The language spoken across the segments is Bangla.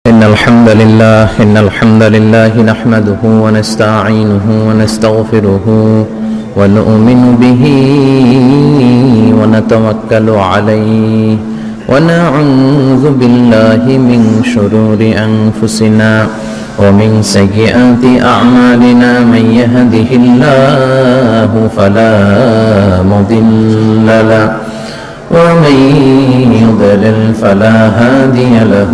إن الحمد لله نحمده ونستعينه ونستغفره ونؤمن به ونتوكل عليه ونعوذ بالله من شرور أنفسنا ومن سيئات أعمالنا من يهده الله فلا مضل له ومن يضلل فلا هادي له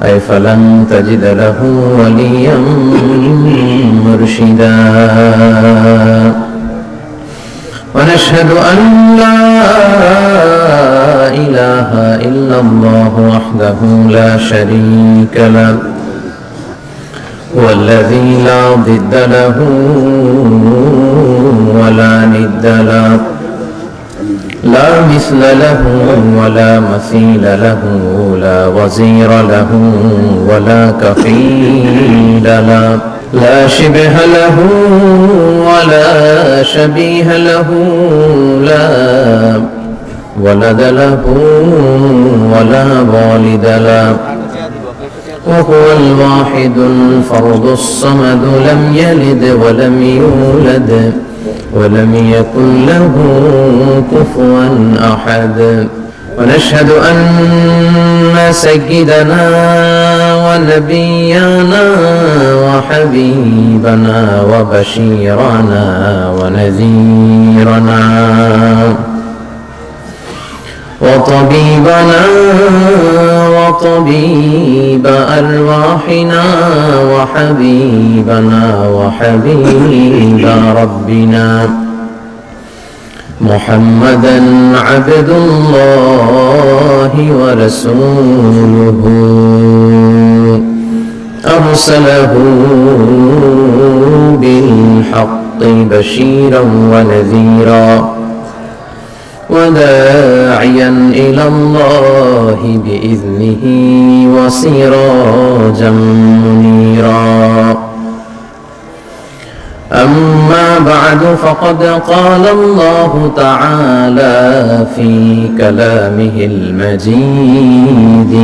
أي فلن تجد له وليا مرشدا ونشهد أن لا إله إلا الله وحده لا شريك له والذي لا ضد له ولا ند له لا مثل له ولا مثيل له لا وزير له ولا كفيل له لا شبه له ولا شبيه له لا ولد له ولا والد له وهو الواحد الفرد الصمد لم يلد ولم يولد ولم يكن له كفوا أحد ونشهد أن سيدنا ونبينا وحبيبنا وبشيرنا ونذيرنا وطبيبنا وطبيب أرواحنا وحبيبنا وحبيب ربنا محمدا عبد الله ورسوله أرسله بالحق بشيرا ونذيرا وداعيا إلى الله بإذنه وسراجا منيرا أما بعد فقد قال الله تعالى في كلامه المجيد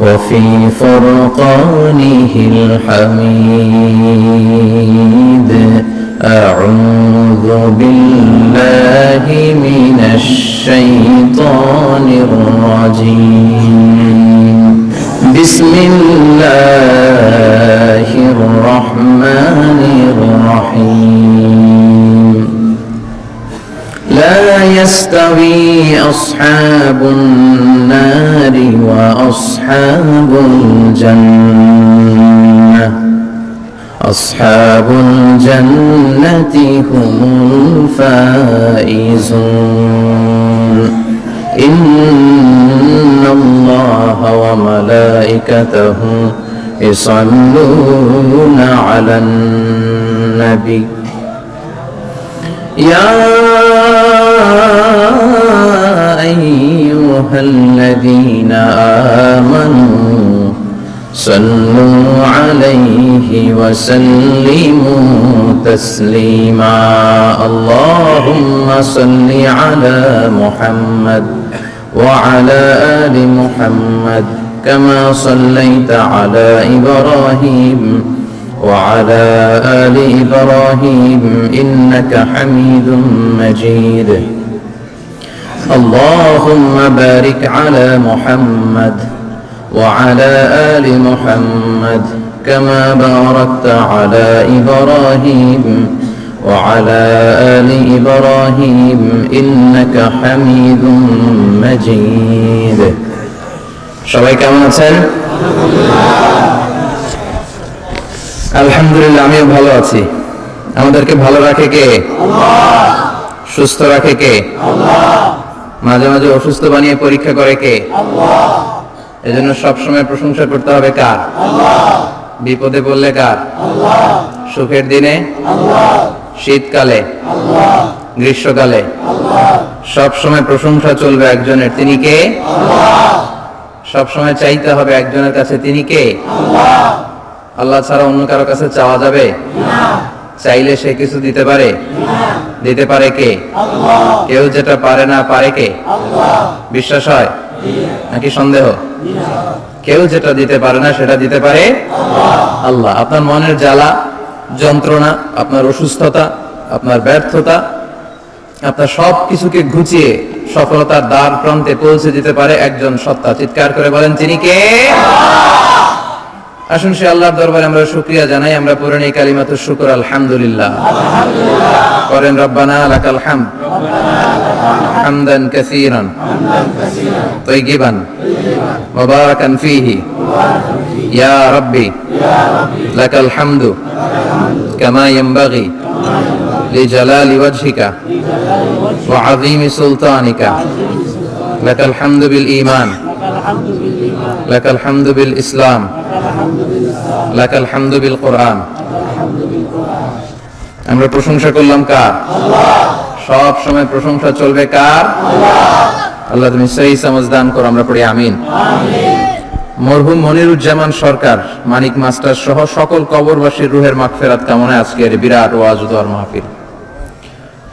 وفي فرقانه الحميد أعوذ بالله من الشيطان الرجيم بسم الله الرحمن الرحيم لا يستوي أصحاب النار وأصحاب الجنة أصحاب الجنة هم الفائزون إن الله وملائكته يصلون على النبي يا أيها الذين آمنوا صلوا عليه وسلموا تسليما اللهم صل على محمد وعلى آل محمد كما صليت على إبراهيم وعلى آل إبراهيم إنك حميد مجيد اللهم بارك على محمد وعلى آل محمد كما باركت على إبراهيم وعلى آل إبراهيم إنك حميد مجيد সবাই কেমন আছেন? আলহামদুলিল্লাহ আমিও ভালো আছি। আমাদেরকে ভালো রাখে কে? আল্লাহ। সুস্থ রাখে কে? আল্লাহ। মাঝে মাঝে অসুস্থ বানিয়ে পরীক্ষা করে কে? আল্লাহ। এজন্য সবসময় প্রশংসা করতে হবে কার? আল্লাহ। বিপদে পড়লে কার? আল্লাহ। সুখের দিনে আল্লাহ। শীতকালে আল্লাহ। গ্রীষ্মকালে আল্লাহ। সবসময় প্রশংসা চলবে একজনের, তিনি কে? আল্লাহ। সবসময় চাইতে হবে একজনের কাছে, তিনি কে? আল্লাহ। আল্লাহ ছাড়া অন্য কারো কাছে চাওয়া যাবে না। চাইলে সে কিছু দিতে পারে না। দিতে পারে কে? আল্লাহ। কেউ যেটা পারে না পারে কে? আল্লাহ। বিশ্বাস হয় নাকি সন্দেহ? কেউ যেটা দিতে পারে না সেটা দিতে পারে আল্লাহ। আপনার মনের জ্বালা, যন্ত্রণা, আপনার অসুস্থতা, আপনার ব্যর্থতা, আপনার সব কিছুকে ঘুচিয়ে সফলতার দ্বার প্রান্তে পৌঁছে দিতে পারে একজন সত্তা। চিৎকার করে বলেন তিনি কে? আসুন সে আল্লাহর দরবারে আমরা শুকরিয়া জানাই। আমরা পড়ে নেই কালিমাতুশ শুকর, আলহামদুলিল্লাহ। করেন রব্বানা লাকাল হামদ হামদান কাসীরান তাইয়িবান মুবারাকান ফীহি ইয়া রাব্বি লাকাল হামদু কামা ইয়ানবাগি লিজালালি ওয়াজহিকা ওয়া আযীমি সুলতানিকা লাকাল হামদু বিল ঈমান লাকাল হামদু বিল ইসলাম লাকাল হামদু বিল কোরআন। আমরা প্রশংসা করলাম কার? সব সময় প্রশংসা চলবে কার? আল্লাহ তুমি সহি সমঝ দান করো। আমরা পড়ি আমিন। মরহুম মনিরুজ্জামান সরকার, মানিক মাস্টার সহ সকল কবরবাসীর রুহের মাগফিরাত কামনায় আজকের বিরাট ওয়াজ ও দোয়ার মাহফিল।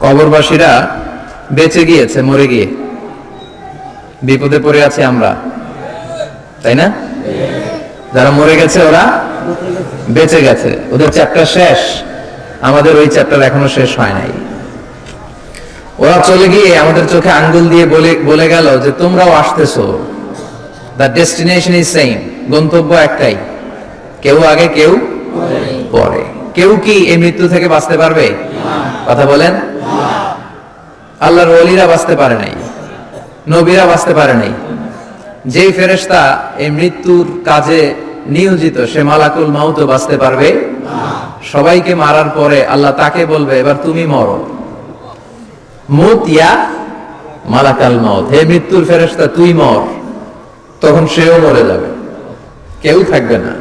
কবরবাসীরা বেঁচে গিয়েছে মরে গিয়ে, বিপদে পড়ে আছে আমরা, তাই না? যারা মরে গেছে ওরা বেঁচে গেছে, ওদের চ্যাপ্টার শেষ, আমাদের ওই চ্যাপ্টার এখনো শেষ হয় নাই। ওরা চলে গিয়ে আমাদের চোখে আঙ্গুল দিয়ে বলে গেল যে তোমরাও আসতেছো, দ্য ডেস্টিনেশন ইজ সেম, গন্তব্য একটাই, কেউ আগে কেউ পরে। কেউ কি এই মৃত্যু থেকে বাঁচতে পারবে? কথা বলেন। আল্লাহর ওলিরা বাঁচতে পারে নাই, নবীরা বাঁচতে পারে নাই। যেই ফেরেশতা এই মৃত্যুর কাজে নিয়োজিত সে মালাকুল মাউত বাঁচতে পারবে? সবাইকে মারার পরে আল্লাহ তাকে বলবে এবার তুমি মরো, মুত ইয়া মালাকাল মাউত, হে মৃত্যুর ফেরেশতা তুই মর। তখন সেও মরে যাবে, কেউ থাকবে না,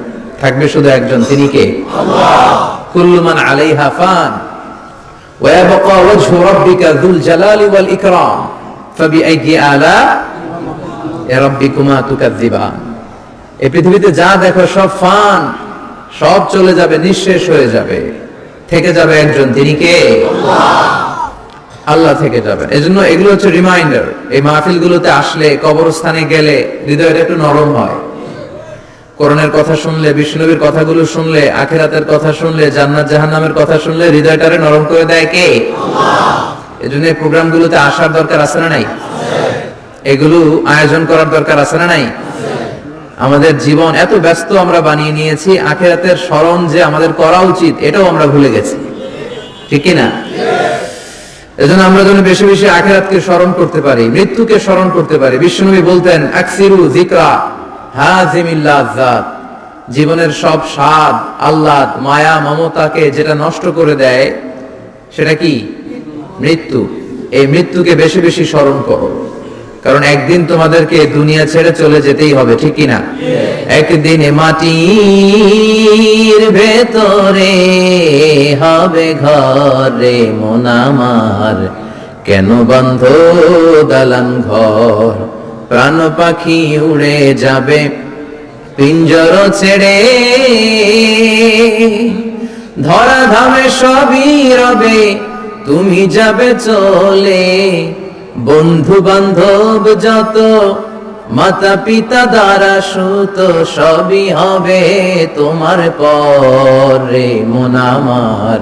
থাকবে শুধু একজন, তিনি কে? আল্লাহ। কুল্লু মান আলাইহা ফান ওয়া ইয়াবকা ওয়াজহু রাব্বিকা যুল জালালি ওয়াল ইকরাম ফাবিআইয়ি আলা রাব্বিকুমা তুকাযযিবান। এই পৃথিবীতে যা দেখো সব ফান, সব চলে যাবে, নিঃশেষ হয়ে যাবে, থেকে যাবে একজন, তিনি কে? আল্লাহ। আল্লাহ থেকে যাবেন। এজন্য এগুলো হচ্ছে রিমাইন্ডার। এই মাহফিলগুলোতে আসলে, কবরস্থানে গেলে হৃদয়টা একটু নরম হয়। কোরআনের কথা শুনলে, বিষ্ণুনবীর কথাগুলো শুনলে, আখিরাতের কথা শুনলে, জান্নাত জাহান্নামের কথা শুনলে হৃদয়টারে নরম করে দেয় কে? আল্লাহ। এজন্য এই প্রোগ্রামগুলোতে আসার দরকার আছে না নাই? এগুলো আয়োজন করার দরকার আছে না নাই? আমাদের জীবন এত ব্যস্ত আমরা বানিয়ে নিয়েছি, আখিরাতের স্মরণ যে আমাদের করা উচিত এটাও আমরা ভুলে গেছি, ঠিক কি না? এজন্য আমরা যেন বেশি বেশি আখিরাতকে স্মরণ করতে পারি, মৃত্যুকে স্মরণ করতে পারি। বিশ্বনবী বলতেন আকসিরু যিকরা হাযিমিল লাযাত, জীবনের সব স্বাদ, আহ্লাদ, মায়া, মমতাকে যেটা নষ্ট করে দেয় সেটা কি? মৃত্যু। এই মৃত্যুকে বেশি বেশি স্মরণ করো, কারণ একদিন তোমাদেরকে দুনিয়া ছেড়ে চলে যেতেই হবে, ঠিক কি না? একদিন মাটির ভেতরে হবে ঘরে মন আমার, কেন বন্ধ দালান ঘর, প্রাণ পাখি উড়ে যাবে পিঞ্জর ছেড়ে, ধরা ধামে সবই রবে তুমি যাবে চলে, বন্ধু বান্ধব যত, মাতা পিতা দ্বারা সুত, সবই হবে তোমার পরে মন আমার,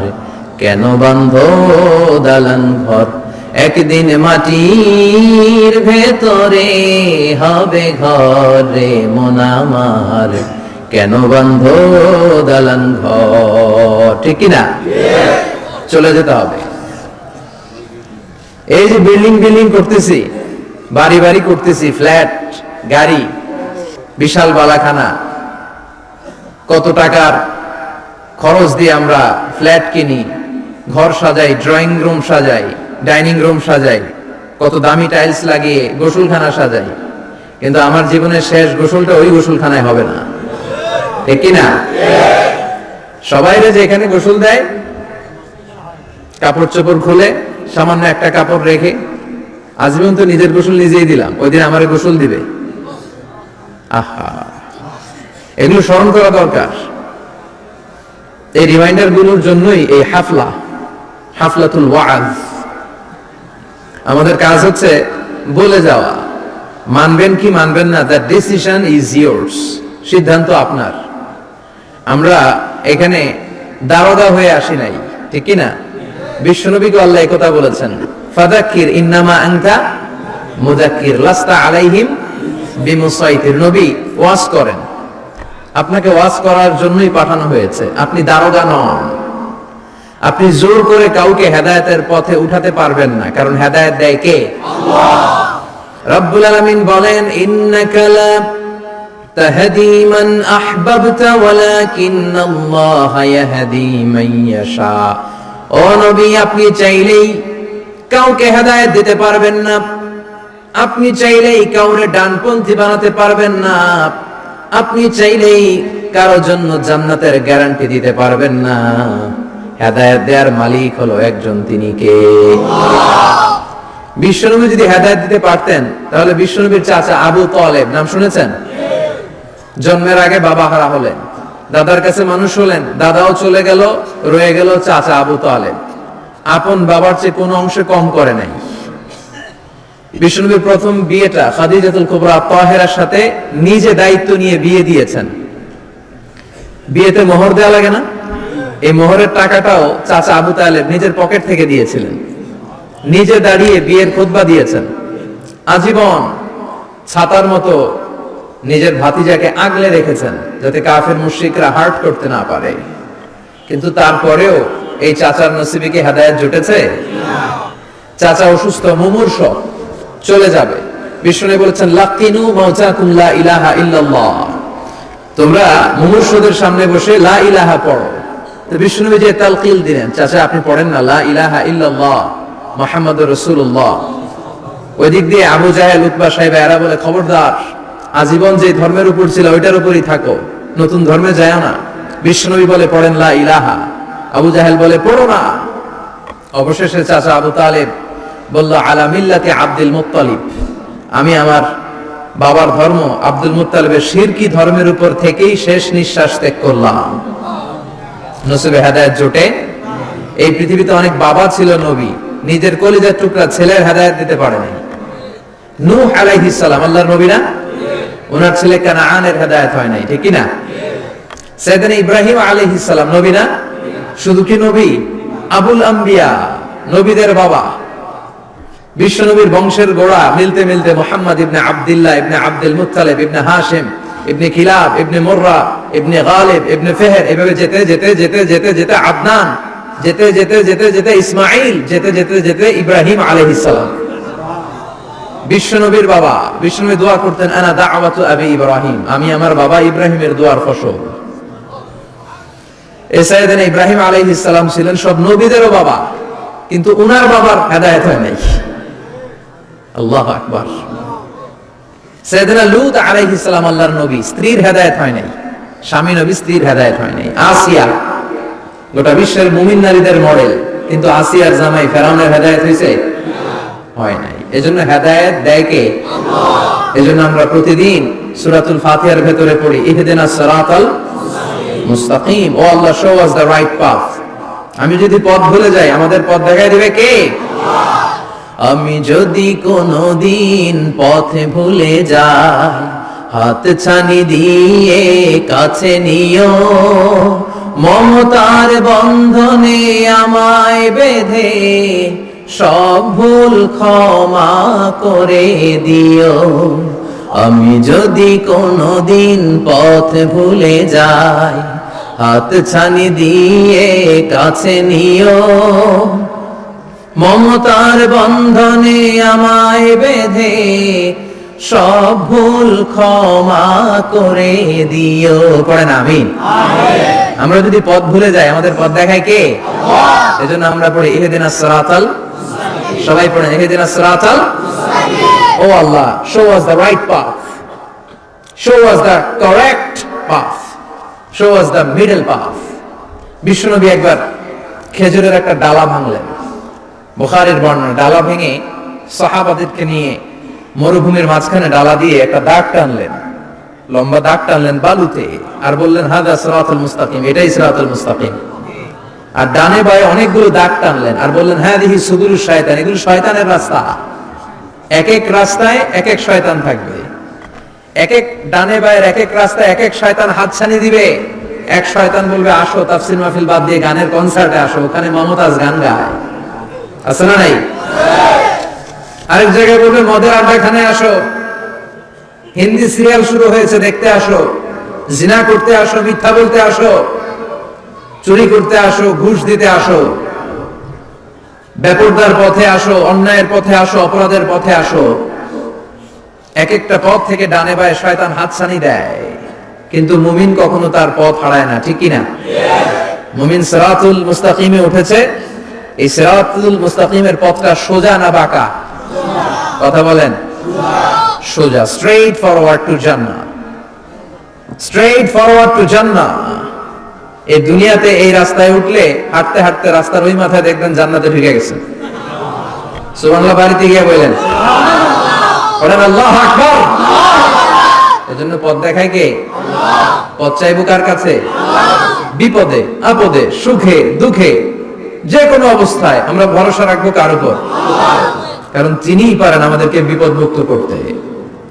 কেন বান্ধ দালান ঘর, একদিন মাটির ভেতরে হবে ঘরে মন আমার, কেন বান্ধ দালান ঘর, ঠিক কিনা? চলে যেতে হবে। এই যে বিল্ডিং বিল্ডিং করতেছি, বাড়ি বাড়ি করতেছি, ফ্ল্যাট, গাড়ি, বিশাল বালাখানা, কত টাকার খরচ দিয়ে আমরা ফ্ল্যাট কিনি, ঘর সাজাই, ড্রয়িং রুম সাজাই, ডাইনিং রুম সাজাই, কত দামি টাইলস লাগিয়ে গোসলখানা সাজাই, কিন্তু আমার জীবনের শেষ গোসলটা ওই গোসলখানায় হবে না, ঠিক কিনা? সবাইরে যে এখানে গোসল দেয়, কাপড় চোপড় খুলে সামান্য একটা কাপড় রেখে, আজীবন তো নিজের গোসল নিজেই দিলাম, ওই দিন আমার গোসল দিবে। আহা, এগুলো স্মরণ করা দরকার। এই রিমাইন্ডার গুলোর জন্যই এই হাফলা, হাফলাতুল ওয়াজ। আমাদের কাজ হচ্ছে বলে যাওয়া, মানবেন কি মানবেন না, দ্য ডিসিশন ইজ ইয়োর্স, সিদ্ধান্ত আপনার। আমরা এখানে দারোগা হয়ে আসি নাই, ঠিক কি না? বিশ্বনবীকে আল্লাহ এই কথা বলেছেন, ফাযাক্কির ইন্নামা আনতা মুযাক্কির লাস্তা আলাইহিম বিমুসাইতির। নবী ওয়াজ করেন, আপনাকে ওয়াজ করার জন্যই পাঠানো হয়েছে, আপনি দারোগা নন। আপনি জোর করে কাউকে হেদায়েতের পথে উঠাতে পারবেন না, কারণ হেদায়েত দেয় কে? আল্লাহ। রব্বুল আলামিন বলেন, ইন্নাকা লা তাহদি মান আহবাবতা ওয়ালাকিন্নাল্লাহা ইয়াহদি মান ইয়াশা। ও নবী, আপনি চাইলেই কাউকে হেদায়েত দিতে পারবেন না, আপনি চাইলেই কাউরে ডানপন্থী বানাতে পারবেন না, আপনি চাইলেই কারো জন্য জান্নাতের গ্যারান্টি দিতে পারবেন না। হেদায়েত দেওয়ার মালিক হলো একজন, তিনি কে? বিশ্বনবী যদি হেদায়েত দিতে পারতেন, তাহলে বিশ্বনবীর চাচা আবু তালেব, নাম শুনেছেন? জন্মের আগে বাবা হারা হলেন, দাদার কাছে মানুষ হলেন, দাদাও চলে গেল, রয়ে গেল চাচা আবু তালেব। আপন বাবার চেয়ে কোনো অংশে কম করে নাই। বিশ্বনবীর প্রথম বিয়েটা খাদিজাতুল কুবরা তাহেরার সাথে নিজে দায়িত্ব নিয়ে বিয়ে দিয়েছেন। বিয়েতে মোহর দেওয়া লাগে না? এই মোহরের টাকাটাও চাচা আবু তালেব নিজের পকেট থেকে দিয়েছিলেন, নিজে দাঁড়িয়ে বিয়ের খুতবা দিয়েছেন। আজীবন ছাতার মতো নিজের ভাতিজাকে আগলে রেখেছেন, যাতে কাফের মুশরিকরা হার্ট করতে না পারে। কিন্তু তারপরেও এই চাচার নসিবে কি হেদায়েত জুটেছে? চাচা অসুস্থ, মুমূর্ষ, চলে যাবে। বিষ্ণু বলেছেন, লাকিনু মাউতাকুম লা ইলাহা ইল্লাল্লাহ, তোমরা মুমূর্ষদের সামনে বসে লা ইলাহা পড়ো। তো বিষ্ণু যে তালকিল দিলেন, চাচা আপনি পড়েন না লা ইলাহা ইল্লাল্লাহ মুহাম্মাদুর রাসূলুল্লাহ। ওই দিক দিয়ে আবু জাহেল, উতবা, সাইবা এরা বলে, খবরদার, আজীবন যে ধর্মের উপর ছিল ওইটার উপরই থাকো, নতুন ধর্মে যায় না। বিশ্বনবী বলে, পড়েন লা ইলাহা। আবু জাহেল বলে, পড়ো না। অবশেষে চাচা আবু তালেব বলল, আলা মিল্লাতি আব্দুল মুত্তালিব, আমি আমার বাবার ধর্ম আব্দুল মুত্তালিবের শিরকি ধর্মের উপর থেকেই শেষ নিঃশ্বাস ত্যাগ করলাম। নসিবে হেদায়েত জোটে? এই পৃথিবীতে অনেক বাবা ছিল নবী, নিজের কলিজার টুকরা ছেলের হেদায়েত দিতে পারেনি। নূহ আলাইহিস সালাম আল্লাহর নবী না? ওনার ছেলে কানাআনের হেদায়েত হয় নাই, ঠিক কি না? সাইয়েদনা ইব্রাহিম আলাইহিস সালাম নবী না? শুধু কি নবী, আবুল আম্বিয়া, নবীদের বাবা। বিশ্ব নবীর বংশের গোড়া মিলতে মিলতে মুহাম্মদ ইবনে আব্দুল্লাহ ইবনে আব্দুল মুত্তালিব ইবনে হাশিম ইবনে কিলাব ইবনে মুররা ইবনে গালিব ইবনে ফেহর, এভাবে যেতে যেতে যেতে যেতে যেতে আদনান, যেতে যেতে যেতে যেতে ইসমাইল, যেতে যেতে যেতে ইব্রাহিম আলাইহিস সালাম। বিশ্ব নবীর বাবা। বিশ্ব নবী দোয়া করতেন, আনা দাওয়াতু আবি ইব্রাহিম, আমি আমার বাবা ইব্রাহিমের দোয়ার ফসল। সাইয়েদনা ইব্রাহিম আলাইহিস সালাম ছিলেন সব নবীদেরও বাবা, কিন্তু উনার বাবার হেদায়েত হয় নাই। আল্লাহু আকবার। সাইয়েদনা লূত আলাইহিস সালাম আল্লাহর নবী, স্ত্রীর হেদায়েত হয় নাই। স্বামী নবী, স্ত্রীর হেদায়েত হয় নাই। আসিয়া গোটা বিশ্বের মুমিন নারীদের মডেল, কিন্তু আসিয়ার জামাই ফেরাউনের হেদায়েত হয়েছে? হয় নাই। এজন্য হেদায়েত দেয় কে? আল্লাহ। এজন্য আমরা প্রতিদিন সূরাতুল ফাতিহার ভেতরে পড়ি, ইহদিনাস সিরাতাল মুস্তাকিম, O Allah show us the right path. আমি যদি পথ ভুলে যাই, আমাদের পথ দেখাই দিবে কে? আল্লাহ। আমি যদি কোনদিন পথে ভুলে যাই, হাত ছানি দিয়ে কাছে নিও, মমতার বন্ধনে আমায় বেঁধে সব ভুল ক্ষমা করে দিও। আমি যদি কোনদিন পথ ভুলে যাই, হাত ছানি দিয়ে কাছে নিও, মমতার বন্ধনে আমায় বেঁধে সব ভুল ক্ষমা করে দিও। পড়েন আমিন। আমরা যদি পথ ভুলে যাই, আমাদের পথ দেখায় কে? আল্লাহ। এজন্য আমরা পড়ি ইহদিনাস সিরাতাল, সবাই পড়েন ইহদিনাস সিরাতাল। ও আল্লাহ, show us the right path, show us the correct path, show us the middle path. বিশ্বনবী একবার খেজুরের একটা ডালা ভাঙলেন, বুখারীর বর্ণনা। ডালা ভেঙে সাহাবাদেরকে নিয়ে মরুভূমির মাঝখানে ডালা দিয়ে একটা দাগ টানলেন, লম্বা দাগ টানলেন বালুতে, আর বললেন, হাদা সিরাতুল মুস্তাকিম, এটাই সিরাতুল মুস্তাকিম। আর ডানে বায়ে অনেকগুলো দাগ টানলেন আর বললেন, হাদিহি সুবুলুশ শায়তান, এগুলো শয়তানের রাস্তা। এক এক রাস্তায় এক এক শয়তান থাকবে, এক এক ডানে বায়ের এক এক রাস্তায় এক এক শয়তান হাতছানি দিবে। এক শয়তান বলবে আসো তাফসীর মাহফিল বাদ দিয়ে গানের কনসার্টে আসো, ওখানে মমতাজ গান গায়, আছে না নাই? আরেক জায়গায় বলবে মদের আড্ডাখানে আসো, হিন্দি সিরিয়াল শুরু হয়েছে দেখতে আসো, জিনা করতে আসো, মিথ্যা বলতে আসো, চুরি করতে আসো, ঘুষ দিতে আসো, বেপরদার পথে আসো, অন্যায়ের পথে আসো, অপরাধের পথে আসো। এক একটা পথ থেকে ডানে বায়ে শয়তান হাতছানি দেয়, কিন্তু মুমিন কখনো তার পথ হারায় না, ঠিক কি না? মুমিন সিরাতুল মুস্তাকিমে উঠেছে। এই সিরাতুল মুস্তাকিমের পথটা সোজা না বাঁকা? কথা বলেন। সোজা, স্ট্রেইট ফরওয়ার্ড টু জান্নাহ, স্ট্রেইট ফরওয়ার্ড টু জান্নাহ। এই দুনিয়াতে এই রাস্তায় উঠলে হাঁটতে হাঁটতে রাস্তার ওই মাথায় দেখবেন জান্নাতে ঢুকে গেছেন। সুবহানাল্লাহ বাড়িতে গিয়ে বলেন, বলেন আল্লাহু আকবার। এজন্য পথ দেখায় কে? পথ চাইবো কার কাছে? বিপদে আপদে সুখে দুঃখে যে কোনো অবস্থায় আমরা ভরসা রাখবো কার উপর? কারণ তিনিই পারেন আমাদেরকে বিপদ মুক্ত করতে।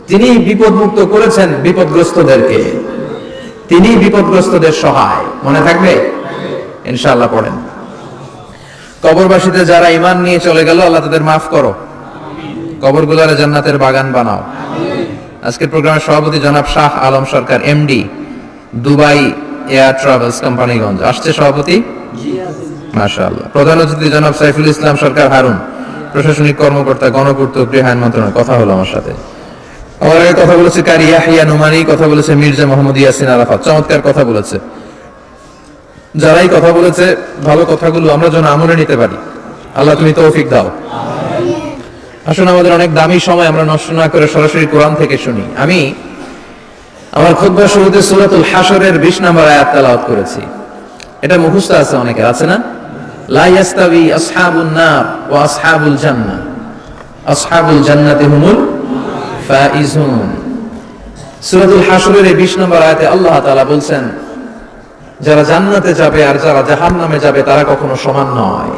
তিনি বিপদ মুক্ত করেছেন বিপদগ্রস্তদেরকে, তিনি বিপদগ্রস্তদের সহায়। মনে থাকবে ইনশাআল্লাহ। পড়েন, কবরবাসীতে যারা ঈমান নিয়ে চলে গেল আল্লাহ তাদের মাফ করো, কবরগুলোরে জান্নাতের বাগান বানাও। আজকের প্রোগ্রামের সভাপতি জনাব Shah Alam Sarkar, MD, Dubai air travels Companiganj আসছে সভাপতি, মাশাআল্লাহ। প্রধান অতিথি জনাব সাইফুল ইসলাম সরকার হারুন, প্রশাসনিক কর্মকর্তা, গণপূর্ত গৃহায়ণ মন্ত্রণালয়। কথা হলো আমার সাথে, আমার আগে কথা বলেছে কারি ইয়াহিয়া নুমানি, কথা বলেছে মির্জা মোহাম্মদ ইয়াসিন আরাফাত, চমৎকার কথা বলেছে। যারাই কথা বলেছে ভালো কথাগুলো আমরা যেন আমলে নিতে পারি, আল্লাহ তুমি তৌফিক দাও। আসুন আমাদের অনেক দামি সময় আমরা নষ্ট না করে সরাসরি কোরআন থেকে শুনি। আমি আমার খুতবার শুরুতে সূরাতুল হাশরের 20 নম্বর আয়াত তেলাওয়াত করেছি। এটা মুখস্থ আছে অনেকের, আছে না? লা ইয়াস্তাবি আসহাবুন নার ওয়া আসহাবুল জান্নাহ, আসহাবুল জান্নাতি হুমুল ফাইজুন। সূরাতুল হাশরের 20 নম্বর আয়াতে আল্লাহ তাআলা বলছেন, যারা জান্নাতে যাবে আর যারা জাহান্নামে যাবে তারা কখনো সমান নয়।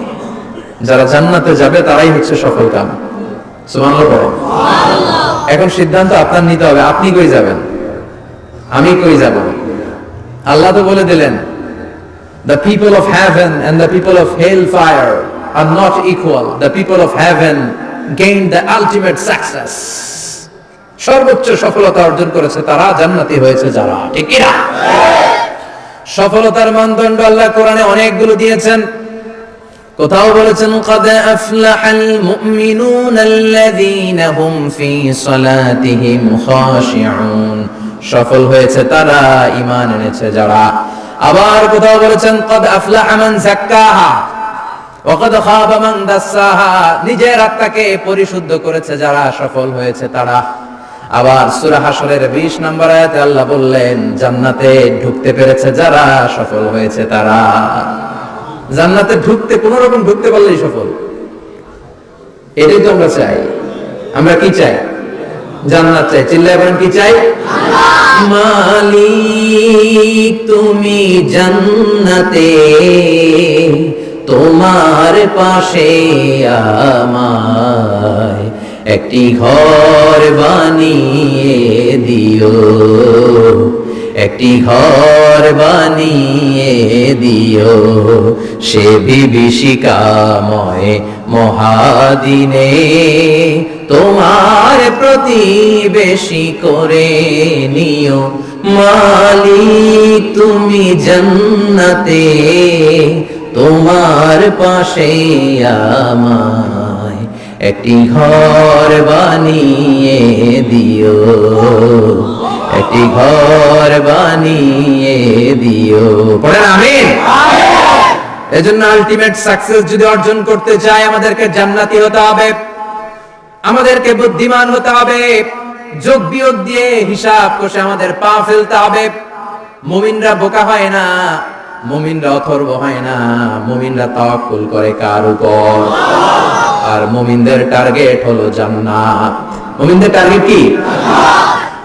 যারা জান্নাতে যাবে তারাই হচ্ছে সফলকাম। সুবহানাল্লাহ পড়ো। এখন সিদ্ধান্ত আপনার নিতে হবে, আপনি কই যাবেন, আমি কই যাব। আল্লাহ তো বলে দিলেন, the people of heaven and the people of hellfire are not equal. The people of heaven gained the ultimate success. সর্বোচ্চ সফলতা অর্জন করেছে তারা, জান্নাতি হয়েছে যারা, ঠিক কি না? সফলতার মানদণ্ড আল্লাহ কোরআনে অনেকগুলো দিয়েছেন। কোথাও বলেছেন قد أفلح المؤمنون الذين هم في صلاتهم خاشعون, সফল হয়েছে তারা, ঈমান এনেছে যারা। আবার কোথাও বলেছেন قد أفلح من زكاها وقد خاب من دساها, নিজের আত্মাকে পরিশুদ্ধ করেছে যারা, সফল হয়েছে তারা। আবার সূরা হাশরের 20 নম্বর আয়াতে আল্লাহ বললেন, জান্নাতে ঢুকতে পেরেছে যারা, সফল হয়েছে তারা। জান্নাতে ঢুকতে কোন রকম ঢুকতে পারলেই সফল। এটাই তো আমরা চাই। আমরা কি চাই? জান্নাত চাই। চিল্লায় বলেন কি চাই? মালিক তুমি জান্নাতে, তোমার পাশে আমায় একটি ঘর বানিয়ে দিও, একটি ঘর বানিয়ে দিও, সে বিভীষিকাময় মহাদিনে তোমার প্রতিবেশী করে নিও। মালিক তুমি জান্নাতে, তোমার পাশে আমায় একটি ঘর বানিয়ে দিও, একটি ঘর বানিয়ে দিও। পড়েন আমিন। এজন্য আলটিমেট সাকসেস যদি অর্জন করতে চাই আমাদেরকে জান্নাতি হতে হবে, আমাদেরকে বুদ্ধিমান হতে হবে, যোগ বিয়োগ দিয়ে হিসাব কষে আমাদের পা ফেলতে হবে। মুমিনরা বোকা হয় না, মুমিনরা অথর্ব হয় না, মুমিনরা তাওয়াক্কুল করে কার উপর? আর মুমিনদের টার্গেট হলো জান্নাত। মুমিনদের টার্গেট কি?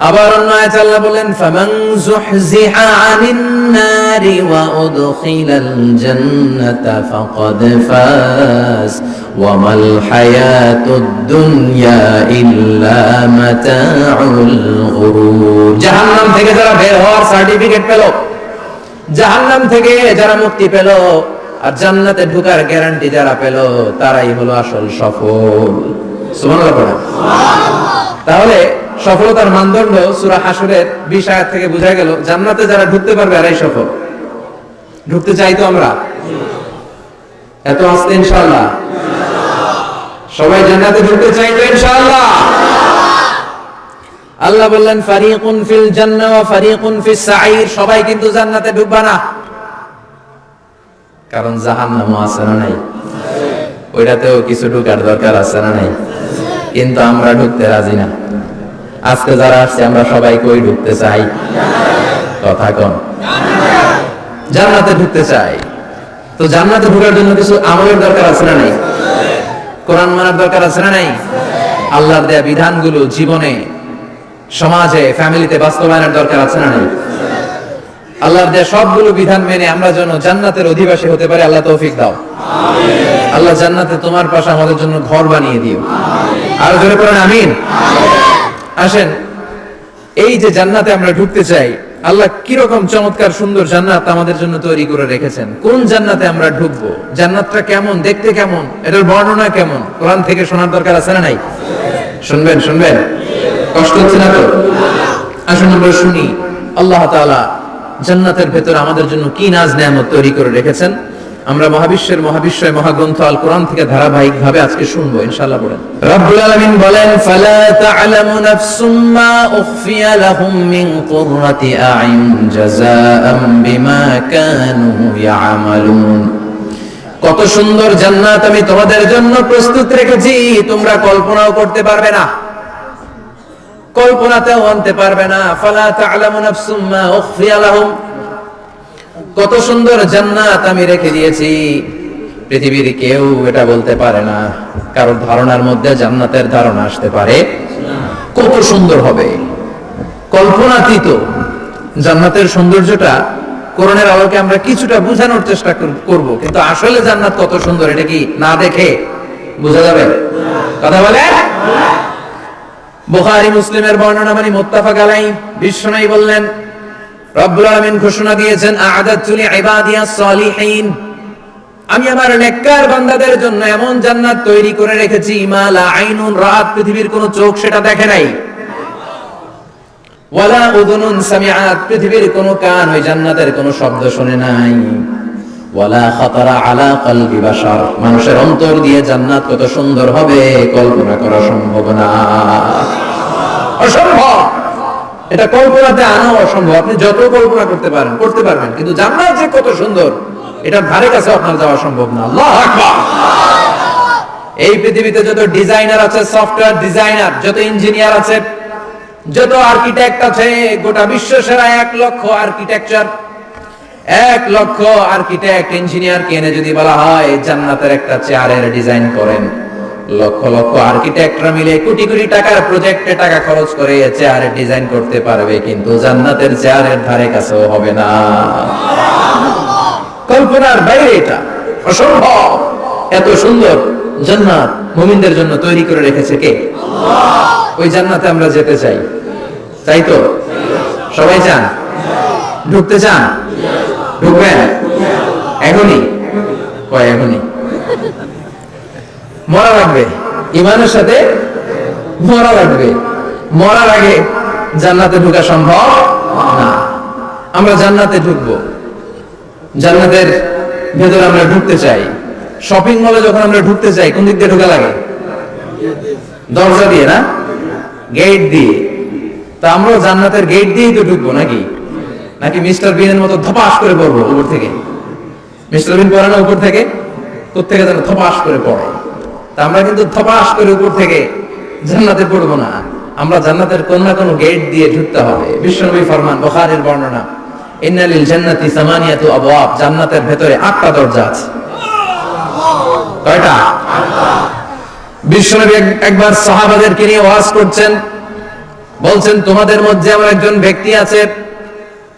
আবার অন্য আয়াতে আল্লাহ বলেন ফামান যুহজিহা আনিন নারি ওয়া উদখিলাল জান্নাতা ফাকাদ ফাজ ওয়া মাল হায়াতুদ দুনিয়া ইল্লা মাতাউল গুরুর। জাহান্নাম থেকে যারা বের হওয়ার সার্টিফিকেট পেল, জাহান্নাম থেকে যারা মুক্তি পেল আর জান্নাতে ঢোকার গ্যারান্টি যারা পেল, তারাই হলো আসল সফল। সুবহানাল্লাহ পড়া। তাহলে সফলতার মানদণ্ড সূরা হাশরের 20 আয়াত থেকে বোঝা গেল জান্নাতে যারা ঢুকতে পারবে এরাই সফল। ঢুকতে চাই তো আমরা? এত আস্তে ইনশাআল্লাহ সবাই জান্নাতে ঢুকতে চাই তো ইনশাআল্লাহ? আল্লাহ বললেন ফারিকুন ফিল জান্নাহ ওয়া ফারিকুন ফিস সাঈর। সবাই কিন্তু জান্নাতে ঢুকবে না, কারণ জাহান্নাম আছে না নাই? ওইটাতেও কিছু ঢুকার দরকার আছে না নাই? কিন্তু আমরা ঢুকতে রাজি না। আজকে যারা আসছে আমরা সবাই কই ঢুকতে চাই? কথা কন। জান্নাতে ঢুকতে চাই। তো জান্নাতে ঢোকার জন্য কিছু আমলের দরকার আছে না নাই? কোরআন মানার দরকার আছে না নাই? আল্লাহর দেয়া বিধানগুলো জীবনে, সমাজে, ফ্যামিলিতে বাস্তবায়নের দরকার আছে না নাই? আল্লাহর দেয়া সবগুলো বিধান মেনে আমরা যেন জান্নাতের অধিবাসী হতে পারি, আল্লাহ তৌফিক দাও। আমিন। আল্লাহ জান্নাতে তোমার পাশে আমাদের জন্য ঘর বানিয়ে দিও। আমিন। আর জোরে পড়েন আমিন। আসেন, এই যে জান্নাতে আমরা ঢুকতে চাই, আল্লাহ কি রকম চমৎকার সুন্দর জান্নাত আমাদের জন্য তৈরি করে রেখেছেন। কোন জান্নাতে আমরা ঢুকবো, জান্নাতটা কেমন, দেখতে কেমন, এটার বর্ণনা কেমন, কোরআন থেকে শোনার দরকার আছে না নাই? শুনবেন শুনবেন? কষ্ট হচ্ছে না তো? আসুন আমরা শুনি আল্লাহ তাআলা জান্নাতের ভেতরে আমাদের জন্য কি নাজ নেয়ামত তৈরি করে রেখেছেন। আমরা মহাবিশ্বের মহাবিশ্বয় মহাগ্রন্থ আল কোরআন থেকে ধারাবাহিকভাবে আজকে শুনবো ইনশাআল্লাহ। বলেন রব্বুল আলামিন বলেন ফালা তা'লামু নাফসুম মা উখফিয়া লাহুম মিন কুররাতি আ'ইন জাযাআম বিমা কানু ইয়া'মালুন। কত সুন্দর জান্নাত আমি তোমাদের জন্য প্রস্তুত রেখেছি, তোমরা কল্পনাও করতে পারবে না, কল্পনাতেও আনতে পারবে না। ফালা তা'লামু নাফসুম মা উখফিয়া লাহুম, কত সুন্দর জান্নাত আমি রেখে দিয়েছি, পৃথিবীর কেউ এটা বলতে পারে না। কারোর ধারণার মধ্যে জান্নাতের ধারণা আসতে পারে কত সুন্দর হবে, কল্পনাতীত। জান্নাতের সৌন্দর্যটা কোরআনের আলোকে আমরা কিছুটা বোঝানোর চেষ্টা করব, কিন্তু আসলে জান্নাত কত সুন্দর এটা কি না দেখে বোঝা যাবে? কথা বলে। বুখারী মুসলিমের বর্ণনা মানে মুত্তাফাক আলাইহি, বিশ্বনবী বললেন রব্বুল আলামিন ঘোষণা দিয়েছেন আ'আদাতু লিইবাদিয়াস সালিহিন, আমি আমার নেককার বান্দাদের জন্য এমন জান্নাত তৈরি করে রেখেছি মা লা আইনুন রাআত, পৃথিবীর কোন চোখ সেটা দেখে নাই, ওয়ালা উযুনুন সামিআত, পৃথিবীর কোন কান ওই জান্নাতের কোন শব্দ শুনে নাই, ওয়ালা খাতারা আলা কলবি বাশার, মানুষের অন্তর দিয়ে জান্নাত কত সুন্দর হবে কল্পনা করা সম্ভব না, অসম্ভব। এটা কল্পনাতে আনা অসম্ভব। আপনি যত কল্পনা করতে পারেন করতে পারবেন, কিন্তু জান্নাত যে কত সুন্দর এটার ধারে কাছে আপনার যাওয়া সম্ভব না। আল্লাহু আকবার। এই পৃথিবীতে যত ডিজাইনার আছে, সফটওয়্যার ডিজাইনার, যত ইঞ্জিনিয়ার আছে, যত আর্কিটেক্ট আছে, গোটা বিশ্ব সেরা 1 লক্ষ আর্কিটেকচার, 1 লক্ষ আর্কিটেক্ট ইঞ্জিনিয়ার কে এনে যদি বলা হয় জান্নাতের একটা চেয়ারের ডিজাইন করেন, লক্ষ লক্ষ আর্কিটেক্টরা মিলে কোটি কোটি টাকার প্রজেক্টে টাকা খরচ করে চেয়ারের ডিজাইন করতে পারবে, কিন্তু জান্নাতের চেয়ারের ধারে কাছেও হবে না। কল্পনার বাইরে, এটা অসম্ভব। এত সুন্দর জান্নাত মুমিনদের জন্য তৈরি করে রেখেছে কে? আল্লাহ। ওই জান্নাতে আমরা যেতে চাই, তাই তো? সবাই চান? ঢুকতে চান? ঢুকবেন এখনই? কয় এখনই? মরা লাগবে, ইমানের সাথে মরা লাগবে। মরার আগে জান্নাতে ঢোকা সম্ভব না। আমরা জান্নাতে ঢুকবো, জান্নাতের ভেতরে আমরা ঢুকতে চাই। শপিং মলে যখন আমরা ঢুকতে চাই কোন দিক দিয়ে ঢোকা লাগে? দরজা দিয়ে না, গেট দিয়ে। তা আমরা জান্নাতের গেট দিয়েই তো ঢুকবো নাকি? নাকি মিস্টার বিনের মতো ধপাস করে পড়বো উপর থেকে? মিস্টার বিন পড়ে না উপর থেকে? কোত্থেকে যেন ধপাস করে পড়ে। তা আমরা কিন্তু ধপাস করে উপর থেকে জান্নাতে পড়বো না, আমরা জান্নাতের কোন না কোন গেট দিয়ে ঢুকতে হবে। বিশ্বনবী ফরমান, বুখারীর বর্ণনা, ইন্না লিল জান্নাতি সামানিয়াতু আবওয়াব, জান্নাতের ভেতরে 8টা দরজা আছে। কয়টা? 8টা। বিশ্বনবী একবার সাহাবাদেরকে নিয়ে ওয়াজ করছেন, বলছেন তোমাদের মধ্যে এমন একজন ব্যক্তি আছে,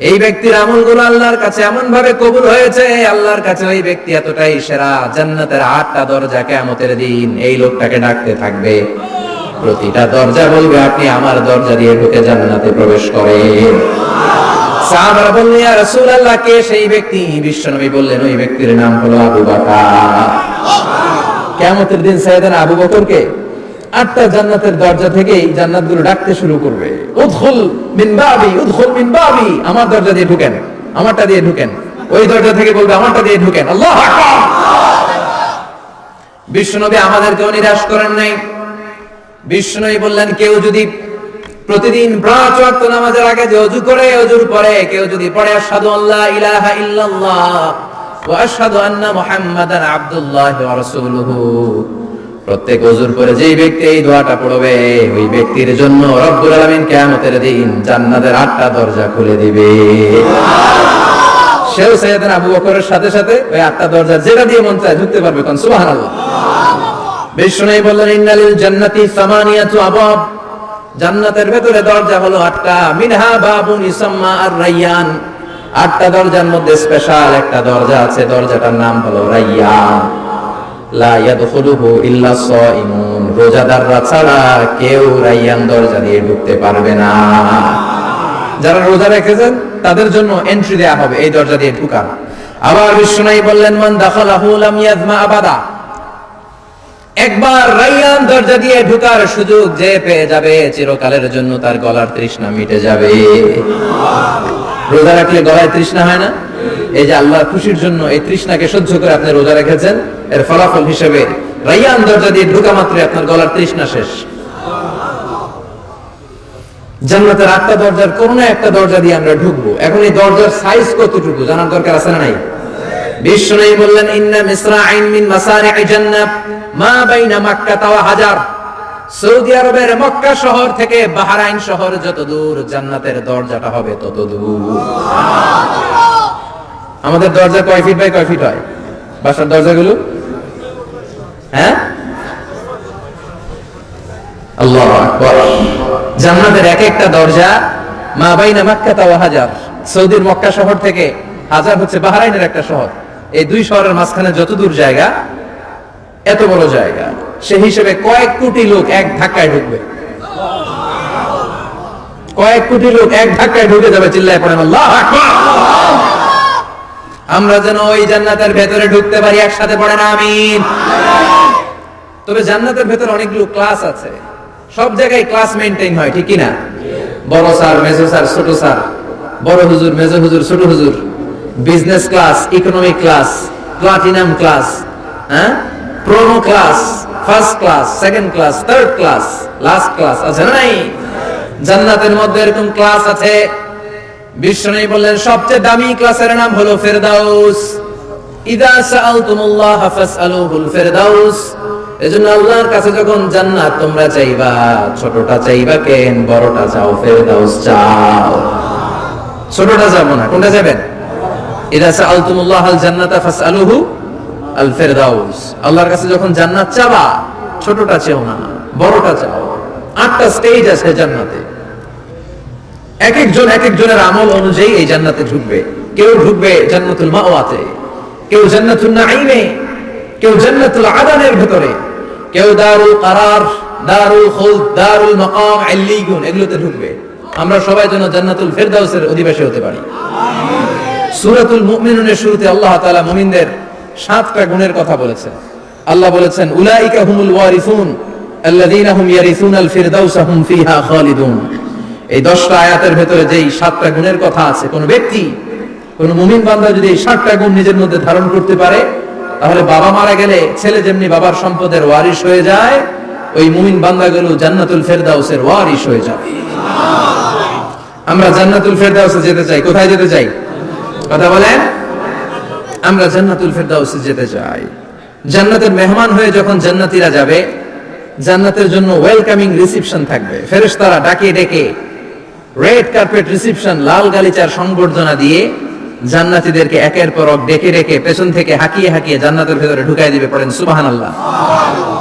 এই ব্যক্তির আমলগুলো আল্লাহর কাছে এমন ভাবে কবুল হয়েছে, আল্লাহর কাছে ওই ব্যক্তি এতটাই সেরা, জান্নাতের 8টা দরজা কিয়ামতের দিন এই লোকটাকে ডাকতে থাকবে। প্রতিটা দরজা বলবে আপনি আমার দরজা দিয়ে ঢুকে জান্নাতে প্রবেশ করেন। সাহাবারা বললেন ইয়া রাসূলুল্লাহ, কে সেই ব্যক্তি? বিশ্বনবী বললেন ওই ব্যক্তির নাম হলো আবু বকর। কিয়ামতের দিন সাইয়েদনা আবু বকরকে 8টা জান্নাতের দরজা থেকেই জান্নাতগুলো ডাকতে শুরু করবে, উদখুল মিন বাবি, উদখুল মিন বাবি, আমার দরজা দিয়ে ঢুকেন, আমারটা দিয়ে ঢুকেন। ওই দরজা থেকে বলবে আমারটা দিয়ে ঢুকেন। আল্লাহু আকবার। বিশ্বনবী আমাদেরকেও নিরাশ করেন নাই। বিশ্বনবী বললেন কেউ যদি প্রতিদিন 5 ওয়াক্ত নামাজের আগে যে ওযু করে, ওযুর পরে কেউ যদি পড়ে আশহাদু আল্লা ইলাহা ইল্লাল্লাহ ওয়া আশহাদু আন্না মুহাম্মাদান আবদুল্লাহ ওয়া রাসূলুহু, প্রত্যেক ওযুর পরে যেই ব্যক্তি এই দোয়াটা পড়বে ওই ব্যক্তির জন্য রব্বুল আলামিন কিয়ামতের দিন জান্নাতের 8টা দরজা খুলে দিবে। সেও সাইয়েদনা আবু বকরের সাথে সাথে ওই 8টা দরজা যেটা দিয়ে মন চায় ঢুকতে পারবে। কোন সুবহানাল্লাহ। বিশ্বনবী বললেন ইন্নালিল জান্নাতি সামানিয়াতু আবাব, জান্নাতের ভেতরে দরজা হলো 8টা, মিনহা বাবুন ইসাম্মা আর-রায়্যান, 8টা দরজার মধ্যে স্পেশাল একটা দরজা আছে, দরজাটার নাম হলো রায়্যান। লা ইয়াদখুলুহু ইল্লা সাইমুন, রোজাদাররা ছাড়া কেউ রায়্যান দরজা দিয়ে ঢুকতে পারবে না। যারা রোজা রেখেছেন তাদের জন্য এন্ট্রি দেয়া হবে এই দরজা দিয়ে ঢুকা। আবার বিশ্বনবী বললেন মান দাখালাহু লাম ইয়াজমা আবাদা, একবার রায়্যান দরজা দিয়ে ঢোকার সুযোগ যে পেয়ে যাবে চিরকালের জন্য তার গলার তৃষ্ণা মিটে যাবে। রোজা রাখলে গলায় তৃষ্ণা হয় না? এই যে আল্লাহর খুশির জন্য এই তৃষ্ণাকে সহ্য করে আপনি রোজা রেখেছেন, এর ফলাফল হিসেবে রায়্যান দরজা দিয়ে ঢোকা মাত্রই আপনার গলার তৃষ্ণা শেষ। জান্নাতের 8টা দরজার কোন একটা দরজা দিয়ে আমরা ঢুকবো। এখন এই দরজার সাইজ কতটুকু জানার দরকার আছে না নাই? বিশ্বনবী বললেন ইন্না মিসরাইন মিন মাসারি'i জান্নাত মা বাইনা মক্কা ওয়া হাজার, সৌদি আরবের মক্কা শহর থেকে বাহরাইন শহর যত দূর, জান্নাতের দরজাটা হবে তত দূর। আমাদের দরজা কয় ফিট বাই কয় ফিট হয় বাসার দরজাগুলো? হ্যাঁ, আল্লাহু আকবার। জান্নাতের এক একটা দরজা মা বাইনা মক্কা ওয়া হাজার, সৌদির মক্কা শহর থেকে হাজার হচ্ছে বাহরাইনের একটা শহর, এই দুই শহরের মাঝখানে যত দূর জায়গা এত বড় জায়গা, সেই হিসেবে কয়েক কোটি লোক এক ধাক্কায় ঢুকবে। কয়েক কোটি লোক এক ধাক্কায় ঢুকে যাবে। চিল্লায় পড়েন আল্লাহু আকবার। আমরা যেন ওই জান্নাতের ভেতরে ঢুকতে পারি, একসাথে পড়েন আমিন। তবে জান্নাতের ভেতরে অনেকগুলো ক্লাস আছে, সব জায়গায় ক্লাস মেইনটেইন হয়, ঠিক কি না? বড় স্যার, মেজো স্যার, ছোট স্যার, বড় হুজুর, মেজো হুজুর, ছোট হুজুর, business class, economic class, platinum class, হ্যাঁ, প্রোনো class, first class, second class, third class, last class আছে না নাই? জান্নাতের মধ্যে এরকম ক্লাস আছে। বিশ্বনবী বললেন সবচেয়ে দামি ক্লাসের নাম হলো ফেরদাউস। ইদা সাআলতুমুল্লাহ ফাসআলুহুল ফেরদাউস, এজন্য আল্লাহর কাছে যখন জান্নাত তোমরা চাইবা, ছোটটা চাইবা কেন, বড়টা চাও, ফেরদাউস চাও। ছোটটা যাবো না, কোনটা যাবেন? ইদা সাআলতুমুল্লাহ আল জান্নাতা ফাসআলুহু আল ফেরদাউস, আল্লাহর কাছে যখন জান্নাত চাবা ছোটটা চেও না, বড়টা চাও। 8টা স্টেজ আছে জান্নাতে, এক একজনের আমল অনুযায়ী এই জান্নাতে ঢুকবে। কেউ ঢুকবে জান্নাতুল মাওয়াতে, কেউ জান্নাতুন নাঈমে, কেউ জান্নাতুল আদানের ভিতরে, কেউ দারুল কারার, দারুল খুলদ, দারুল মাকাম, আল্লিগুন, এগুলোতে ঢুকবে। আমরা সবাই যেন জান্নাতুল ফেরদাউসের অধিবাসী হতে পারি। সূরাতুল মুমিনুনের শুরুতে আল্লাহ তাআলা মুমিনদের 7টা গুণের কথা বলেছেন। আল্লাহ বলেছেন উলাইকা হুমুল ওয়ারিসুন আল্লাযীনা হুম ইয়ারিসুনাল ফিরদাউসা হুম ফিহা খালিদুন। এই 10টা আয়াতের ভেতরে যেই 7টা গুণের কথা আছে, কোন ব্যক্তি, কোন মুমিন বান্দা যদি এই 7টা গুণ নিজের মধ্যে ধারণ করতে পারে, তাহলে বাবা মারা গেলে ছেলে যেমনি বাবার সম্পদের ওয়ারিশ হয়ে যায়, ওই মুমিন বান্দাগুলো জান্নাতুল ফেরদাউসের ওয়ারিশ হয়ে যাবে। আমরা জান্নাতুল ফেরদাউসে যেতে চাই। কোথায় যেতে চাই? কথা বলেন। আমরা জান্নাতুল ফেরদাউসে যেতে চাই। জান্নাতের মেহমান হয়ে যখন জান্নাতীরা যাবে, জান্নাতের জন্য ওয়েলকামিং রিসেপশন থাকবে। ফেরেশতারা ডাকে ডেকে রেড কার্পেট রিসেপশন, লাল গালিচার সংবর্ধনা দিয়ে জান্নাতীদেরকে একের পর এক ডেকে ডেকে পেছন থেকে হাঁকিয়ে হাঁকিয়ে জান্নাতের ভেতরে ঢুকাই দিবে। পড়েন সুবহানাল্লাহ।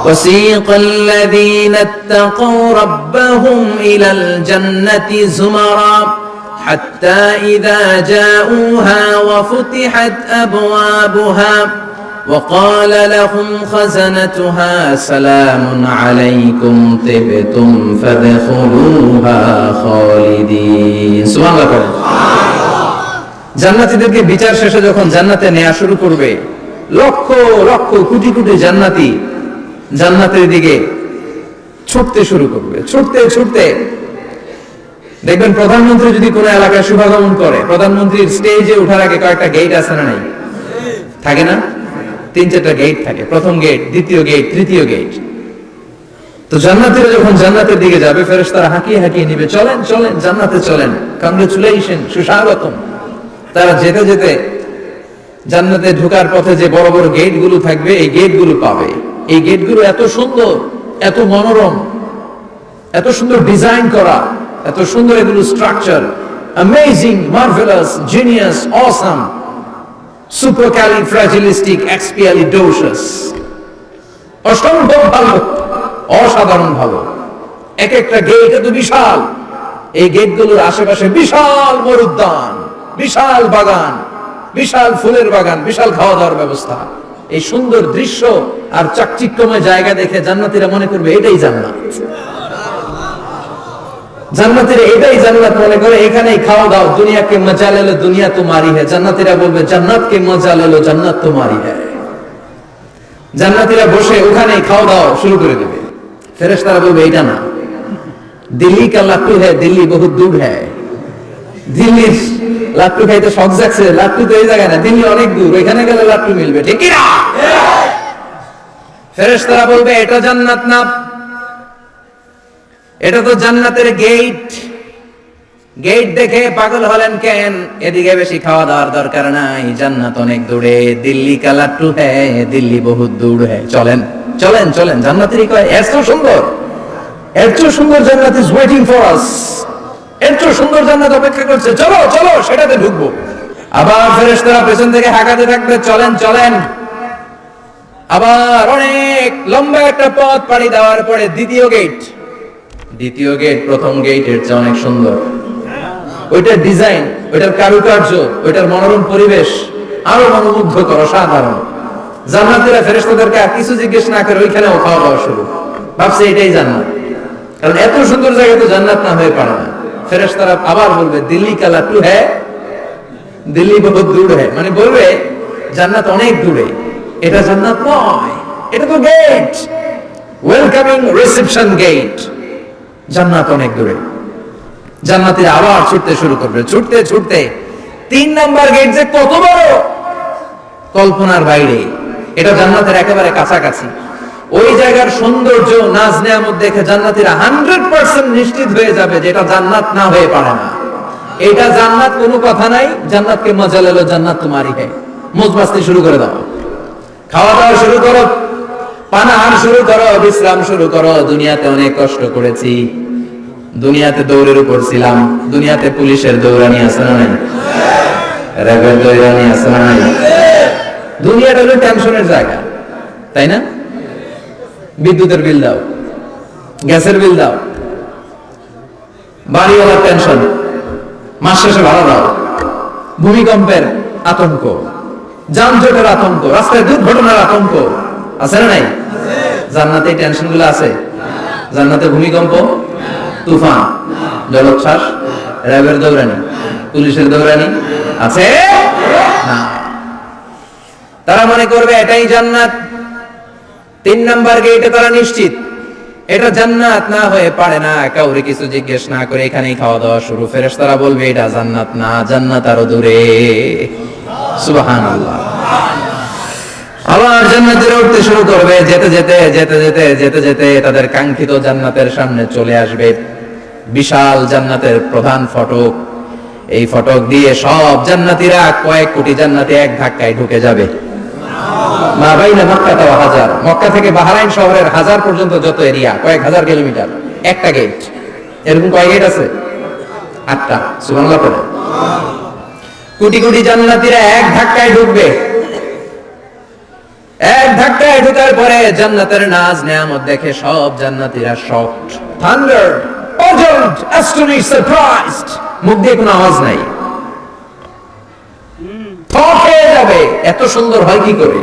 وسيق الذين اتقوا ربهم إلى الجنة زمرا حتى إذا جاءوها وفتحت أبوابها وقال لهم خزنتها سلام عليكم طبتم فادخلوها خالدين سبحان الله। জান্নাতীদেরকে বিচার শেষে যখন জান্নাতে নেওয়া শুরু করবে, লক্ষ লক্ষ কোটি কোটি জান্নাতী জান্নাতের দিকে ছুটতে শুরু করবে। ছুটতে ছুটতে দেখবেন প্রধানমন্ত্রী যদি কোনো এলাকায় শুভাগমন করে, প্রধানমন্ত্রীর স্টেজে ওঠার আগে কয়েকটা গেট আছে না নাই? থাকে না? 3-4টা গেট থাকে। প্রথম গেট, দ্বিতীয় গেট, তৃতীয় গেট। তো জান্নাতীরা যখন জান্নাতের দিকে যাবে, ফেরেশতারা হাঁকিয়ে হাঁকিয়ে নিবে, চলেন চলেন জান্নাতে চলেন, কংগ্রেচুলেশন, সুস্বাগতম। তারা যেতে যেতে জান্নাতে ঢোকার পথে যে বড় বড় গেটগুলো থাকবে, এই গেটগুলো পাবে। এই গেটগুলো এত সুন্দর, এত মনোরম, এত সুন্দর ডিজাইন করা, এত সুন্দর এগুলো structure, amazing, marvellous, genius, awesome, supercalifragilisticexpialidocious, অসম্ভব ভালো, অসাধারণ ভালো। এক একটা গেট এত বিশাল। এই গেটগুলোর আশেপাশে বিশাল মরুদ্যান, বিশাল বাগান, বিশাল ফুলের বাগান, বিশাল খাওয়া দাওয়ার ব্যবস্থা। এই সুন্দর দৃশ্য আর চাকচিক্যময় জায়গা দেখে জান্নাতীরা মনে করবে এটাই জান্নাত। জান্নাতীরা এটাই জান্নাত মনে করে, এখানেই খাওয়া দাও। দুনিয়াকে মজা লে লো দুনিয়া তোমারি হ্যায়। জান্নাতীরা বলবে জান্নাতকে মজা লে লো জান্নাত তোমারি হ্যায়। জান্নাতীরা বসে ওখানেই খাওয়া দাও শুরু করে দেবে। ফেরেশতারা বলবে এটা না, দিল্লি কা লাট্টু হ্যায়, দিল্লি বহুত দূর হ্যায়। দিল্লির লাট্টু খাইতে শখ জাগছে, লাট্টু তো এই জায়গায় না, দিল্লি অনেক দূর, ওইখানে গেলে লাট্টু মিলবে, ঠিক না? ফেরেশতারা বলবে এটা জান্নাত না, এটা তো জান্নাতের গেট। গেট দেখে পাগল হলেন কেন? এদিকে বেশি খাওয়া দাওয়ার দরকার নাই, জান্নাত অনেক দূরে। দিল্লি কা লাট্টু হ্যায়, দিল্লি বহুত দূর হ্যায়। চলেন চলেন চলেন। জান্নাতেরই কয় এত সুন্দর, এত সুন্দর জান্নাত ইজ ওয়েটিং ফর আস, এত সুন্দর জান্নাত অপেক্ষা করছে, চলো চলো সেটাতে ঢুকবো। আবার ফেরেশতারা পেছন থেকে হাঁকাতে থাকবে, চলেন চলেন। আবার অনেক লম্বা একটা পথ পাড়ি দেওয়ার পরে দ্বিতীয় গেট। দ্বিতীয় গেট প্রথম গেটের চেয়ে অনেক সুন্দর। ওইটার ডিজাইন, ওইটার কারুকার্য, ওইটার মনোরম পরিবেশ আরো মনোমুগ্ধকর, অসাধারণ। জান্নাতীরা ফেরেশতাদেরকে আর কিছু জিজ্ঞেস না করে ওইখানেও খাওয়া দাওয়া শুরু। ভাবছে এটাই জান্নাত, কারণ এত সুন্দর জায়গা তো জান্নাত না হয়ে পারে না। ফেরেশতারা আবার বলবে দিল্লি কা লাট্টু হ্যায়, দিল্লি বহুত দূর হ্যায়, মানে বলবে জান্নাত অনেক দূরে, এটা জান্নাত নয়, এটা তো গেট, ওয়েলকামিং রিসেপশন গেট। জান্নাত অনেক দূরে। জান্নাতীরা আবার ছুটতে শুরু করবে, ছুটতে ছুটতে 3 নাম্বার গেট যে কত বড়, কল্পনার বাইরে। এটা জান্নাতের একেবারে কাছাকাছি। ওই জায়গার সৌন্দর্য, নাজ নেয়ামত দেখে জান্নাতীরা 100% নিশ্চিত হয়ে যাবে যে এটা জান্নাত না হয়ে পারে না। এটা জান্নাত, কোনো কথা নাই। জান্নাতকে মজা লেলো জান্নাত তোমারই হ্যায়। মজ মাস্তি শুরু করে দাও, খাওয়া দাওয়া শুরু করো, পানাহার শুরু করো, বিশ্রাম শুরু করো। দুনিয়াতে অনেক কষ্ট করেছি, দুনিয়াতে দৌড়ের উপর ছিলাম, দুনিয়াতে পুলিশের দৌড়ানি আছে না নাই? র্যাবের দৌড়ানি আছে না নাই? দুনিয়াটা হলো টেনশনের জায়গা, তাই না? বিদ্যুতের বিল দাও, গ্যাসের বিল দাও, বাড়িওয়ালার টেনশন, মাস শেষে ভাড়া দাও, ভূমিকম্পের আতঙ্ক, যানজটের আতঙ্ক, রাস্তায় দুর্ঘটনার আতঙ্ক আছে না নাই? জান্নাতে এই টেনশন গুলো আছে? জান্নাতে ভূমিকম্প, তুফান, জলোচ্ছ্বাস, র্যাবের দৌড়ানি, পুলিশের দৌড়ানি আছে না। তারা মনে করবে এটাই জান্নাত। 3 নাম্বার গেটে তারা নিশ্চিত এটা জান্নাত না হয়ে পারে না। কাউরে কিছু জিজ্ঞেস না করে এখানেই খাওয়া দাওয়া শুরু। ফেরেশতারা বলবে এটা জান্নাত না, জান্নাত আরো দূরে। সুবহানাল্লাহ। আবার জান্নাতীরা উঠতে শুরু করবে, যেতে যেতে যেতে যেতে যেতে যেতে তাদের কাঙ্ক্ষিত জান্নাতের সামনে চলে আসবে। বিশাল জান্নাতের প্রধান ফটক। এই ফটক দিয়ে সব জান্নাতীরা, কয়েক কোটি জান্নাতি এক ধাক্কায় ঢুকে যাবে। মা বাইনা মক্কা ওয়া হাজার, মক্কা থেকে বাহরাইন শহরের হাজার পর্যন্ত যত এরিয়া, কয়েক হাজার কিলোমিটার, একটা গেট। এরকম কয় গেট আছে? 8টা। সুবহানাল্লাহ পড়ে। কোটি কোটি জান্নাতীরা এক ধাক্কায় ঢুকবে। এক ধাক্কায় ঢোকার পরে জান্নাতের নাজ নেয়ামত দেখে সব জান্নাতীরা shocked, thunder, puzzled, astonished, surprised, মুখ দিয়ে কোনো আওয়াজ নাই, থ খেয়ে যাবে, এত সুন্দর হয় কি করে।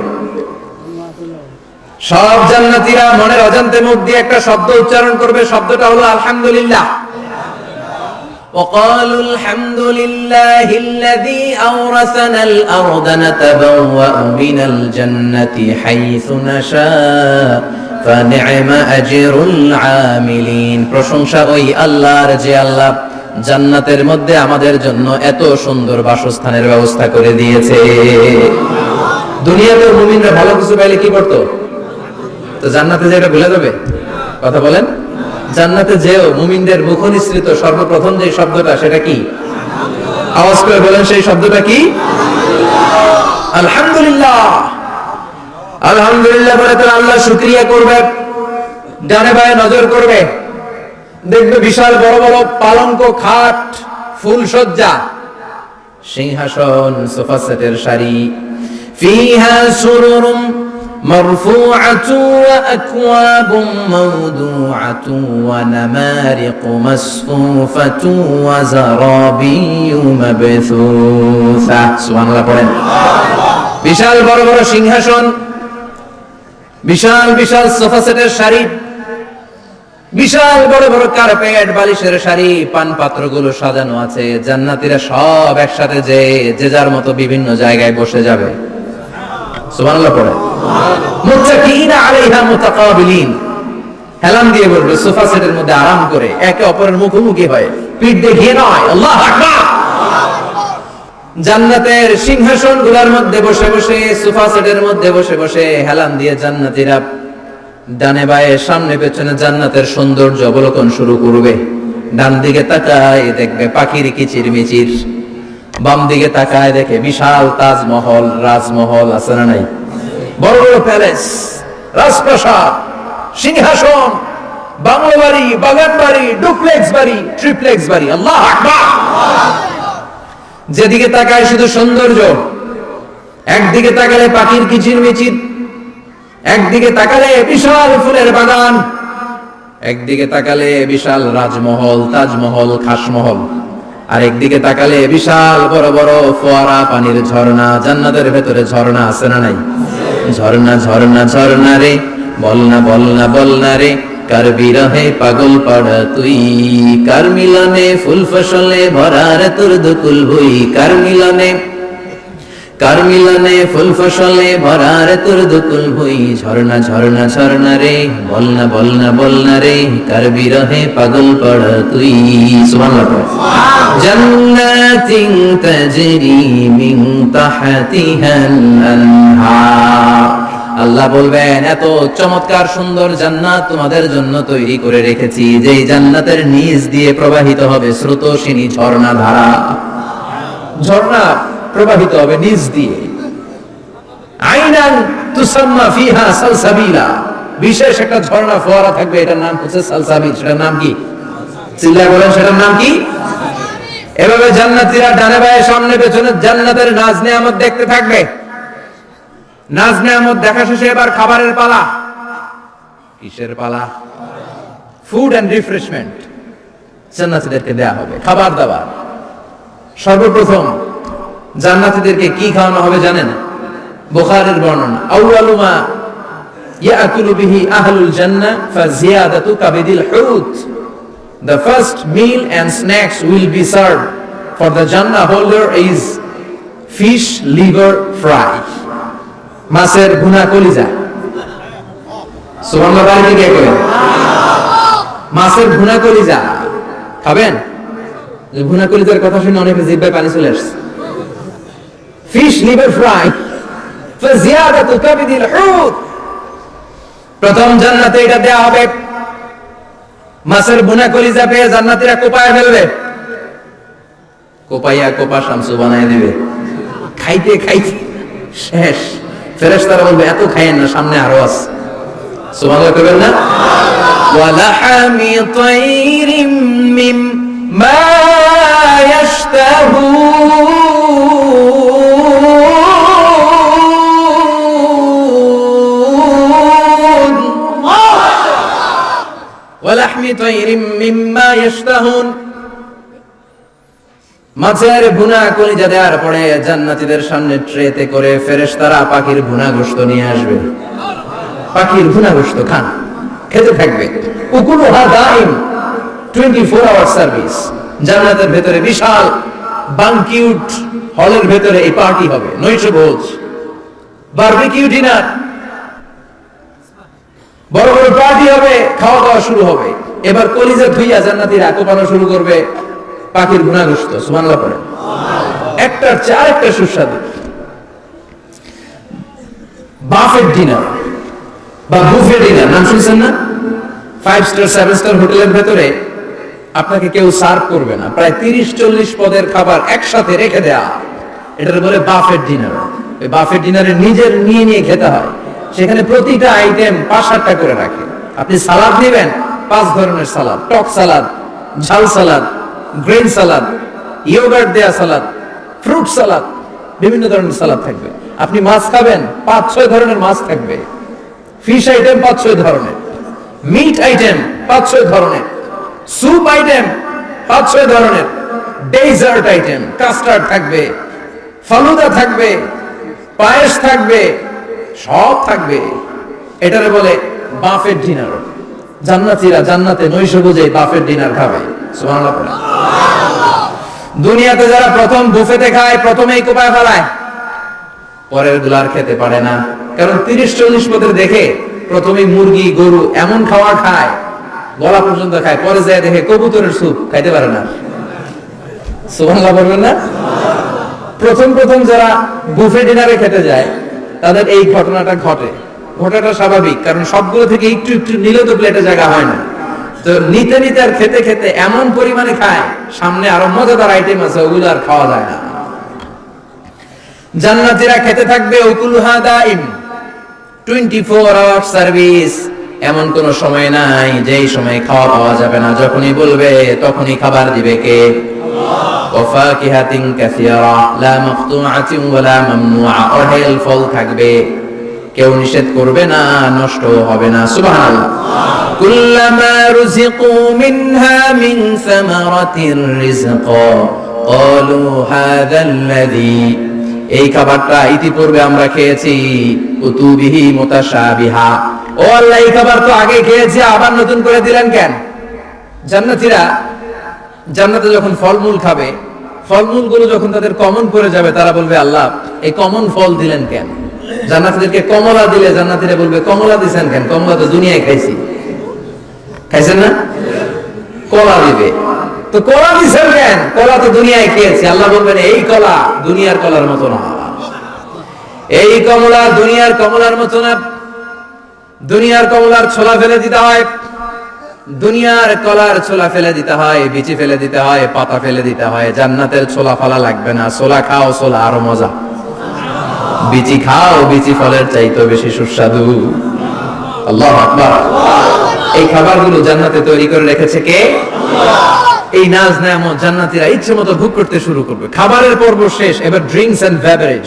সব জান্নাতীরা মনের অজান্তে মুখ দিয়ে একটা শব্দ উচ্চারণ করবে, শব্দটা হলো আলহামদুলিল্লাহ। وقالوا الحمد لله الذي أورثنا الأرض نتبوأ من الجنة حيث نشاء فنعم أجر العاملين। প্রশংসা ওই আল্লাহর যে আল্লাহ জান্নাতের মধ্যে আমাদের জন্য এত সুন্দর বাসস্থানের ব্যবস্থা করে দিয়েছে। দুনিয়াতে মুমিনরা ভালো কিছু পাইলে কি করতো? তো জান্নাতে যেটা ভুলে যাবে? কথা বলেন। জান্নাতে যেও মুমিনদের মুখ নিঃসৃত সর্বপ্রথম যে শব্দটা, সেটা কি? আওয়াজ করে বলেন, সেই শব্দটা কি? আলহামদুলিল্লাহ। আলহামদুলিল্লাহ বলে তো আল্লাহ শুকরিয়া করবে, ডানে বায়ে নজর করবে, দেখবে বিশাল বড় বড় পালঙ্ক, খাট, ফুলসজ্জা, সিংহাসন, সোফা সেটের সারি, ফিহা সুরুরুম মারফুআতু ওয়া আকওয়াবুম মাওদুআতু ওয়া নামারিকু মাসফুফাতু ওয়া যারাবিয়্যু মাবথুসা। সুবহানাল্লাহ পড়েন। বিশাল বড় বড় সিংহাসন, বিশাল বিশাল সোফা সেটের সারি, বিশাল বড় বড় কার্পেট, বালিশের সারি, পান পাত্রগুলো সাজানো আছে। জান্নাতীরা সব একসাথে যে যার মতো বিভিন্ন জায়গায় বসে যাবে। সুবহানাল্লাহ পড়ে। মুত্তাকিনা আলাইহা মুতাকাবিলিন, হেলান দিয়ে বলবে সোফা সেটের মধ্যে আরাম করে, একে অপরের মুখোমুখি হয়, পিঠ দেখিয়ে নয়। আল্লাহু আকবার। জান্নাতের সিংহাসন গুলার মধ্যে বসে বসে, সোফা সেটের মধ্যে বসে বসে হেলান দিয়ে জান্নাতীরা ডানে বায়ে সামনে পেছনে জান্নাতের সৌন্দর্য অবলোকন শুরু করবে। ডান দিকে তাকায় দেখবে পাখির কিচির মিচির, বাম দিকে তাকায় দেখে বিশাল তাজমহল, রাজমহল আছে না নাই? বড় বড় প্যালেস, রাজপ্রাসাদ, সিংহাসন, বাংলো বাড়ি, বাগান বাড়ি, ডুপ্লেক্স বাড়ি, ট্রিপ্লেক্স বাড়ি। আল্লাহু আকবার। যেদিকে তাকায় শুধু সৌন্দর্য। একদিকে তাকালে পাখির কিচির মিচির, একদিকে তাকালে বিশাল ফুলের বাগান, একদিকে তাকালে বিশাল রাজমহল, তাজমহল, খাসমহল, আর একদিকে তাকালে বিশাল বড় বড় ফোয়ারা, পানির ঝর্ণা। জান্নাতের ভেতরে ঝর্ণা আছে না নাই? ঝর্ণা ঝর্ণা ঝর্ণা রে, বলনা বলনা বলনা রে, কার বিরহে পাগল পাড়া তুই, কার মিলনে ফুল ফসলে ভরা রে তোর দুকুল ভুই, কার মিলনে ফুল ফসলে ভরা রে তোর দুকুল ভুই। ঝর্ণা ঝর্ণা ঝর্ণা রে, বলনা বলনা বলনা রে, কার বিরহে পাগল পাড়া তুই। সুবহানাল্লাহ। জান্নাতিন তাজরি মিন তাহতিহাল আনহার। আল্লাহ বলবেন, এত চমৎকার সুন্দর জান্নাত তোমাদের জন্য তৈরি করে রেখেছি, যেই জান্নাতের নিচ দিয়ে প্রবাহিত হবে স্রোতস্বিনী ঝর্ণা ধারা। ঝর্ণা প্রবাহিত হবে নিচ দিয়ে। আইনান তুসাম্মা ফিহা সালসাবিলা, বিশেষ একটা ঝর্ণা ফোয়ারা থাকবে, এটার নাম হচ্ছে সালসাবিল। সেটার নাম কি? চিল্লায় বলেন, সেটার নাম কি? এভাবে জান্নাতীরা ডানে বায়ে সামনে পেছনে জান্নাতের নাজ নেয়ামত দেখতে থাকবে। নাজ নেয়ামত দেখা শেষে এবার খাবারের পালা। কিসের পালা? ফুড এন্ড রিফ্রেশমেন্ট জান্নাতীদেরকে দেয়া হবে, খাবার দাবার। সর্বপ্রথম জান্নাতীদেরকে কি খাওয়ানো হবে জানেন? বুখারীর বর্ণনা, আউয়ালু মা ইয়াকুলু বিহি আহলুল জান্নাহ ফাজিয়াদাতু কাবিদিল হুত। The first meal and snacks will be served for the Jannah holder is fish liver fry, মাছের ভুনা কলিজা। সুবহানাল্লাহ বলে কি করেন? মাছের ভুনা কলিজা খাবেন? ভুনা কলিজার কথা শুনে অনেকে জিহ্বায় পানি চলে আসছে। ফিশ লিভার ফ্রাই ফাজিয়াদাতু কাবিদিল হুত, প্রথম জান্নাতে এটা দেয়া হবে। মাছের ভুনা কলিজা পেয়ে জান্নাতীরা কোপায় ফেলবে, কোপাইয়া কোপা শামসু বানায় দিবে। খাইতে খাইতে শেষ। ফেরেশতারা বলবে, এত খাইয়েন না, সামনে আরো আছে। সুবহানাল্লাহ কইবেন না? ওয়া লাহামি তাইরিম মিম্মা ইয়াশতাহুন, লাহমি তাইরিম মিম্মা ইয়াশতাহুন, মাছের ভুনা কলিজা দেওয়ার পরে জান্নাতীদের সামনে ট্রেতে করে ফেরেশতারা পাখির ভুনা গোশত নিয়ে আসবে। পাখির ভুনা গোশত খান, খেতে থাকবে। উকুলুহা দাইম, 24 আওয়ার সার্ভিস। জান্নাতের ভেতরে বিশাল বানকিউট হলের ভেতরে এই পার্টি হবে, নৈশভোজ, বারবিকিউ ডিনার, বড় বড় পার্টি হবে, খাওয়া দাওয়া শুরু হবে। এবার কলিজা ধুইয়া জান্নাতীরা কোপানো শুরু করবে পাখির ভুনা গোশত। সুবহানাল্লাহ পড়ে। একটার চেয়ে আরেকটা সুস্বাদু। বাফেট ডিনার বা বুফে ডিনার নাম শুনছেন না? 5 স্টার 7 স্টার হোটেলের ভেতরে আপনাকে কেউ সার্ভ করবে না, প্রায় 30-40 পদের খাবার একসাথে রেখে দেয়া, এটার বলে বাফেট ডিনার। ওই বাফেট ডিনারে নিজের নিয়ে নিয়ে খেতে হয়। সেখানে প্রতিটা আইটেম 5-8টা করে রাখে। আপনি সালাদ নেবেন, 5 ধরনের সালাদ, টক সালাদ, ঝাল সালাদ, গ্রেন সালাদ, ইয়োগার্ট দেয়া সালাদ, ফ্রুট সালাদ, বিভিন্ন ধরনের সালাদ থাকবে। আপনি মাছ খাবেন, 5-6 ধরনের মাছ থাকবে। ফিশ আইটেম 5-6 ধরনের, মিট আইটেম 5-6 ধরনের, স্যুপ আইটেম 5-6 ধরনের, ডেজার্ট আইটেম, কাস্টার্ড থাকবে, ফালুদা থাকবে, পায়েস থাকবে, সব থাকবে। এটারে বলে বাফেট ডিনার। জান্নাতীরা জান্নাতে নৈশভোজে বাফেট ডিনার খাবে। সুবহানাল্লাহ। দুনিয়াতে যারা প্রথম বুফেতে খায়, প্রথমেই কোপায় ফেলায়, পরের গুলার খেতে পারে না। কারণ 30-40 পদের দেখে প্রথমেই মুরগি গরু এমন খাওয়া খায়, গলা পর্যন্ত খায়, পরে যায় দেখে কবুতরের স্যুপ খাইতে পারে না। সুবহানাল্লাহ বলবেন না? প্রথম প্রথম যারা বুফে ডিনারে খেতে যায় তাদের এই ঘটনাটা ঘটে। ঘটাটা স্বাভাবিক, কারণ সবগুলো থেকে একটু একটু নিলে তো প্লেটে জায়গা হয় না। তো নিতে নিতে আর খেতে খেতে এমন পরিমাণে খায়, সামনে আরো মজাদার আইটেম আছে, ওগুলো আর খাওয়া যায় না। জান্নাতীরা খেতে থাকবে উকুলুহা দাইম, 24 আওয়ার সার্ভিস। এমন কোন সময় নাই যেই সময় খাওয়া পাওয়া যাবে না। যখনই বলবে তখনই খাবার দিবে কে? ওয়াফাকিহাতিন কাসীরা লা মাকতুআতিন ওয়ালা মামনুআ, অঢেল ফল থাকবে, কেউ নিষেধ করবে না, নষ্ট হবে না। সুবহানাল্লাহ। কুল্লামা রুজিকু মিনহা মিন সামারাতির রিজকা ক্বালু হাযাল্লাযী, এই খাবারটা ইতিপূর্বে আমরা খেয়েছি, কুতুবিহি মুতাশাবিহা, ও আল্লাহ এই খাবার তো আগে খেয়েছি, আবার নতুন করে দিলেন কেন? জান্নাতীরা জান্নাতে যখন ফলমূল খাবে, ফলমূলগুলো যখন তাদের কমন পড়ে যাবে, তারা বলবে আল্লাহ এই কমন ফল দিলেন কেন? জান্নাতীদেরকে কমলা দিলে জান্নাতীরা বলবে কমলা দিছেন কেন? কমলা তো দুনিয়ায় খাইছি। খাইছেন না? কলা দিবে, তো কলা দিছেন কেন? কলা তো দুনিয়ায় খেয়েছি। আল্লাহ বলবেন এই কলা দুনিয়ার কলার মতো না, এই কমলা দুনিয়ার কমলার মতো না। দুনিয়ার কমলার ছোলা ফেলে দিতে হয়, দুনিয়ার কলার ছোলা ফেলে দিতে হয়, বিচি ফেলে দিতে হয়, পাতা ফেলে দিতে হয়। জান্নাতের ছোলা ফালা লাগবে না, ছোলা খাও, ছোলা আরো মজা। বিচি খাও, বিচি ফলের চাইতে বেশি সুস্বাদু। আল্লাহু আকবার। এই খাবারগুলো জান্নাতে তৈরি করে রেখেছে কে? আল্লাহ। এই নাজ নেয়ামত জান্নাতীরা ইচ্ছে মতো ভোগ করতে শুরু করবে। খাবারের পর্ব শেষ, এবার ড্রিঙ্কস এন্ড বেভারেজ,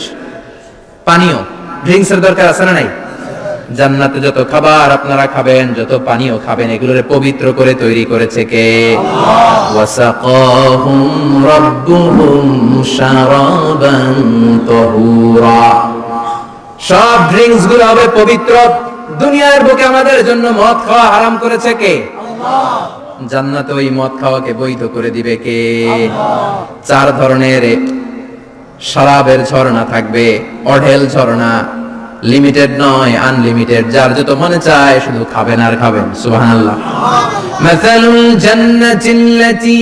পানীয়। ড্রিঙ্কস এর দরকার আছে না নাই? জান্নাতে যত খাবার আপনারা খাবেন, যত পানীয় খাবেন, এগুলোরে পবিত্র করে তৈরি করেছে কে? আল্লাহ। ওয়াসাকাহুম রাব্বুহুম শারাবান তাহুরা, সব ড্রিঙ্কস গুলো হবে পবিত্র। দুনিয়ার বুকে আমাদের জন্য মদ খাওয়া হারাম করেছে কে? আল্লাহ। জান্নাতে ওই মদ খাওয়াকে বৈধ করে দিবে কে? আল্লাহ। 4 ধরনের শরাবের ঝর্ণা থাকবে, অঢেল ঝর্ণা, লিমিটেড নয়, আনলিমিটেড। যার যত মনে চায় শুধু খাবেন আর খাবেন। সুবহানাল্লাহ। মাসালুল জান্নাতিল্লাতী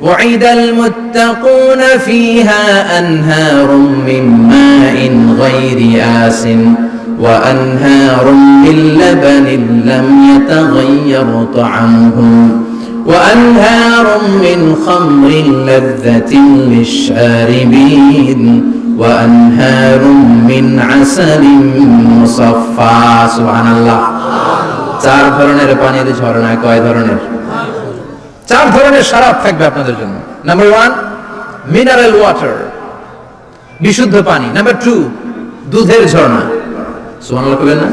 ওয়াইদাল মুত্তাকুনা ফীহা আনহারুম মিন মাইন গায়রি আসিন ওয়া আনহারুম মিন লাবানিন লাম ইয়াতাগায়্যার তা'আমুহু ওয়া আনহারুম মিন খামরিন লাযযাতিন লিশ-শারিবিন وأنهار من عسل مصفى সুবহানাল্লাহ। 4 ধরনের পানির ঝর্ণা। কয় ধরনের? 4 ধরনের শরাব থাকবে আপনাদের জন্য। নাম্বার 1 মিনারেল ওয়াটার, বিশুদ্ধ পানি। নাম্বার 2 দুধের ঝর্ণা। সুবহানাল্লাহ বলেন না?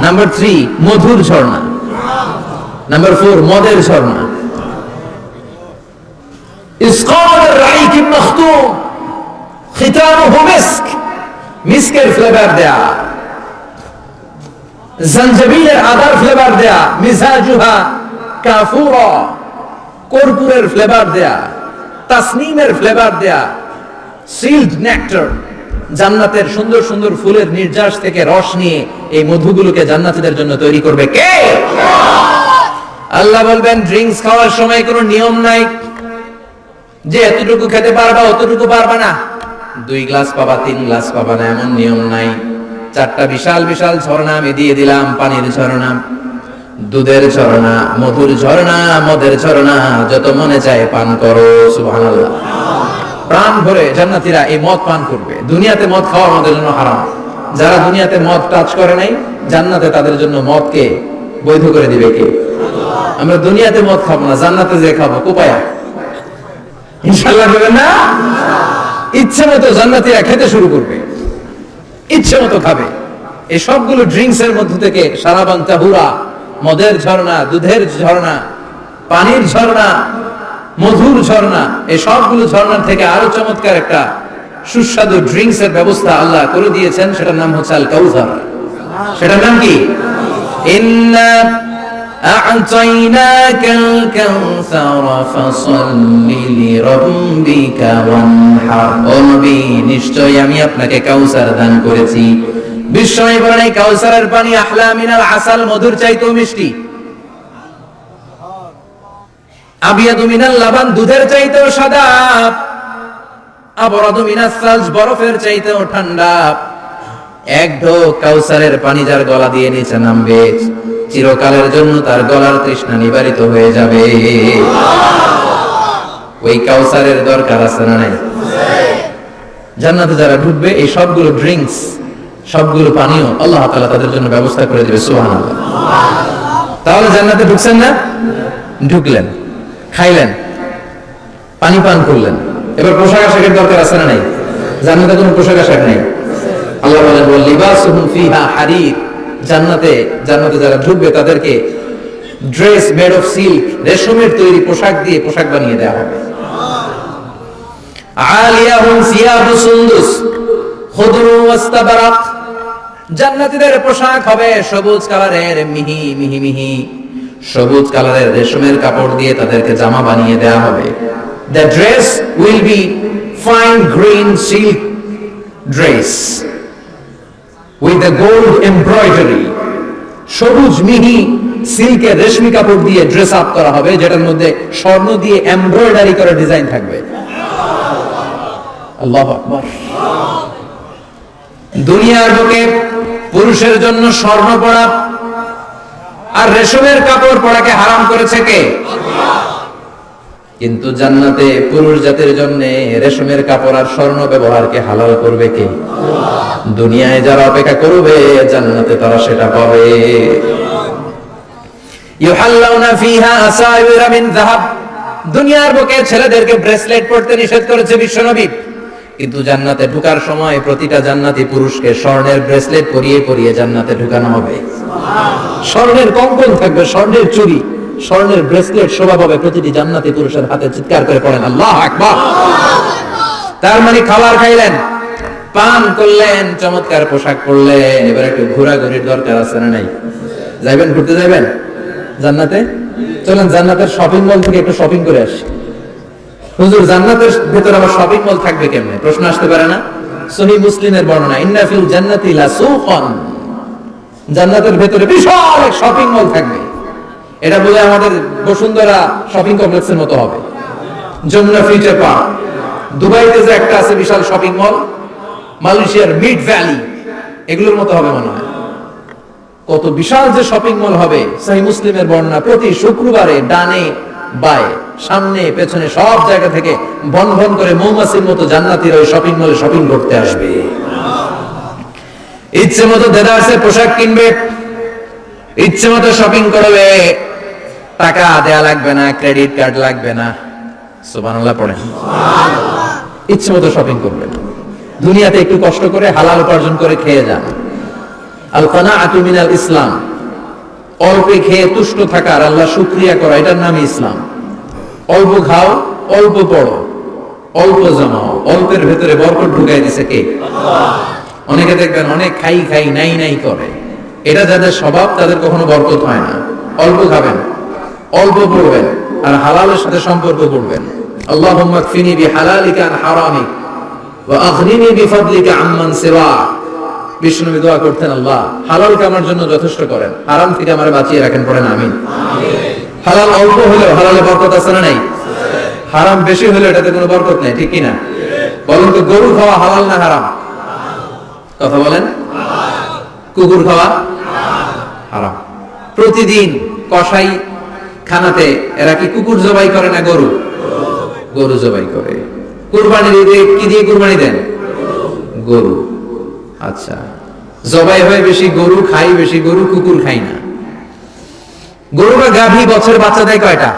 নাম্বার 3 মধুর ঝর্ণা। নাম্বার 4, মদের ঝর্ণা। ইসকার রাইক মাখতুম খিতামুহু মিস্ক, মিস্কের ফ্লেভার দেয়া, জঞ্জবিলের আদার ফ্লেভার দেয়া, মিজাজুহা কাফুরা, কর্পূরের ফ্লেভার দেয়া, তাসনিমের ফ্লেভার দেয়া, সিল্ড নেক্টার, জান্নাতের সুন্দর সুন্দর ফুলের নির্যাস থেকে রস নিয়ে এই মধুগুলোকে জান্নাতীদের জন্য তৈরি করবে কে? আল্লাহ বলবেন ড্রিঙ্কস খাওয়ার সময় কোনো নিয়ম নাই যে এতটুকু খেতে পারবা অতটুকু পারবা না, 2 গ্লাস পাবা 3 গ্লাস পাবা না, এমন নিয়ম নাই। 4টা বিশাল বিশাল ঝর্ণা আমি দিয়ে দিলাম, পানির ঝর্ণা, দুধের ঝর্ণা, মধুর ঝর্ণা, মদের ঝর্ণা, যত মনে চায় পান করো। সুবহানাল্লাহ। প্রাণ ভরে জান্নাতীরা এই মদ পান করবে। দুনিয়াতে মদ খাওয়া আমাদের জন্য হারাম। যারা দুনিয়াতে মদ টাচ করে নাই, জান্নাতে তাদের জন্য মদকে বৈধ করে দিবে কে? আমরা দুনিয়াতে মদ খাবো না, জান্নাতে যে খাবো কোপায়া, ইনশাআল্লাহ বলবেন না? ইচ্ছে মতো জান্নাতীরা খেতে শুরু করবে, ইচ্ছে মতো খাবে। এই সবগুলো ড্রিঙ্কস এর মধ্যে থেকে সারাবান তাহুরা, মদের ঝর্ণা, দুধের ঝর্ণা, পানির ঝর্ণা, মধুর ঝর্ণা, এই সবগুলো ঝর্ণার থেকে আরো চমৎকার একটা সুস্বাদু ড্রিঙ্কস এর ব্যবস্থা আল্লাহ করে দিয়েছেন, সেটার নাম হচ্ছে আল কাউসার। সেটার নাম কি? ইন্না আ'তাইনাকাল কাউসার ফাসাল্লি লিরাব্বিকা ওয়ানহার। ও নবী, নিশ্চয়ই আমি আপনাকে কাউসার দান করেছি। বিশ্বনবী বলেন এই কাউসারের পানি আহলা মিনাল আসাল, মধুর চাইতেও মিষ্টি। আবিয়াদু মিনাল লাবান, দুধের চাইতেও সাদা। আবরাদু মিনাস সালজ, বরফের চাইতেও ঠান্ডা। এক ঢোক কাউসারের পানি যার গলা দিয়ে নিচে নামবে, চিরকালের জন্য তার গলার তৃষ্ণা নিবারিত হয়ে যাবে। ওই কাউসারের দরকার আছে না নাই? জান্নাতে যারা ঢুকবে এই সবগুলো ড্রিঙ্কস, সবগুলো পানীয় আল্লাহ তাআলা তাদের জন্য ব্যবস্থা করে দিবে। সুবহানাল্লাহ। তাহলে জান্নাতে ঢুকছেন না? ঢুকলেন, খাইলেন, পানি পান করলেন, এবার পোশাক আশাকের দরকার আছে না নাই? জান্নাতে কোনো পোশাক আশাক নেই। আল্লাহ বলেন ওয়া লিবাসুহুম ফিহা হারির, জান্নাতে যারা ঢুকবে তাদেরকে ড্রেস মেড অফ সিল্ক, রেশমের তৈরি পোশাক দিয়ে পোশাক বানিয়ে দেওয়া হবে। আলিয়াহুম সিয়াবু সুন্দুস খুদরু ওয়াস্তাবরাক, জান্নাতীদের পোশাক হবে সবুজ কালারের, মিহি মিহি মিহি সবুজ কালারের রেশমের কাপড় দিয়ে তাদেরকে জামা বানিয়ে দেওয়া হবে। The dress will be fine green silk dress with the gold embroidery, সবুজ মিহি সিল্কের রেশমি কাপড় দিয়ে ড্রেস আপ করা হবে, যেটার মধ্যে স্বর্ণ দিয়ে এমব্রয়ডারি করা ডিজাইন থাকবে। আল্লাহু আকবার। দুনিয়ার বুকে পুরুষের জন্য স্বর্ণ পরা আর রেশমের কাপড় পরাকে হারাম করেছে কে? কিন্তু জান্নাতে পুরুষ জাতির জন্য রেশমের কাপড় আর স্বর্ণ ব্যবহারকে হালাল করবে কে? দুনিয়ায় যারা অপেক্ষা করবে জান্নাতে তারা সেটা পাবে। ইউহাল্লাউনা ফিহা আসাইরা মিন যাহাব, দুনিয়ার বুকে ছেলেদেরকে ব্রেসলেট পরতে নিষেধ করেছে বিশ্বনবী, কিন্তু জান্নাতে ঢোকার সময় প্রতিটা জান্নাতি পুরুষকে স্বর্ণের ব্রেসলেট পরিয়ে পরিয়ে জান্নাতে ঢোকানো হবে। স্বর্ণের কঙ্কন থাকবে, স্বর্ণের চুড়ি, স্বর্ণের ব্রেসলেট শোভা পাবে প্রতিটি জান্নাতি পুরুষের হাতে। চিৎকার করে পড়েন আল্লাহু আকবার। তার মানে খাবার খাইলেন, পান করলেন, চমৎকার পোশাক পরলেন, এবার একটু ঘোরাঘুরির দরকার আছে না নাই? যাইবেন, ঘুরতে যাবেন জান্নাতে? চলেন জান্নাতের শপিং মল থেকে একটু শপিং করে আসি। হুজুর জান্নাতের ভেতরে আবার শপিং মল থাকবে কেমনে? প্রশ্ন আসতে পারে না? সহিহ মুসলিমের বর্ণনা, ইন্না ফিল জান্নাতি লাসুকান, জান্নাতের ভেতরে বিশাল এক শপিং মল থাকবে। এটা বলে আমাদের বসুন্ধরা শপিং কমপ্লেক্সের মতো হবে, যমুনা ফিউচার পার্ক, দুবাইতে যে একটা আছে বিশাল শপিং মল, মালয়েশিয়ার মিড ভ্যালি, এগুলোর মতো হবে মনে হয়। কত বিশাল যে শপিং মল হবে। সহিহ মুসলিমের বর্ণনা, প্রতি শুক্রবারে ডানে বায়ে সামনে পেছনে সব জায়গা থেকে ভন ভন করে মৌমাছির মতো জান্নাতীরা ওই শপিং মলে শপিং করতে আসবে। ইচ্ছে মতো দেদারসে পোশাক কিনবে, ইচ্ছে মতো শপিং করবে, টাকা দেয়া লাগবে না, ক্রেডিট কার্ড লাগবে না। সুবহানাল্লাহ পড়েন। ইচ্ছে মতো শপিং করবে। দুনিয়াতে একটু কষ্ট করে হালাল উপার্জন করে খেয়ে যান। আল কানাআতু মিনাল ইসলাম, অল্প খেয়ে তুষ্ট থাকার, আল্লাহ শুকরিয়া করা, এটার নামই ইসলাম। অল্প খাও, অল্প পড়ো, অল্প জমাও, অল্পের ভেতরে বরকত ঢুকাই দিছে কে? অনেকে দেখবেন অনেক খাই খাই নাই নাই করে, এটা যাদের স্বভাব তাদের কখনো বরকত হয় না। অল্প খাবেন, অল্প পড়বেন, আর হালালের সাথে সম্পর্ক করবেন। আল্লাহুম্মা কফিনি বিহালালিকা আন হারামিক ওয়া আগনিনি বিফাদলিকা আম্মান সিওয়াক। বিষ্ণু দোয়া করতেন, আল্লাহ হালালকে আমার জন্য যথেষ্ট করেন, হারাম থেকে আমারে বাঁচিয়ে রাখেন, পড়েন আমিন। হালাল অল্প হলেও হালালে বরকত আছে না নাই? হারাম বেশি হলে এটাতে কোনো বরকত নেই, ঠিক কি না? বলেন তো, গরু খাওয়া হালাল না হারাম? কথা বলেন। কুকুর খাওয়া হারাম। প্রতিদিন কসাই খানাতে এরা কি কুকুর জবাই করে না গরু? গরু জবাই করে। কুরবানির ঈদে কি দিয়ে কুরবানি দেন? গরু। আচ্ছা, জবাই হয় বেশি গরু, খাই বেশি গরু, কুকুর খাই না। গরু বা গাভী বছর বাচ্চা দেয় কয়টা?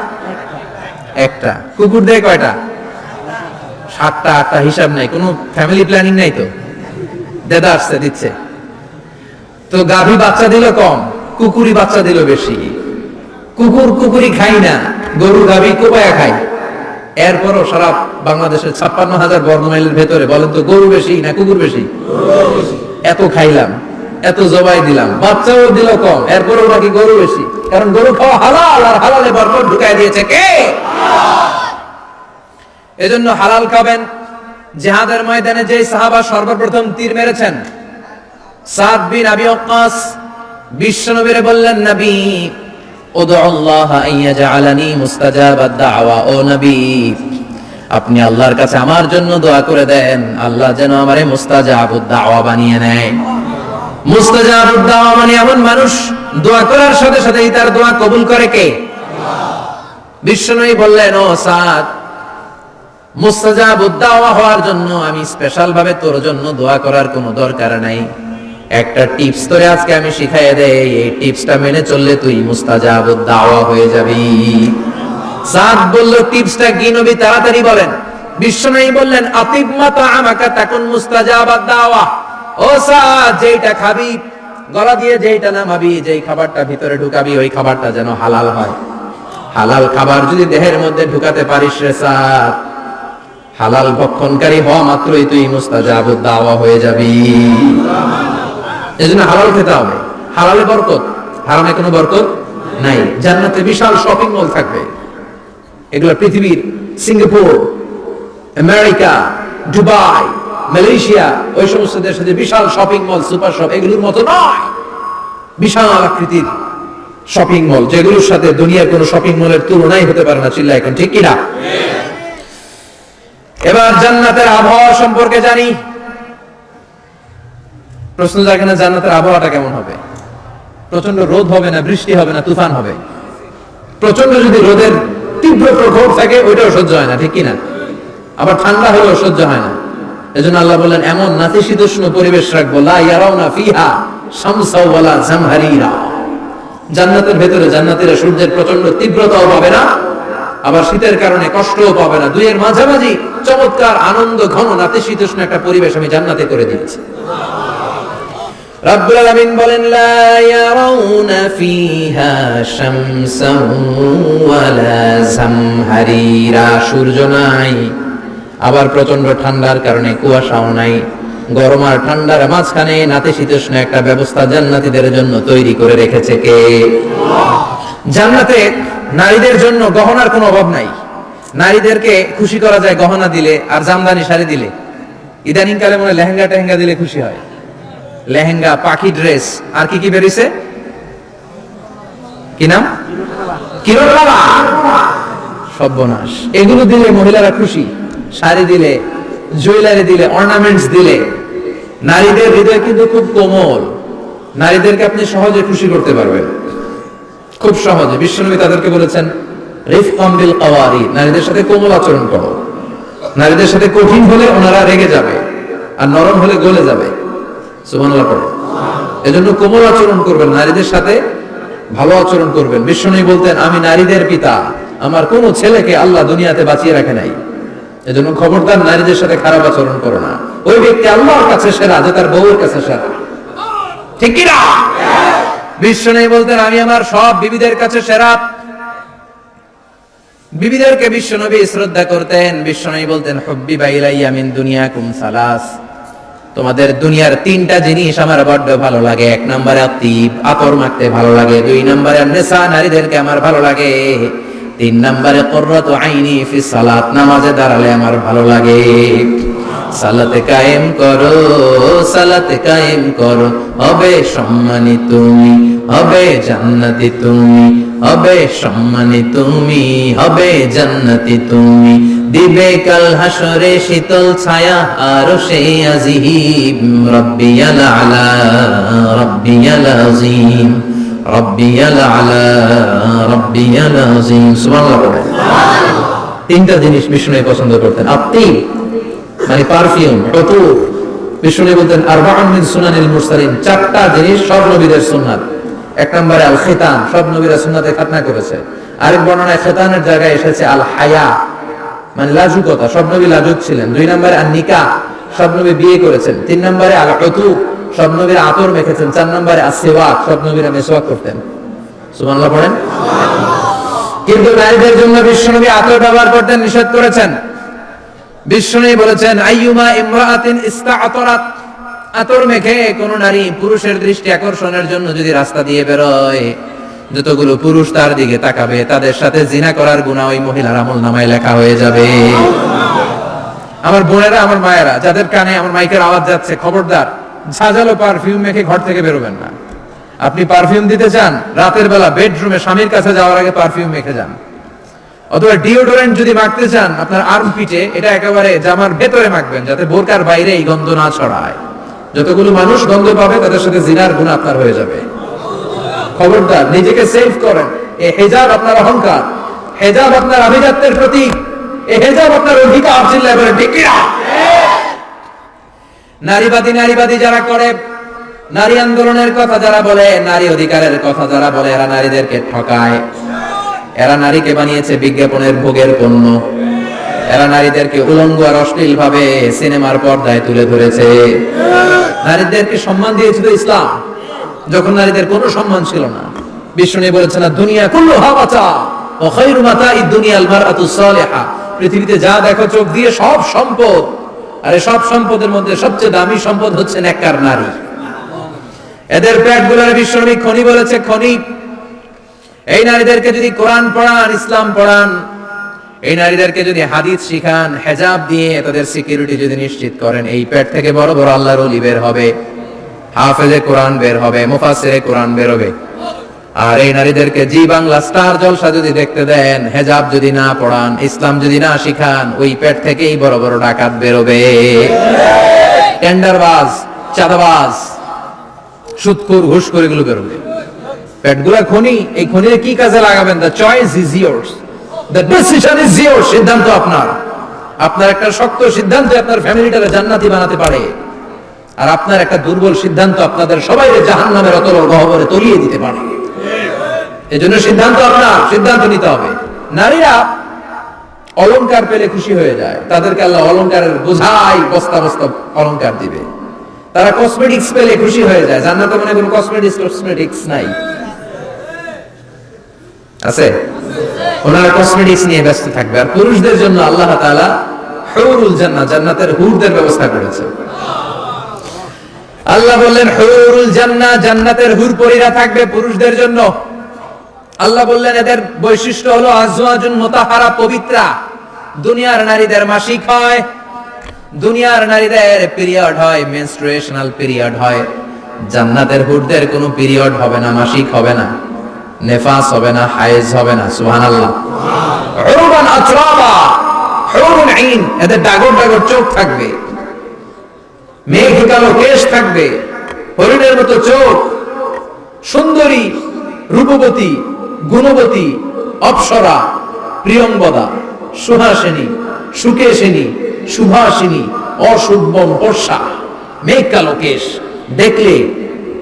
একটা। কুকুর দেয় কয়টা? 7টা 8টা, হিসাব নাই, কোনো ফ্যামিলি প্ল্যানিং নাই তো, দেদা আসছে দিচ্ছে। তো গাভী বাচ্চা দিল কম, কুকুরি বাচ্চা দিল বেশি। কুকুর কুকুরি খাই না, গরু গাভী কোপায়া খাই। এরপরও সারা বাংলাদেশের 56,000 বর্গমাইলের ভেতরে বলেন তো, গরু বেশি না কুকুর বেশি? এত খাইলাম, এত জবাই দিলাম, বাচ্চাও দিল কম, এরপরও নাকি গরু বেশি। কারণ গরু খাওয়া হালাল, আর হালালে বরকত ঢুকাই দিয়েছে কে? এজন্য হালাল খাবেন। জিহাদের ময়দানে যে সাহাবা সর্বপ্রথম তীর মেরেছেন, সাদ বিন আবি ওয়াক্কাস, বিশ্বনবীরে বললেন, নবী উদউল্লাহ আইয়াজআলানি মুস্তাজাবাদ দাওয়া। ও নবী, আপনি আল্লাহর কাছে আমার জন্য দোয়া করে দেন, আল্লাহ যেন আমারে মুস্তাজাবুদ দাওয়া বানিয়ে নেয়। মুস্তাজাবুদ দাওয়া মানে এমন মানুষ, দোয়া করার সাথে সাথেই তার দোয়া কবুল করে কে? বিশ্বনবী বললেন, ও সাদ, মুস্তাজাবুদ দাওয়া হওয়ার জন্য আমি স্পেশাল ভাবে তোর জন্য দোয়া করার কোনো দরকার নাই। একটা টিপস তোরে আজকে আমি শিখাইয়ে দেই, এই টিপসটা মেনে চললে তুই মুস্তাজাবুদ দাওয়া হয়ে যাবি। সাদ বলল, টিপসটা কি নবী? তাড়াতাড়ি বলেন। বিশ্বনবী বললেন, আতিব মাতা আমাকা তাকুন মুস্তাজাবাদ দাওয়া। ও সাদ, যেইটা খাবি, গলা দিয়ে যেইটা নামাবি, যেই খাবারটা ভিতরে ঢুকাবি, ওই খাবারটা যেন হালাল হয়। হালাল খাবার যদি দেহের মধ্যে ঢুকাতে পারিস রে সাদ, হালাল ভক্ষণকারী হওয়া মাত্রই তুই মুস্তাজাবুদ দাওয়া হয়ে যাবি। এজন্য হালাল খেতে হবে। হালালে বরকত, হারামে কোনো বরকত নাই। জান্নাতে বিশাল শপিং মল থাকবে, এগুলো পৃথিবীর সিঙ্গাপুর, আমেরিকা, দুবাই, মালয়েশিয়া, ওই সমস্ত দেশে যে বিশাল শপিং মল, সুপার শপ, এগুলোর মতো নয়। বিশাল আকৃতির শপিং মল, যেগুলোর সাথে দুনিয়ার কোনো শপিং মলের তুলনাই হতে পারে না। চিল্লা এখন ঠিক কিনা? এবার জান্নাতের আবহাওয়া সম্পর্কে জানি। প্রশ্ন জাগে না, জান্নাতের আবহাওয়াটা কেমন হবে? প্রচন্ড রোদ হবে না, বৃষ্টি হবে না, তুফান হবে? প্রচন্ড যদি রোদের তীব্র প্রখর থাকে, ওইটাও সহ্য হয় না, ঠিক কিনা? আবার ঠান্ডা হলেও সহ্য হয় না। এজন্য আল্লাহ বললেন, এমন নাতিশীতোষ্ণ পরিবেশ রাখবো, লা ইয়ারাউনা ফিহা শামসা ওয়ালা জামহারিরা। জান্নাতের ভেতরে জান্নাতীরা সূর্যের প্রচন্ড তীব্রতাও পাবে না, আবার শীতের কারণে কষ্টও পাবে না। দুইয়ের মাঝামাঝি চমৎকার আনন্দ ঘন নাতিশীতোষ্ণ একটা পরিবেশ আমি জান্নাতে করে দিয়েছি। রাব্বুল আলামিন বলেন, লা ইয়ারাউনা ফিহা শামসান ওয়ালা জামহারিরা। সূর্য নাই, আবার প্রচন্ড ঠান্ডার কারণে কুয়াশাও নাই। গরম আর ঠান্ডার মাঝখানে নাতিশীতোষ্ণ একটা ব্যবস্থা জান্নাতীদের জন্য তৈরি করে রেখেছে কে? জান্নাতে নারীদের জন্য গহনার কোনো অভাব নাই। নারীদেরকে খুশি করা যায় গহনা দিলে আর জামদানি শাড়ি দিলে। ইদানিং কালে মনে লেহেঙ্গা টেহেঙ্গা দিলে খুশি হয়। লেহেঙ্গা, পাখি ড্রেস, আর কি কি বেরিয়েছে, কি নাম? কিরণমালা। সর্বনাশ। এগুলো দিলে মহিলারা খুশি। শাড়ি দিলে, জুয়েলারি দিলে, অর্নামেন্টস দিলে। নারীদের হৃদয় কিন্তু খুব কোমল। নারীদেরকে আপনি সহজে খুশি করতে পারবেন, খুব সহজে। বিশ্বনবী তাদেরকে বলেছেন, রিফকাম বিল কাওয়ারি, নারীদের সাথে কোমল আচরণ করো। নারীদের সাথে কঠিন হলে ওনারা রেগে যাবে, আর নরম হলে গলে যাবে। সুবহানাল্লাহ পড়ে। এজন্য কোমল আচরণ করবেন, নারীদের সাথে ভালো আচরণ করবেন। বিশ্বনবী বলতেন, আমি নারীদের পিতা, আমার কোন ছেলেকে আল্লাহ দুনিয়াতে বাঁচিয়ে রাখে নাই। এজন্য খবরদার নারীদের সাথে খারাপ আচরণ করো না। ওই ব্যক্তি আল্লাহর কাছে সেরা যে তার বউয়ের কাছে সেরা, ঠিক কি না? বিশ্বনবী বলতেন আমি আমার সব বিবিদের কাছে সেরা। বিবিদেরকে বিশ্বনবী শ্রদ্ধা করতেন। বিশ্বনবী বলতেন হুব্বিবা ইলাইয়া মিন দুনিয়াকুম সালাস, তোমাদের দুনিয়ার তিনটা জিনিস আমার বড্ড ভালো লাগে। এক নম্বরে আতিব, আতর মাখতে ভালো লাগে। দুই নম্বরে নিসা, নারীদেরকে আমার ভালো লাগে। তিন নম্বরে কুররাতু আইনি ফি সালাত, নামাজে দাঁড়ালে আমার ভালো লাগে। সালাতে কায়েম করো, সালাতে কায়েম করো, হবে সম্মানী তুমি, হবে জান্নাতি তুমি, হবে সম্মানী তুমি, হবে জান্নাতি তুমি। দিবে কাল হাসরে শীতল ছায়া আর সেই আজিম, রব্বিয়াল আলা, রব্বিয়াল আযীম, রব্বিয়াল আলা, রব্বিয়াল আযীম। সুবহানাল্লাহ বলেন। তিনটা জিনিস বিষ্ণু পছন্দ করতেন। আতিব মানে পারফিউম, উতুর। বিষ্ণু বলতেন আরবাউন মিন সুনানিল মুরসালিন, চারটা জিনিস সব নবীদের সুন্নাত। এক নম্বরে আল খিতান, সব নবীরা সুন্নাতে খাতনা করেছে। আরেক বর্ণনায় খিতানের জায়গায় এসেছে আল হায়া মানে লাজুকতা, সব নবী লাজুক ছিলেন। দুই নম্বরে আন নিকাহ, সব নবী বিয়ে করেছেন। তিন নম্বরে আল উতুক, সব নবীরা আতর মেখেছেন। চার নম্বরে আসওয়াক, সব নবীরা মিসওয়াক করতেন। সুবহানাল্লাহ পড়েন। কিন্তু নারীদের জন্য বিশ্বনবী আতর ব্যবহার করতে নিষেধ করেছেন। বিশ্বনবী বলেছেন আইয়ুমা ইমরাআতিন ইস্তাআতারাত, আতর মেখে কোন নারী পুরুষের দৃষ্টি আকর্ষণের জন্য যদি রাস্তা দিয়ে বেরোয়, যতগুলো পুরুষ তার দিকে তাকাবে তাদের সাথে জিনা করার গুনাহ ওই মহিলার আমলনামায় লেখা হয়ে যাবে। আমার বোনেরা, আমার মায়েরা, যাদের কানে আমার মাইকের আওয়াজ যাচ্ছে, খবরদার ঝাঁঝালো পারফিউম মেখে ঘর থেকে বেরোবেন না। আপনি পারফিউম দিতে চান, রাতের বেলা বেডরুমে স্বামীর কাছে যাওয়ার আগে পারফিউম মেখে যান। অথবা ডিওডোরেন্ট যদি মাখতে চান, আপনার আর্মপিটে এটা একেবারে জামার ভেতরে মাখবেন, যাতে বোরকার বাইরে এই গন্ধ না ছড়ায়। যতগুলো মানুষ গন্ধ পাবে তাদের সাথে জিনার গুনাহ আপনার হয়ে যাবে। খবরদার, নিজেকে সেভ করেন। এই হিজাব আপনার অহংকার, হিজাব আপনার আভিজাত্যের প্রতীক, এই হিজাব আপনার অধিকার। চিল্লায় বলেন ঠিক কিনা? নারীবাদী যারা করে, নারী আন্দোলনের কথা যারা বলে, নারী অধিকারের কথা যারা বলে, এরা নারীদেরকে ঠকায়। এরা নারীকে বানিয়েছে বিজ্ঞাপনের ভোগের পণ্য। এরা নারীদেরকে উলঙ্গ আর অশ্লীল ভাবে সিনেমার পর্দায় তুলে ধরেছে। নারীদেরকে সম্মান দিয়েছিল ইসলাম, যখন নারীদের কোনো সম্মান ছিল না। বিষ্ণু বলেছেন দুনিয়া কুল্লুহা মাতা ওয়া খায়রু মাতা'id দুনিয়া আল মারআতুস সালিহা, পৃথিবীতে যা দেখো চোখ দিয়ে সব সম্পদ, আর এই সব সম্পদের মধ্যে সবচেয়ে দামি সম্পদ হচ্ছে নেককার নারী। এদের পেটগুলোর বিশ্বনবী খনি বলেছে, খনি। এই নারীদেরকে যদি কোরআন পড়ান, ইসলাম পড়ান, এই নারীদেরকে যদি হাদিস শিখান, হেজাব দিয়ে তাদের সিকিউরিটি যদি নিশ্চিত করেন, এই পেট থেকে বড় বড় আল্লাহর ওলি বের হবে, হাফেজে কোরআন বের হবে, মুফাসসিরে কোরআন বের হবে। আর এই নারীদেরকে জি বাংলা স্টার জলসা যদি দেখতে দেন, হেজাব যদি না পড়ান, ইসলাম যদি না শিখান, ওই পেট থেকেই বড় বড় ডাকাত বেরোবে, টেন্ডারবাজ, চাঁদাবাজ, সুদখোর, ঘুষখোর, এগুলো বেরোবে। পেটগুলা খনি, এই খনিতে কি কাজে লাগাবেন? The choice is years, the decision is years. সিদ্ধান্ত আপনার। আপনার একটা শক্ত সিদ্ধান্ত আপনার ফ্যামিলিটাকে জান্নাতি বানাতে পারে, আর আপনার একটা দুর্বল সিদ্ধান্ত আপনাদের সবাইকে জাহান্নামের অতল গহ্বরে তলিয়ে দিতে পারে। এজন্য সিদ্ধান্ত আপনার, সিদ্ধান্ত নিতে হবে। নারীরা অলংকার পেলে খুশি হয়ে যায়, তাদেরকে আল্লাহ অলংকারের বোঝাই বস্তা বস্তা অলংকার দিবে। তারা কসমেটিক্স পেলে খুশি হয়ে যায়। জান্নাতে মনে কোনো কসমেটিক্স নাই, আছে? ওনারা কসমেটিক্স নিয়ে ব্যস্ত থাকবে। আর পুরুষদের জন্য আল্লাহ তাআলা হুরুল জান্নাহ, জান্নাতের হুরদের ব্যবস্থা করেছে। আল্লাহ বললেন হুরুল জান্নাহ, জান্নাতের হুর পরীরা থাকবে পুরুষদের জন্য। আল্লাহ বললেন এদের বৈশিষ্ট্য হলো আজওয়াজুন মুতাহহারা, পবিত্রা। দুনিয়ার নারীদের মাসিক হয়, দুনিয়ার নারীদের পিরিয়ড হয়, মেনস্ট্রুয়েশনাল পিরিয়ড হয়। জান্নাতের হুরদের কোনো পিরিয়ড হবে না, মাসিক হবে না, নেফাস হবে না, হায়েজ হবে না। সুবহানাল্লাহ। উরবান আতরাবা, হুরুন আইন, এদের ডাগর ডাগর চোখ থাকবে, মেঘ কালো কেশ থাকবে, হরিণের মতো চোখ, সুন্দরী, রূপবতী, গুণবতী, অপ্সরা, প্রিয়ংবদা, সুহাসিনী, সুকেশিনী, সুভাষিনী, অশুভম বর্ষা, মেঘ কালো কেশ, দেখলে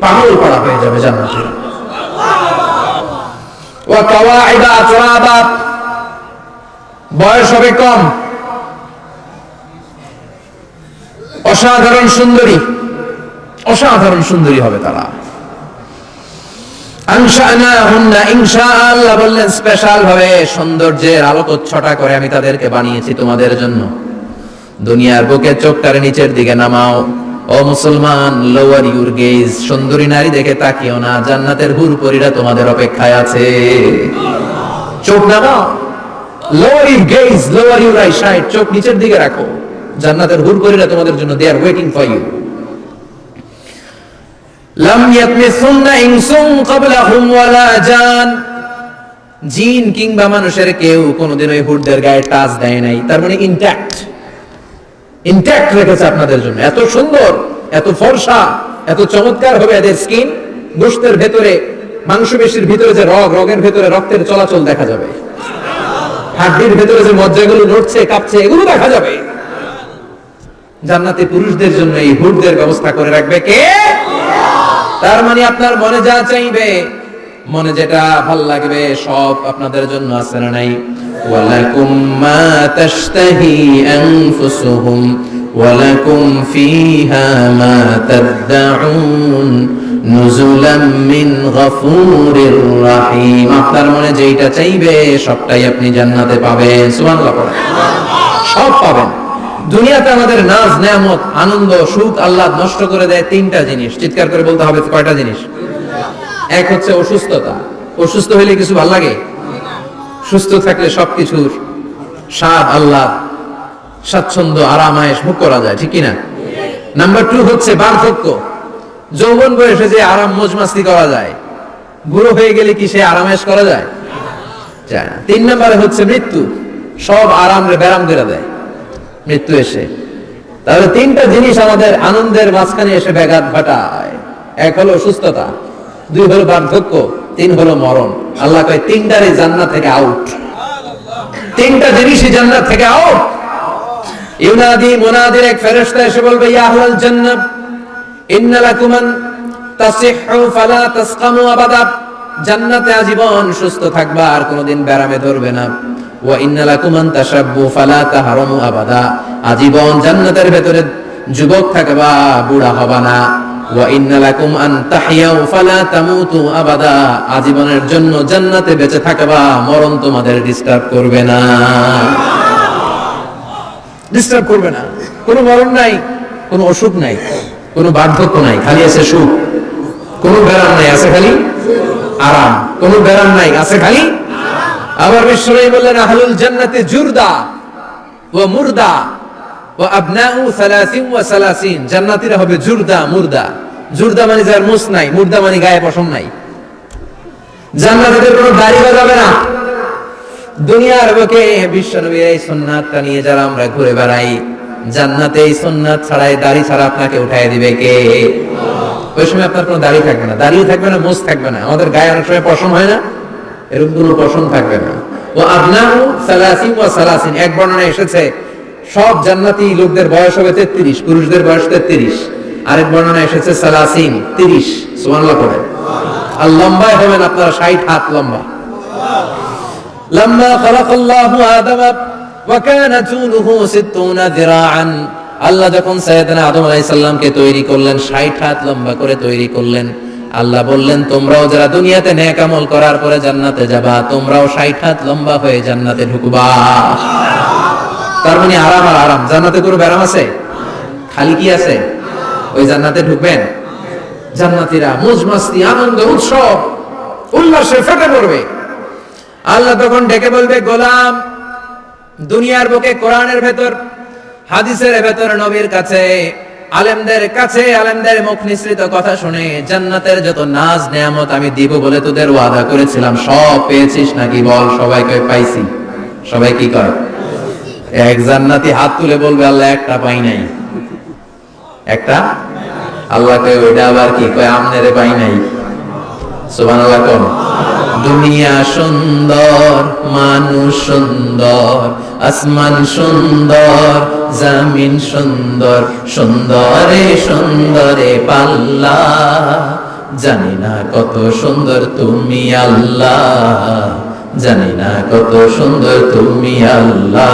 পাগল পড়া হয়ে যাবে জান্নাতে। ওয়া কাওয়াইবা আতরাবা, বয়স হবে কম, অসাধারণ সুন্দরী, অসাধারণ সুন্দরী হবে তারা। আনশানাহুন্না, ইনশাআল্লাহ বললেন স্পেশাল ভাবে সৌন্দর্যের আলোকচ্ছটা করে আমি তাদেরকে বানিয়েছি তোমাদের জন্য। দুনিয়ার বুকে চোখটারে নিচের দিকে নামাও। ও মুসলমান, লোয়ার ইউর গেজ, সুন্দরী নারী দেখে তাকিও না, জান্নাতের হুরপরীরা তোমাদের অপেক্ষায় আছে। চোখ নামাও, lower your gauge, lower your I side, চোখ নিচের দিকে রাখো, জান্নাতের হুরপরীরা তোমাদের জন্য দে আর ওয়েটিং ফর ইউ। লাম ইয়াতমিসুন্না ইনসুন ক্বাবলাহুম ওয়ালা জান, জিন কিংবা মানুষের কেউ কোনোদিন ওই হুরদের গায়ে টাচ দেয় নাই। তার মানে ইনট্যাক্ট রেখেছে আপনাদের জন্য। এত সুন্দর, এত ফর্সা, এত চমৎকার হবে এদের স্কিন। গোশতের ভেতরে, মাংসপেশির ভিতরে যে রগের ভেতরে রক্তের চলাচল দেখা যাবে, হাড্ডির ভেতরে যে মজ্জাগুলো নড়ছে কাঁপছে এগুলো দেখা যাবে। জান্নাতে পুরুষদের জন্য এই হুরদের ব্যবস্থা করে রাখবে কে? তার মানে আপনার মনে যা চাইবে, মনে যেটা ভাল লাগবে সব আপনাদের জন্য আছে না নাই? ওয়ালাকুম মা তাশতাহি আনফুসুহুম ওয়ালাকুম ফিহা মা তাদউন নুজুলাম মিন গফুরির রহিম। আপনার মনে যেটা চাইবে সবটাই আপনি জান্নাতে পাবেন। সুবহানাল্লাহ পড়েন। সব পাবেন। দুনিয়াতে আমাদের নাজ নেয়ামত, আনন্দ, সুখ আল্লাহ নষ্ট করে দেয় তিনটা জিনিস। চিৎকার করে বলতে হবে কয়টা জিনিস? এক হচ্ছে অসুস্থতা। অসুস্থ হইলে কিছু ভালো লাগে? সুস্থ থাকলে সবকিছুর স্বাদ, আল্লাহ, স্বাচ্ছন্দ্য, আরাম আয়েশ ভোগ করা যায়, ঠিক কিনা? নাম্বার 2 হচ্ছে বার্ধক্য। যৌবন বয়সে যে আরাম মौज মাস্তি করা যায়, বুড়ো হয়ে গেলে কি সে আরাম আয়েশ করা যায়? যায় না। 3 নম্বরে হচ্ছে মৃত্যু। সব আরাম রে ব্যারাম করে দেয় মৃত্যু এসে। তাহলে তিনটা জিনিস আমাদের আনন্দের মাঝখানে এসে ব্যাঘাত ঘটায়। এক হলো অসুস্থতা, 2 হলো বার্ধক্য, 3 হলো মরণ। আল্লাহ কয় তিনটারই জান্নাত থেকে আউট। তিনটা জিনিসই জান্নাত থেকে আউট। ইউনাদি মুনাদির এক ফেরেশতা এসে বলবে, ইয়া আহলাল জান্নাহ ইন্না লাকুম আন তাসিহু ফালা তাসকামু আবাদা। জান্নাতে আজীবন সুস্থ থাকবা, আর কোনোদিন ব্যারামে ধরবে না। ওয়া ইন্না লাকুম আন তাশাব্বু ফালা তাহরামু আবাদা। আজীবন জান্নাতের ভেতরে যুবক থাকবা, বুড়া হবা না। ওয়া ইন্না লাকুম আন তাহইয়াউ ফালা তামুতু আবাদা। আজীবনের জন্য জান্নাতে বেঁচে থাকবা, মরণ তোমাদের ডিস্টার্ব করবে না। ডিস্টার্ব করবে না। কোনো মরণ নাই, কোনো অসুখ নাই, কোনো বার্ধক্য নাই, খালি আছে সুখ। কোনো ব্যারাম নাই, আছে খালি আরাম। কোনো ব্যারাম নাই, আছে খালি। আবার বিশ্বনবী বললেন, আহলুল জান্নাতি জুরদা ওয়া মুরদা ওয়া আবনাউ 30 ওয়া 30। জান্নাতীরা হবে জুরদা, মুরদা। জুরদা মানে যার মুছ নাই, মুরদা মানে গায়ে পশম নাই। জান্নাতীদের কোনো দাড়ি গজাবে না। দুনিয়ার বুকে বিশ্বনবীর এই সুন্নাতটা নিয়ে যারা আমরা ঘুরে বেড়াই, জান্নাতে এই সুন্নাত ছাড়াই, দাড়ি ছাড়া আপনাকে উঠায় দিবে কে? ওই সময় আপনার কোনো দাড়ি থাকবে না, দাড়িও থাকবে না, মুছ থাকবে না। আমাদের গায়ে অনেক সময় পশম হয় না, এরকম কোনো পশম থাকবে না। ও আবনাউ 30 ওয়া 30। এক বর্ণনায় এসেছে সব জান্নাতি লোকদের বয়স হবে 33, পুরুষদের বয়স 33। আরেক বর্ণনায় এসেছে 30। সুবহানাল্লাহ পড়ে। আর লম্বায় হবেন আপনারা 60 হাত লম্বা। লাম্মা খালাকাল্লাহু আদামা ওয়া কানা তুলুহু 60 যিরাআন। আল্লাহ যখন সাইয়েদনা আদম আলাইহিস সালামকে তৈরি করলেন, 60 হাত লম্বা করে তৈরি করলেন। আল্লাহ বললেন, তোমরাও যারা দুনিয়াতে নেক আমল করার পরে জান্নাতে যাবা, তোমরাও 60 হাত লম্বা হয়ে জান্নাতে ঢুকবা। তার মানে আরাম আর আরাম। জান্নাতে কোনো ব্যারাম আছে? খালি কি আছে? ওই জান্নাতে ঢুকবেন, জান্নাতীরা মौज মাস্তি, আনন্দ, উৎসব, উল্লাসে ফেটে পড়বে। আল্লাহ তখন ডেকে বলবে, গোলাম, দুনিয়ার বুকে কোরআনের ভেতর, হাদিসের ভেতর, নবীর কাছে, আলেমদের কাছে, আলেমদের মুখ নিঃসৃত কথা শুনে জান্নাতের যত নাজ নেয়ামত আমি দিব বলে তোদের ওয়াদা করেছিলাম, সব পেয়েছিস নাকি বল? সবাইকে পাইছি। সবাই কি করে? এক জান্নাতি হাত তুলে বলবে, আল্লাহ একটা পাই নাই। একটা? আল্লাহ কয় ওইটা আবার কি? কয় আমনেরে পাই নাই। সুবহানাল্লাহ কোন? দুনিয়া সুন্দর, মানুষ সুন্দর, আসমান সুন্দর, জমিন সুন্দর, সুন্দরে সুন্দরে পাল্লা, জানি না কত সুন্দর তুমি আল্লাহ, জানি না কত সুন্দর তুমি আল্লাহ।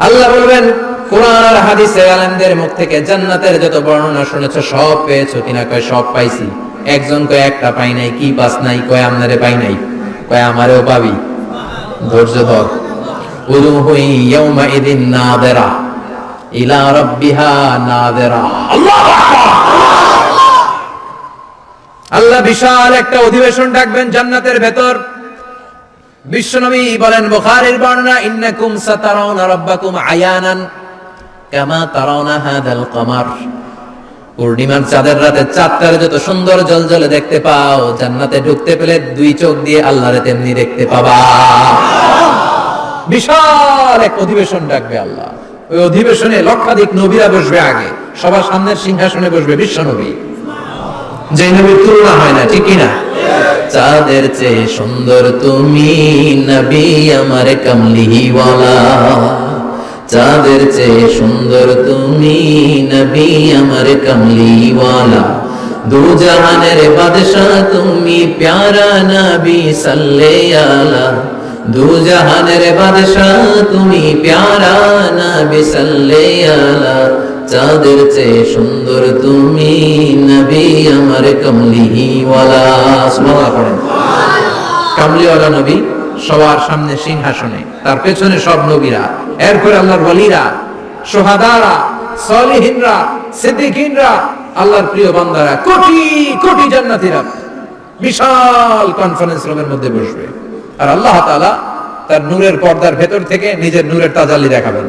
আল্লাহ বলবেন, কোরআন আর হাদিসে আলেমদের মুখ থেকে জান্নাতের যত বর্ণনা শুনেছো সব পেয়েছো কিনা? কয় সব পাইছি। একজন কয় একটা পাই নাই। কি পাস নাই? কয় আমনারে পাই নাই। কয় আমারেও পাবি। ধৈর্য ধর। উজুহু ইয়াউমা ইদিন নাযিরা ইলা রাব্বিহা নাযিরা। আল্লাহু আকবার। আল্লাহ বিশাল একটা অধিবেশন ডাকবেন জান্নাতের ভেতর। বিশ্বনবী বলেন, বুখারীর বর্ণনা, ইন্নাকুম সাতারাউনা রাব্বাকুম আয়ানান কামা তারাউনা হাদাল কমার। পূর্ণিমার চাঁদের রাতে চাঁদটারে যত সুন্দর জ্বলজ্বলে দেখতে পাও, জান্নাতে ঢুকতে পেলে দুই চোখ দিয়ে আল্লাহরে তেমনি দেখতে পাবা। বিশাল এক অধিবেশন ডাকবে আল্লাহ। ওই অধিবেশনে লক্ষাধিক নবীরা বসবে। আগে সবার সামনের সিংহাসনে বসবে বিশ্বনবী, যে নবীর তুলনা হয় না, ঠিক কিনা? চাঁদের চেয়ে সুন্দর তুমি নবী আমার কামলিওয়ালা। চাঁদের চেয়ে সুন্দর তুমি নবী আমার কামলিওয়ালা। দু জাহানের বাদশাহ তুমি প্যারা নবী সাল্লাল্লাহু আলা। দু জাহানের বাদশাহ তুমি প্যারা নবী সাল্লাল্লাহু আলা। চাঁদের চেয়ে সুন্দর তুমি নবী আমার কামলিওয়ালা। সুবহানাল্লাহ পড়েন। কামলিওয়ালা নবী সবার সামনে সিংহাসনে, তার পেছনে সব নবীরা, এরপরে আল্লাহর ওয়ালিরা, শুহাদারা, সালিহিনরা, সিদ্দিকিনরা, আল্লাহর প্রিয় বান্দারা, কোটি কোটি জান্নাতীরা বিশাল কনফারেন্স রুমের মধ্যে বসবে। আর আল্লাহ তাআলা তার নূরের পর্দার ভেতর থেকে নিজের নূরের তাজাল্লি দেখাবেন।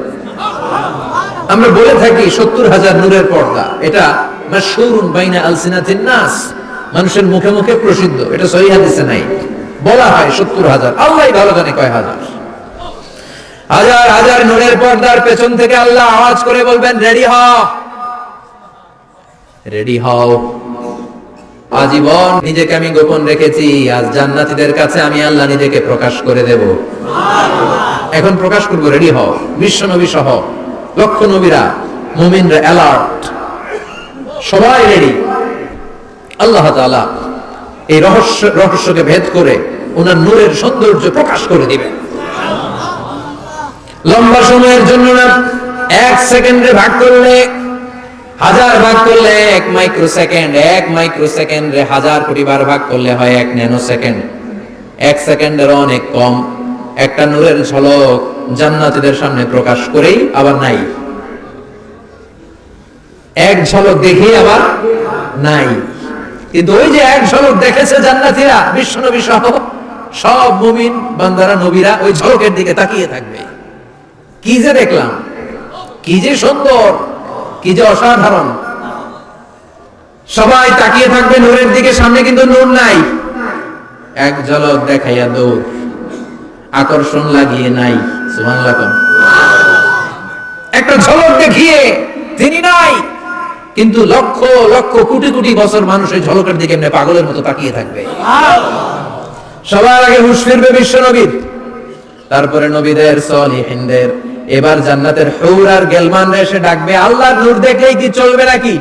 আমরা বলে থাকি 70,000 নূরের পর্দা। এটা মাশহুরুন বাইনা আলসিনাতিন নাস, মানুষের মুখে মুখে প্রসিদ্ধ। এটা সহিহ হাদিসে নাই। বলা হয় 70,000, আল্লাহই ভালো জানে কয় হাজার। হাজার হাজার নূরের পর্দার পেছন থেকে আল্লাহ আওয়াজ করে বলবেন, রেডি হও, রেডি হও। আজীবন নিজেকে আমি গোপন রেখেছি, আজ জান্নাতীদের কাছে আমি আল্লাহ নিজেকে প্রকাশ করে দেব। এখন প্রকাশ করব, রেডি হও। বিশ্বনবী সহ লক্ষ নবীরা, মুমিনরা অ্যালার্ট, সবাই রেডি। আল্লাহ তাআলা এই রহস্যকে ভেদ করে ওনার নূরের সৌন্দর্য প্রকাশ করে দিবেন। লম্বা সময়ের জন্য না, 1 সেকেন্ডে ভাগ করলে, হাজার ভাগ করলে 1 মাইক্রোসেকেন্ড, 1 মাইক্রোসেকেন্ডে 1000 কোটি বার ভাগ করলে হয় 1 ন্যানো সেকেন্ড। 1 সেকেন্ডের অনেক কম একটা নূরের ঝলক জান্নাতীদের সামনে প্রকাশ করেই আবার নাই। এক ঝলক দেখে আবার নাই। কিন্তু ওই যে এক ঝলক দেখেছে জান্নাতীরা, বিশ্বনবী সহ সব মুমিন বান্দারা, নবীরা ওই ঝলকের দিকে তাকিয়ে থাকবে। কি যে দেখলাম, কি যে সুন্দর, কি যে অসাধারণ। সবাই তাকিয়ে থাকবে নূরের দিকে, সামনে কিন্তু নূর নাই। এক ঝলক দেখাইয়া দৌড়, আকর্ষণ লাগিয়ে নাই। সুবহানাল্লাহ। একটা ঝলক দেখিয়ে তিনি নাই, কিন্তু লক্ষ লক্ষ কোটি কোটি বছর মানুষ এই ঝলকের দিকে এমনি পাগলের মতো তাকিয়ে থাকবে। সবার আগে হুঁশ ফিরবে বিশ্বনবীর, তারপরে নবীদের, সালিহিনদের। এবার জান্নাতের হুর আর গেলমানরা এসে ডাকবে, আল্লাহর নূর দেখলেই কি চলবে নাকি?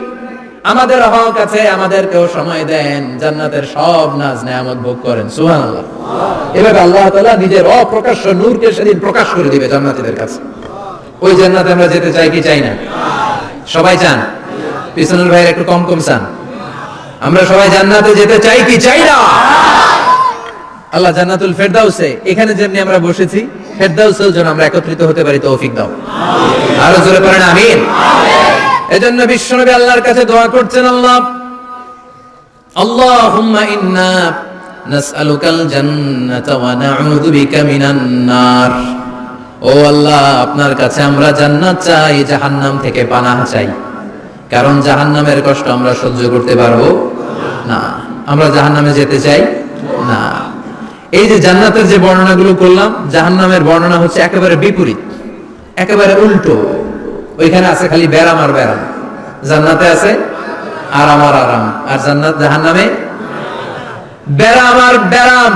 আমাদের হক আছে, আমাদেরকেও সময় দেন, জান্নাতের সব নাজ নেয়ামত ভোগ করেন। সুবহানাল্লাহ। এবার আল্লাহ তাআলা নিজের অপ্রকাশ্য নূরকে সেদিন প্রকাশ করে দিবে জান্নাতীদের কাছে। ওই জান্নাতে আমরা যেতে চাই কি চাই না? সবাই চান? পিছনের ভাইয়ের একটু কম কম চান। আমরা সবাই জান্নাতে যেতে চাই কি চাই না? আল্লাহ জান্নাতুল ফেরদাউসে, এখানে যেমনি আমরা বসেছি, ফেরদাউসেও যেন আমরা একত্রিত হতে পারি, তৌফিক দাও। আরো জোরে পড়েন আমিন। এজন্য বিশ্বনবী আল্লাহর কাছে দোয়া করছেন, আল্লাহ, আল্লাহুম্মা ইন্না নাসআলুকাল জান্নাতা ওয়া নাউযু বিকা মিনান নার। ও আল্লাহ, আপনার কাছে আমরা জান্নাত চাই, জাহান্নাম থেকে পানাহ চাই। কারণ জাহান্নামের কষ্ট আমরা সহ্য করতে পারবো না। আমরা জাহান্নামে যেতে চাই না। এই যে জান্নাতের যে বর্ণনাগুলো করলাম, জাহান্নামের বর্ণনা হচ্ছে একেবারে বিপরীত, একেবারে উল্টো। ওইখানে আছে খালি ব্যারাম আর ব্যারাম, জান্নাতে আছে আরাম আর আরাম। আর জাহান্নামে ব্যারাম আর ব্যারাম।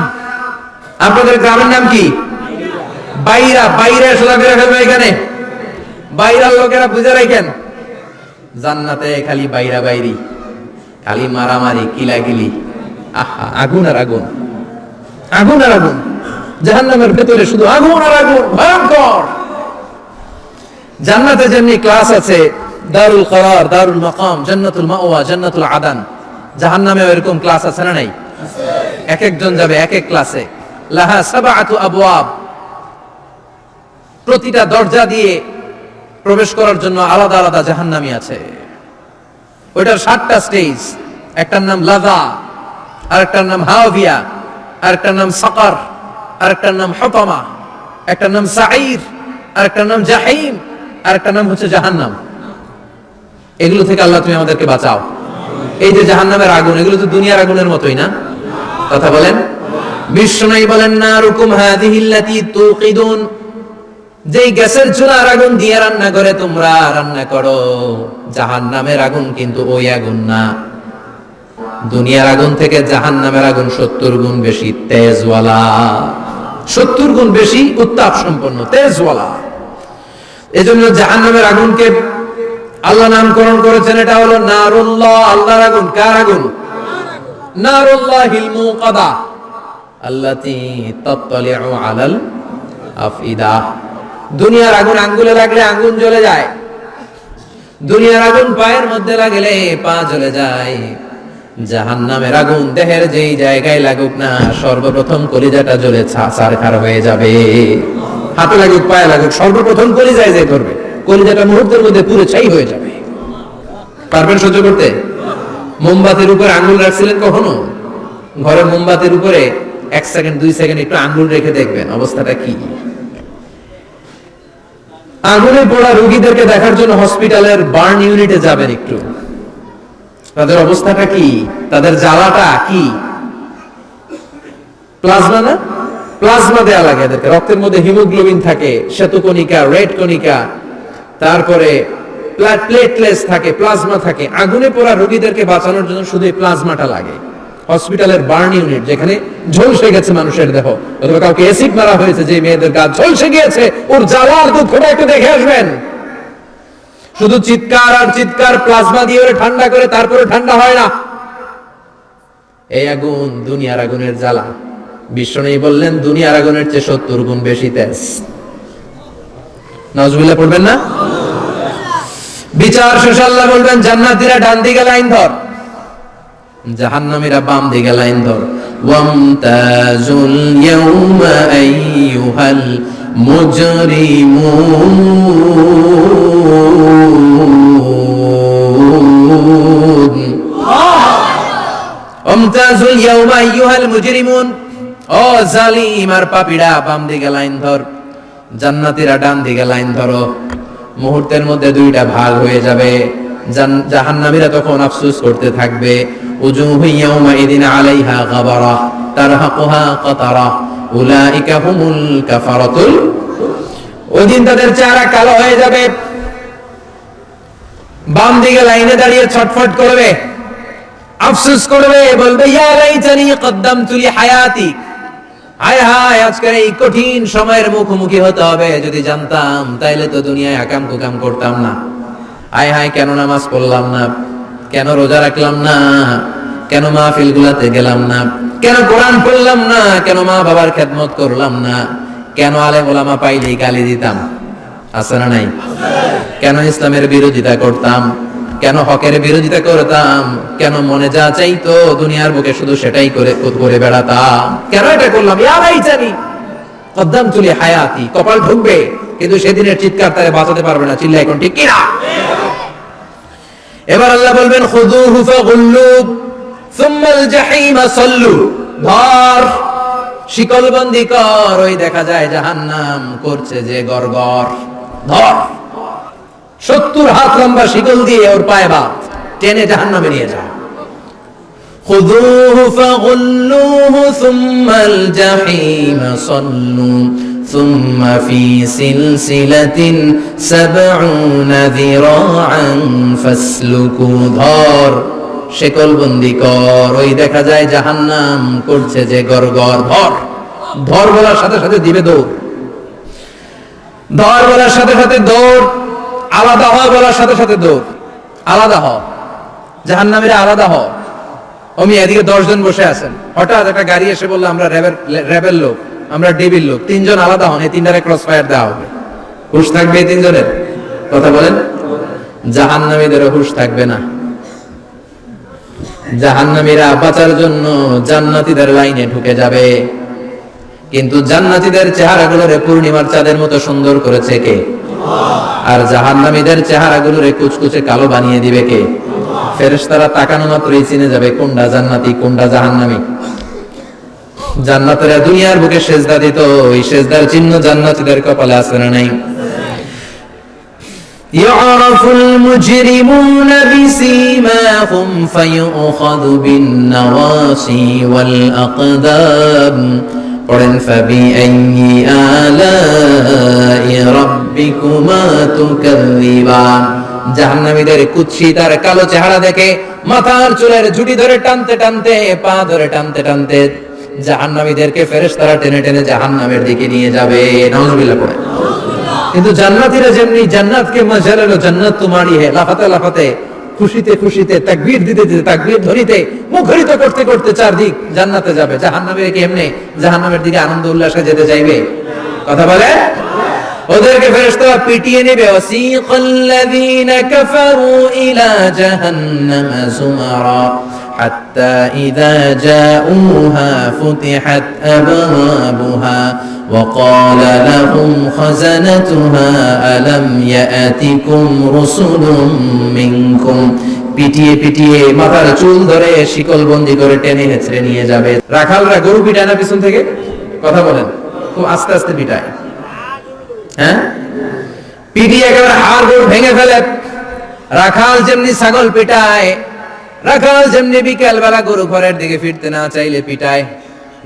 আপনাদের গ্রামের নাম কি? বাইরা। বাইরে সোজা করে ফেলবে এখানে। বাইরার লোকেরা বুঝে রাখেন, জান্নাতে খালি বাইরা বাইরি, খালি মারামারি, কিলাকিলি, আহা, আগুন আর আগুন, আগুন আর আগুন। জাহান্নামের ভেতরে শুধু আগুন আর আগুন, ভয়ঙ্কর। জান্নাতে যেমনি ক্লাস আছে, দারুল করার, দারুল মাকাম, জান্নাতুল মাওয়া, জান্নাতুল আদান, জাহান্নামেও এরকম ক্লাস আছে না নাই? এক একজন যাবে এক এক ক্লাসে। লাহা সাবআতু আবওয়াব, প্রতিটা দরজা দিয়ে প্রবেশ করার জন্য আলাদা আলাদা জাহান্নামী আছে। ওইটার 7টা স্টেজ। একটার নাম লাযা, আরেকটার নাম হাওভিয়া, আরেকটার নাম সাকার, আরেকটার নাম হুতামা, একটার নাম সাঈর, আরেকটার নাম জাহিম, আরেকটার নাম হচ্ছে জাহান্নাম। এগুলো থেকে আল্লাহ তুমি আমাদেরকে বাঁচাও। এই যে জাহান্নামের আগুন, এগুলো তো দুনিয়ার আগুনের মতোই না? কথা বলেন। বিশ্বনবী বলেন, নারুকুম হাযিহিল্লাতী তুকিদুন, যেই গ্যাসের চুলার আগুন দিয়ে রান্না করে তোমরা রান্না করো, জাহান্নামের আগুন কিন্তু ওই আগুন না। দুনিয়ার আগুন থেকে জাহান্নামের আগুন 70 গুণ বেশি তেজওয়ালা, 70 গুণ বেশি উত্তাপ সম্পন্ন, তেজওয়ালা। এজন্য জাহান্নামের আগুনকে আল্লাহ নামকরণ করেছেন, এটা হলো নারুল্লাহ, আল্লাহর আগুন। কার আগুন? নারুল্লাহিল মুকাদা আল্লাতী তাত্তালিউ আলাল আফইদা। দুনিয়ার আগুন আঙ্গুলে লাগলে আঙ্গুল জ্বলে যায়, দুনিয়ার আগুন পায়ের মধ্যে লাগলে পা জ্বলে যায়। জাহান্নামের আগুন দেহের যেই জায়গায় লাগুক না, সর্বপ্রথম কলিজাটা জ্বলে ছারখার হয়ে যাবে। হাতে লাগুক, পায়ে লাগুক, সর্বপ্রথম কলিজায় যে করবে, কলিজাটা মুহূর্তের মধ্যে পুরো ছাই হয়ে যাবে। পারবেন সহ্য করতে? মোমবাতির উপরে আঙ্গুল রাখছিলেন কখনো? ঘরে মোমবাতির উপরে 1 সেকেন্ড 2 সেকেন্ড একটু আঙ্গুল রেখে দেখবেন অবস্থাটা কি। আগুনে পোড়া রোগীদেরকে দেখার জন্য হসপিটালের বার্ন ইউনিটে যাবেন, একটু তাদের অবস্থাটা কি, তাদের জ্বালাটা কি। প্লাজমা না, প্লাজমা দেয়া লাগে এদেরকে। রক্তের মধ্যে হিমোগ্লোবিন থাকে, শ্বেতকণিকা, রেড কণিকা, তারপরে প্লেটলেটস থাকে, প্লাজমা থাকে। আগুনে পোড়া রোগীদেরকে বাঁচানোর জন্য শুধু এই প্লাজমাটা লাগে। হসপিটালের বার্ন ইউনিট, যেখানে ঝলসে গেছে মানুষের দেহ, অথবা কাউকে অ্যাসিড মারা হয়েছে, যে মেয়েদের গা ঝলসে গিয়েছে, ওর জ্বালার দুঃখটা একটু দেখে আসবেন। শুধু চিৎকার আর চিৎকার, প্লাজমা দিয়ে ওরে ঠান্ডা করে, তারপরে ঠান্ডা হয় না। এই আগুন দুনিয়ার আগুনের জ্বালা। বিশ্বনবী বললেন, দুনিয়ার আগুনের চেয়ে 70 গুণ বেশি তেজ। নাউজুবিল্লাহ পড়বেন না? বিচার শেষে আল্লাহ বলবেন, জান্নাতীরা ডান দিকে লাইন ধর, জাহান্নামীরা বাম দিকে লাইন ধর। ওয়ামতাজুল ইয়াউমা আইয়ুহাল মুজরিমুন, ওয়ামতাজুল ইয়াউমা আইয়ুহাল মুজরিমুন, ও জালিম আর পাপীরা বাম দিকে লাইন ধর, জান্নাতীরা ডান দিকে লাইন ধরো। মুহূর্তের মধ্যে দুইটা ভাগ হয়ে যাবে। জাহান্নামীরা তখন আফসোস করতে থাকবে, উজুহু ইয়াউমাইদিন আলাইহা গাবারা তারহাকুহা কাতারা উলাইকা হুমুল কাফারাতুল। ওইদিন তাদের চেহারা কালো হয়ে যাবে। বাম দিকে লাইনে দাঁড়িয়ে ছটফট করবে, আফসোস করবে, বলবে, ইয়া লাইতানি কদ্দামতু লি হায়াতি, হায় হায় আজকের এই কঠিন সময়ের মুখোমুখি হতে হবে, যদি জানতাম তাইলে তো দুনিয়ায় আকাম কুকাম করতাম না। হায় হায়, কেন নামাজ পড়লাম না, কেন রোজা রাখলাম না, কেন মাহফিল গুলাতে গেলাম না, কেন কোরআন পড়লাম না, কেন মা বাবার খেদমত করলাম না, কেন আলেম ওলামা পাইলেই গালি দিতাম, আছে না নাই? কেন ইসলামের বিরোধিতা করতাম, কেন হকের বিরোধিতা করতাম, কেন মনে যা চাইতো দুনিয়ার বুকে শুধু সেটাই করে বেড়াতাম, কেন এটা করলাম? ইয়া লাইতানি কদ্দামতু লি হায়াতি। কপাল ঢুকবে, কিন্তু সেদিনের চিৎকার তারে বাঁচাতে পারবে না। চিল্লা এখন ঠিক কিনা? এবার আল্লাহ বলবেন, খুযুহু ফাগুল্লু সুম্মাল জাহিমা সাল্লু, ধর, শিকলবন্দি কর। ওই দেখা যায় জাহান্নাম করছে যে গড়গড়, ধর, 70 হাত লম্বা শিকল দিয়ে ওর পায়ে বাঁধ, টেনে জাহান্নামে নিয়ে যা। খুযুহু ফাগুল্লুহু সুম্মাল জাহিমা সাল্লু সুম্মা ফি সিলসিলাতিন 70 যিরাআন ফাসলুকু, ধর, শিকলবন্দি কর। ওই দেখা যায় জাহান্নাম করছে যে গড়গড়, ধর। ধর বলার সাথে সাথে দিবে দৌড়, ধর বলার সাথে সাথে দৌড়, আলাদা হয় বলার সাথে সাথে দৌড়। আলাদা হ, জাহান্নামীরা আলাদা হ। আমি এদিকে 10 জন বসে আছেন, হঠাৎ একটা গাড়ি এসে বললো, আমরা র্যাবের লোক, আমরা ডিবির লোক, 3 জন আলাদা হন, এই 3টারে ক্রস ফায়ার দেওয়া হবে। হুশ থাকবে এই 3 জনের? কথা বলেন। জাহান্নামীদের হুঁশ থাকবে না। জাহান্নামীরা বাঁচার জন্য জান্নাতীদের লাইনে ঢুকে যাবে, কিন্তু জান্নাতীদের চেহারাগুলোরে পূর্ণিমার চাঁদের মতো সুন্দর করেছে কে? আর জাহান্নামীদের চেহারাগুলোরে কুচকুচে কালো বানিয়ে দিবে কে? ফেরেশতারা তাকানো মাত্রই চিনে যাবে কোনটা জান্নাতি কোনটা জাহান্নামী। জান্নাতীরা দুনিয়ার বুকে সেজদা দিত, ওই সেজদার চিহ্ন জান্নাতীদের কপালে আছে না নাই? يعرف المجرمون بسيماهم فيؤخذ بالنواصي والأقدام قرن فبأي آلاء ربكما تكذبان জাহান্নামীদের কুৎসিত আর কালো চেহারা দেখে মাথার চুলের ঝুঁটি ধরে টানতে টানতে পা ধরে টানতে টানতে জাহান্নামীদেরকে ফেরেশতারা টেনে টেনে জাহান্নামের দিকে নিয়ে যাবে। নাউজুবিল্লাহ পড়ে। কিন্তু জান্নাতীরা যেমনি জান্নাতকে মজালালো জান্নাত তোমারই হে লাফাতে লাফাতে খুশিতে খুশিতে তাকবীর দিতে দিতে তাকবীর ধরিতে মুখরিত করতে করতে চারদিক জান্নাতে যাবে। জাহান্নামীরা কি এমনি জাহান্নামের দিকে আনন্দ উল্লাসে যেতে চাইবে? কথা বলে। ওদেরকে ফেরেশতারা পিটিয়ে নেবে। ওয়াসিকাল্লাযীনা কাফারু ইলা জাহান্নামা যুমারা হাত্তা ইযা জাউহা ফুতিহাত আবওয়াবুহা وقال لهم خزنتها ألم يأتكم رسل منكم পিটিয়ে পিটিয়ে মাথার চুল ধরে শিকল বন্দি করে টেনে হেঁচড়ে নিয়ে যাবে। রাখালরা গরু পিটায় না পিছন থেকে? কথা বলেন। খুব আস্তে আস্তে পিটায়, হ্যাঁ, পিটিয়ে একেবারে হাড় গোড় ভেঙে ফেলে। রাখাল যেমনি ছাগল পিটায়, রাখাল যেমনি বিকেল বেলা গরু ঘরের দিকে ফিরতে না চাইলে পিটায়,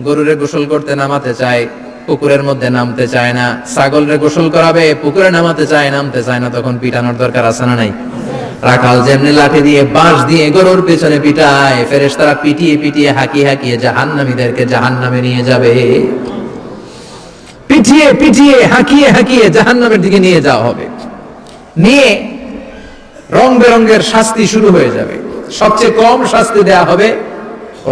গরুরে গোসল করতে নামাতে চায়, পুকুরের মধ্যে নামতে চায় না, ছাগলরে গোসল করাবে পুকুরে নামাতে চায়, নামতে চায় না, তখন পিটানোর দরকার আছে না নাই? রাখাল যেমনি লাঠি দিয়ে বাঁশ দিয়ে গরুর পেছনে পিটায়, ফেরেশতারা পিটিয়ে পিটিয়ে হাঁকিয়ে হাঁকিয়ে জাহান্নামীদেরকে জাহান্নামে নিয়ে যাবে। পিটিয়ে পিটিয়ে হাঁকিয়ে হাঁকিয়ে জাহান্নামের দিকে নিয়ে যাওয়া হবে। নিয়ে রং বেরঙের শাস্তি শুরু হয়ে যাবে। সবচেয়ে কম শাস্তি দেয়া হবে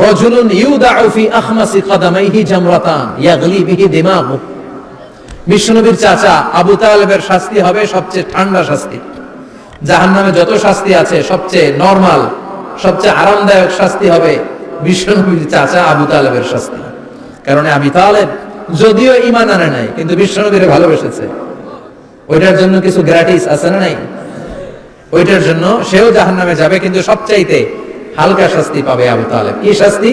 রাজুলুন ইউদাউ ফি আখমাসি কদামাইহি জামরাতান ইয়াগলি বিহি দিমাগু। বিশ্বনবীর চাচা আবু তালেবের শাস্তি হবে সবচেয়ে ঠান্ডা শাস্তি। জাহান্নামে যত শাস্তি আছে সবচেয়ে নরমাল, সবচেয়ে আরামদায়ক শাস্তি হবে বিশ্বনবীর চাচা আবু তালেবের শাস্তি। কারণ আবু তালেব যদিও ঈমান আনে নাই, কিন্তু বিশ্বনবীরে ভালোবেসেছে। ওইটার জন্য কিছু গ্র্যাটিস আছে না নাই? ওইটার জন্য সেও জাহান্নামে যাবে, কিন্তু সবচাইতে হালকা শাস্তি পাবে আবু তালেব। কি শাস্তি?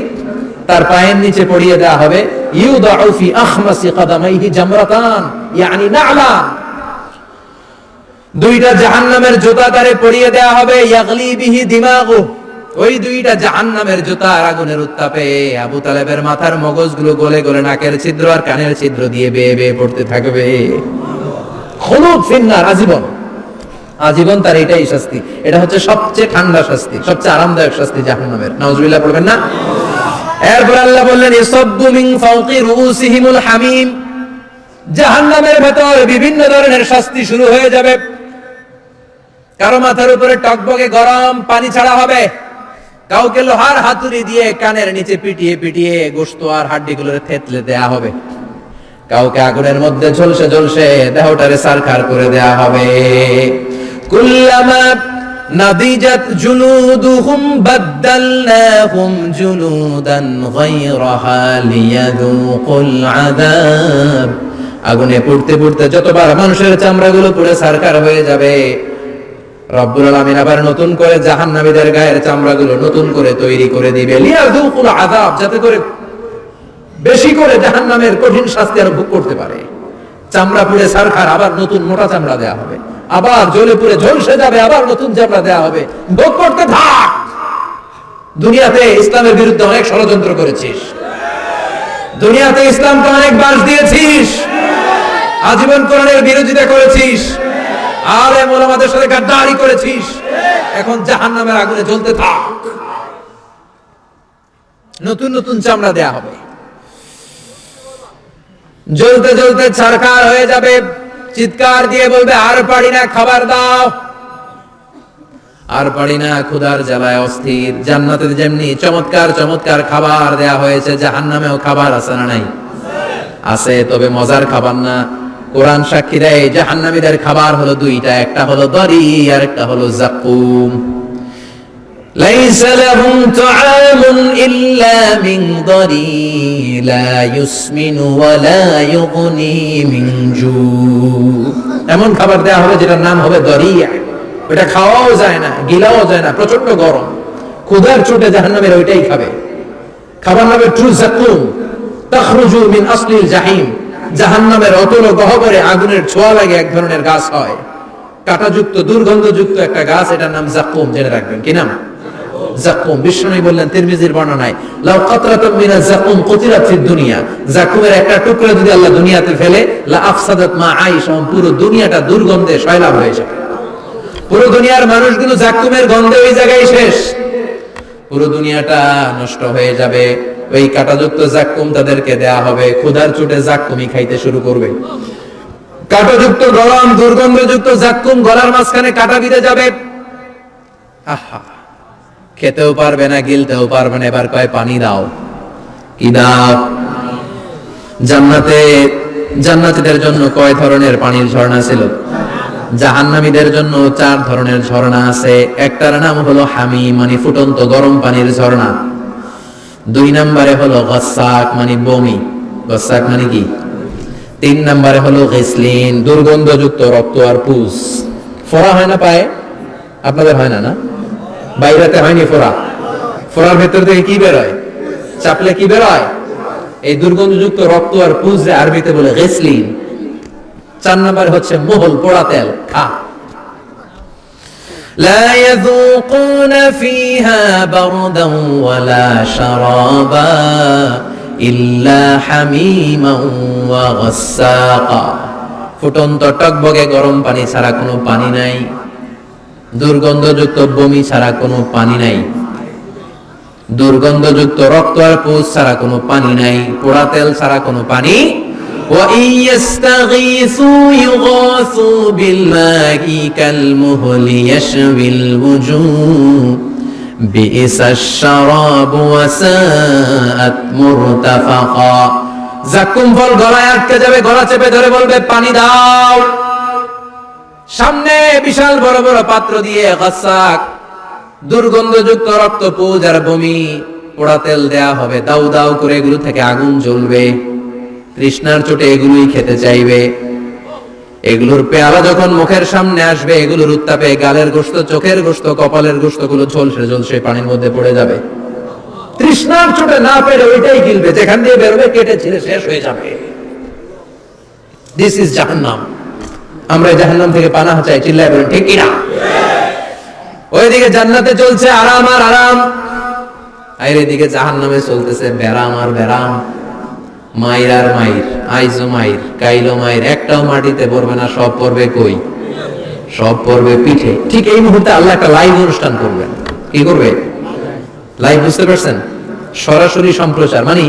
তার পায়ের নিচে পড়িয়ে দেওয়া হবে ইউদাউ ফি আখমাসি কদামাইহি জামরাতান ইয়ানি নালা, দুইটা জাহান্নামের জুতা তারে পরিয়ে দেয়া হবে। ইয়াগলি বিহি দিমাগু, ওই দুইটা জাহান্নামের জুতার আগুনের উত্তাপে আবু তালেবের মাথার মগজগুলো গলে গলে নাকের ছিদ্র আর কানের ছিদ্র দিয়ে বেয়ে বেয়ে পড়তে থাকবে। খুলুদ ফিন্নার, আজীবন আজীবন তার এটাই শাস্তি। এটা হচ্ছে সবচেয়ে ঠান্ডা শাস্তি, সবচেয়ে আরামদায়ক শাস্তি জাহান্নামের। নাউজুবিল্লাহ পড়বেন না? এরপর আল্লাহ বললেন ইসাব্বু মিন ফাওকি রুউসিহিমুল হামিম, জাহান্নামের ভেতর বিভিন্ন ধরনের শাস্তি শুরু হয়ে যাবে। কারো মাথার উপরে টকবকে গরম পানি ছাড়া হবে, কাউকে লোহার হাতুড়ি দিয়ে কানের নিচে পিটিয়ে পিটিয়ে গোশত আর হাড্ডিগুলোরে থেতলে দেয়া হবে, কাউকে আগুনের মধ্যে ঝলসে ঝলসে দেহটারে সারখার করে দেয়া হবে। কুল্লামা নাদিজাত জুলুদুহুম বাদদালনাহুম জুলুদান গায়রাহা লিয়াযুকুল আযাব, আগুনে পুড়তে পুড়তে যতবার মানুষের চামড়াগুলো পুড়ে সারখার হয়ে যাবে, রব্বুল আলামিন আবার নতুন করে জাহান্নামীদের গায়ের চামড়াগুলো নতুন করে তৈরি করে দিবে। লিয়াযুকুল আযাব, যাতে করে বেশি করে জাহান্নামের কঠিন শাস্তি আর ভোগ করতে পারে। চামড়া পুড়ে সারখার, আবার নতুন মোটা চামড়া দেয়া হবে, আবার জ্বলে পুড়ে ঝলসে যাবে, আবার নতুন চামড়া দেয়া হবে। ভোগ করতে থাক। দুনিয়াতে ইসলামের বিরুদ্ধে অনেক ষড়যন্ত্র করেছিস, দুনিয়াতে ইসলামকে অনেক বাস দিয়েছিস, আজীবন কোরআনের বিরোধিতা করেছিস, আলেম ওলামাদের সাথে গাদ্দারি করেছিস, এখন জাহান্নামের আগুনে জ্বলতে থাক। নতুন নতুন চামড়া দেয়া হবে, জ্বলতে জ্বলতে ছারখার হয়ে যাবে, চিৎকার দিয়ে বলবে আর পারি না, খাবার দাও। আর পারি না, ক্ষুধার জ্বালায় অস্থির। জান্নাতে যেমনি চমৎকার চমৎকার খাবার দেয়া হয়েছে, জাহান্নামেও খাবার আছে না নাই? আছে, তবে মজার খাবার না, কোরআন সাক্ষী দেয় জাহান্নামীদের খাবার হলো দুইটা, একটা হলো দরি আর একটা হলো যাকুম। লাইসা লাহুম তুআমুন ইল্লা মিন দরি লা ইউসমিনু ওয়া লা ইউগনি মিন জু। এমন খাবার দেয়া হবে যেটার নাম হবে দরিয়া, ওটা খাওয়াও যায় না, গিলাও যায় না, প্রচন্ড গরম, ক্ষুধার চোটে জাহান্নামের ওইটাই খাবে। খাবার নামে ট্রু যাকুম, তাখরুজু মিন আসলিল জাহিম। জাহান্নামের অতল গহ্বরে আগুনের ছোঁয়া লাগে এক ধরনের গাছ হয়, কাঁটাযুক্ত দুর্গন্ধযুক্ত একটা গাছ, এটার নাম যাকুম। জেনে রাখবেন কি নাম? যাকুম। বিষ্ণু বললেন তিরমিজির বর্ণনায়, লাউ কাতরাতুম মিনাজ যাকুম কুতিরাত ফিদ দুনিয়া, যাকুমের একটা টুকরা যদি আল্লাহ দুনিয়াতে ফেলে, লা আফসাদাত মা আইশ, পুরো দুনিয়াটা দুর্গন্ধে সয়লাব হয়ে যাবে। পুরো দুনিয়ার মানুষগুলো যাকুমের গন্ধে ওই জায়গায় শেষ, পুরো দুনিয়াটা নষ্ট হয়ে যাবে। ওই কাঁটাযুক্ত যাকুম তাদেরকে দেয়া হবে, ক্ষুধার চোটে যাকুমই খাইতে শুরু করবে। কাঁটাযুক্ত গরম দুর্গন্ধযুক্ত যাকুম গলার মাঝখানে কাঁটা বিঁধে যাবে। আহা, খেতেও পারবে না, গিলতেও পারবে না। এবার কয় পানি দাও। কি দাও? জান্নাতীদের জন্য কয় ধরনের পানির ঝর্ণা ছিল? জাহান্নামীদের জন্য 4 ধরনের ঝর্ণা আছে। একটার নাম হলো হামিম, মানে ফুটন্ত গরম পানির ঝর্ণা। 2 নম্বরে হলো গাসসাক, মানে বমি। গাসসাক মানে কি? 3 নম্বরে হলো গিসলিন, দুর্গন্ধযুক্ত রক্ত আর পুজ। ফোড়া হয় না পায়ে? আপনাদের হয় না? না, বাইরেতে হয়নি ফোড়া? ফোড়ার ভেতর থেকে কি বের হয়? চাপলে কি বের হয়? এই দুর্গন্ধযুক্ত রক্ত আর পুজ আরবিতে বলে গিসলিন। 4 নম্বর হচ্ছে মোহল, পোড়া তেল। খা। লা ইয়াযুকুনা ফিহা বারদান ওয়ালা শারাবা ইল্লা হামিমান ওয়া গাসসাকা। ফুটন্ত টকবগে গরম পানি ছাড়া কোনো পানি নাই, দুর্গন্ধযুক্ত বমি ছাড়া কোনো পানি নাই, দুর্গন্ধযুক্ত রক্ত আর পুজ ছাড়া কোনো পানি নাই, পোড়া তেল ছাড়া কোনো পানি। وَإِن يَسْتَغِيثُوا يُغَاثُوا بِالْمَاءِ كَالْمُهْلِ يَشْوِي الْوُجُوهَ بِئْسَ الشَّرَابُ وَسَاءَتْ مُرْتَفَقًا। যাকুম ফল গলায় আটকে যাবে, গলা চেপে ধরে বলবে পানি দাও। সামনে বিশাল বড় বড় পাত্র দিয়ে গাসসাক, দুর্গন্ধযুক্ত রক্ত, পুজ আর বমি, পোড়া তেল দেয়া হবে। দাউ দাউ করে এগুলো থেকে আগুন জ্বলবে। তৃষ্ণার চোটে এগুলোই খেতে চাইবে। এগুলোর পেয়ালা যখন মুখের সামনে আসবে, এগুলোর উত্তাপে গালের গোশত, চোখের গোশত, কপালের গোশত গুলো ঝলসে ঝলসে পানির মধ্যে পড়ে যাবে। তৃষ্ণার চোটে না পেরে ওইটাই গিলবে, যেখান দিয়ে বেরোবে কেটে ছিঁড়ে শেষ হয়ে যাবে। দিস ইজ জাহান্নাম। আমরা জাহান্নাম থেকে পানাহ চাই, চিল্লায় বলেন ঠিক কিনা? ওইদিকে জান্নাতে চলছে আরাম আর আরাম, আর এদিকে জাহান্নামে চলতেছে বেরাম আর বেরাম, মাইর আর মাইর, আইজো মাইর, কাইলো মাইর। একটাও মাটিতে পড়বে না, সব পড়বে কই? সব পড়বে পিঠে। ঠিক এই মুহূর্তে আল্লাহ একটা লাইভ অনুষ্ঠান করবেন। কি করবে? লাইভ, বুঝতে পারছেন? সরাসরি সম্প্রচার, মানে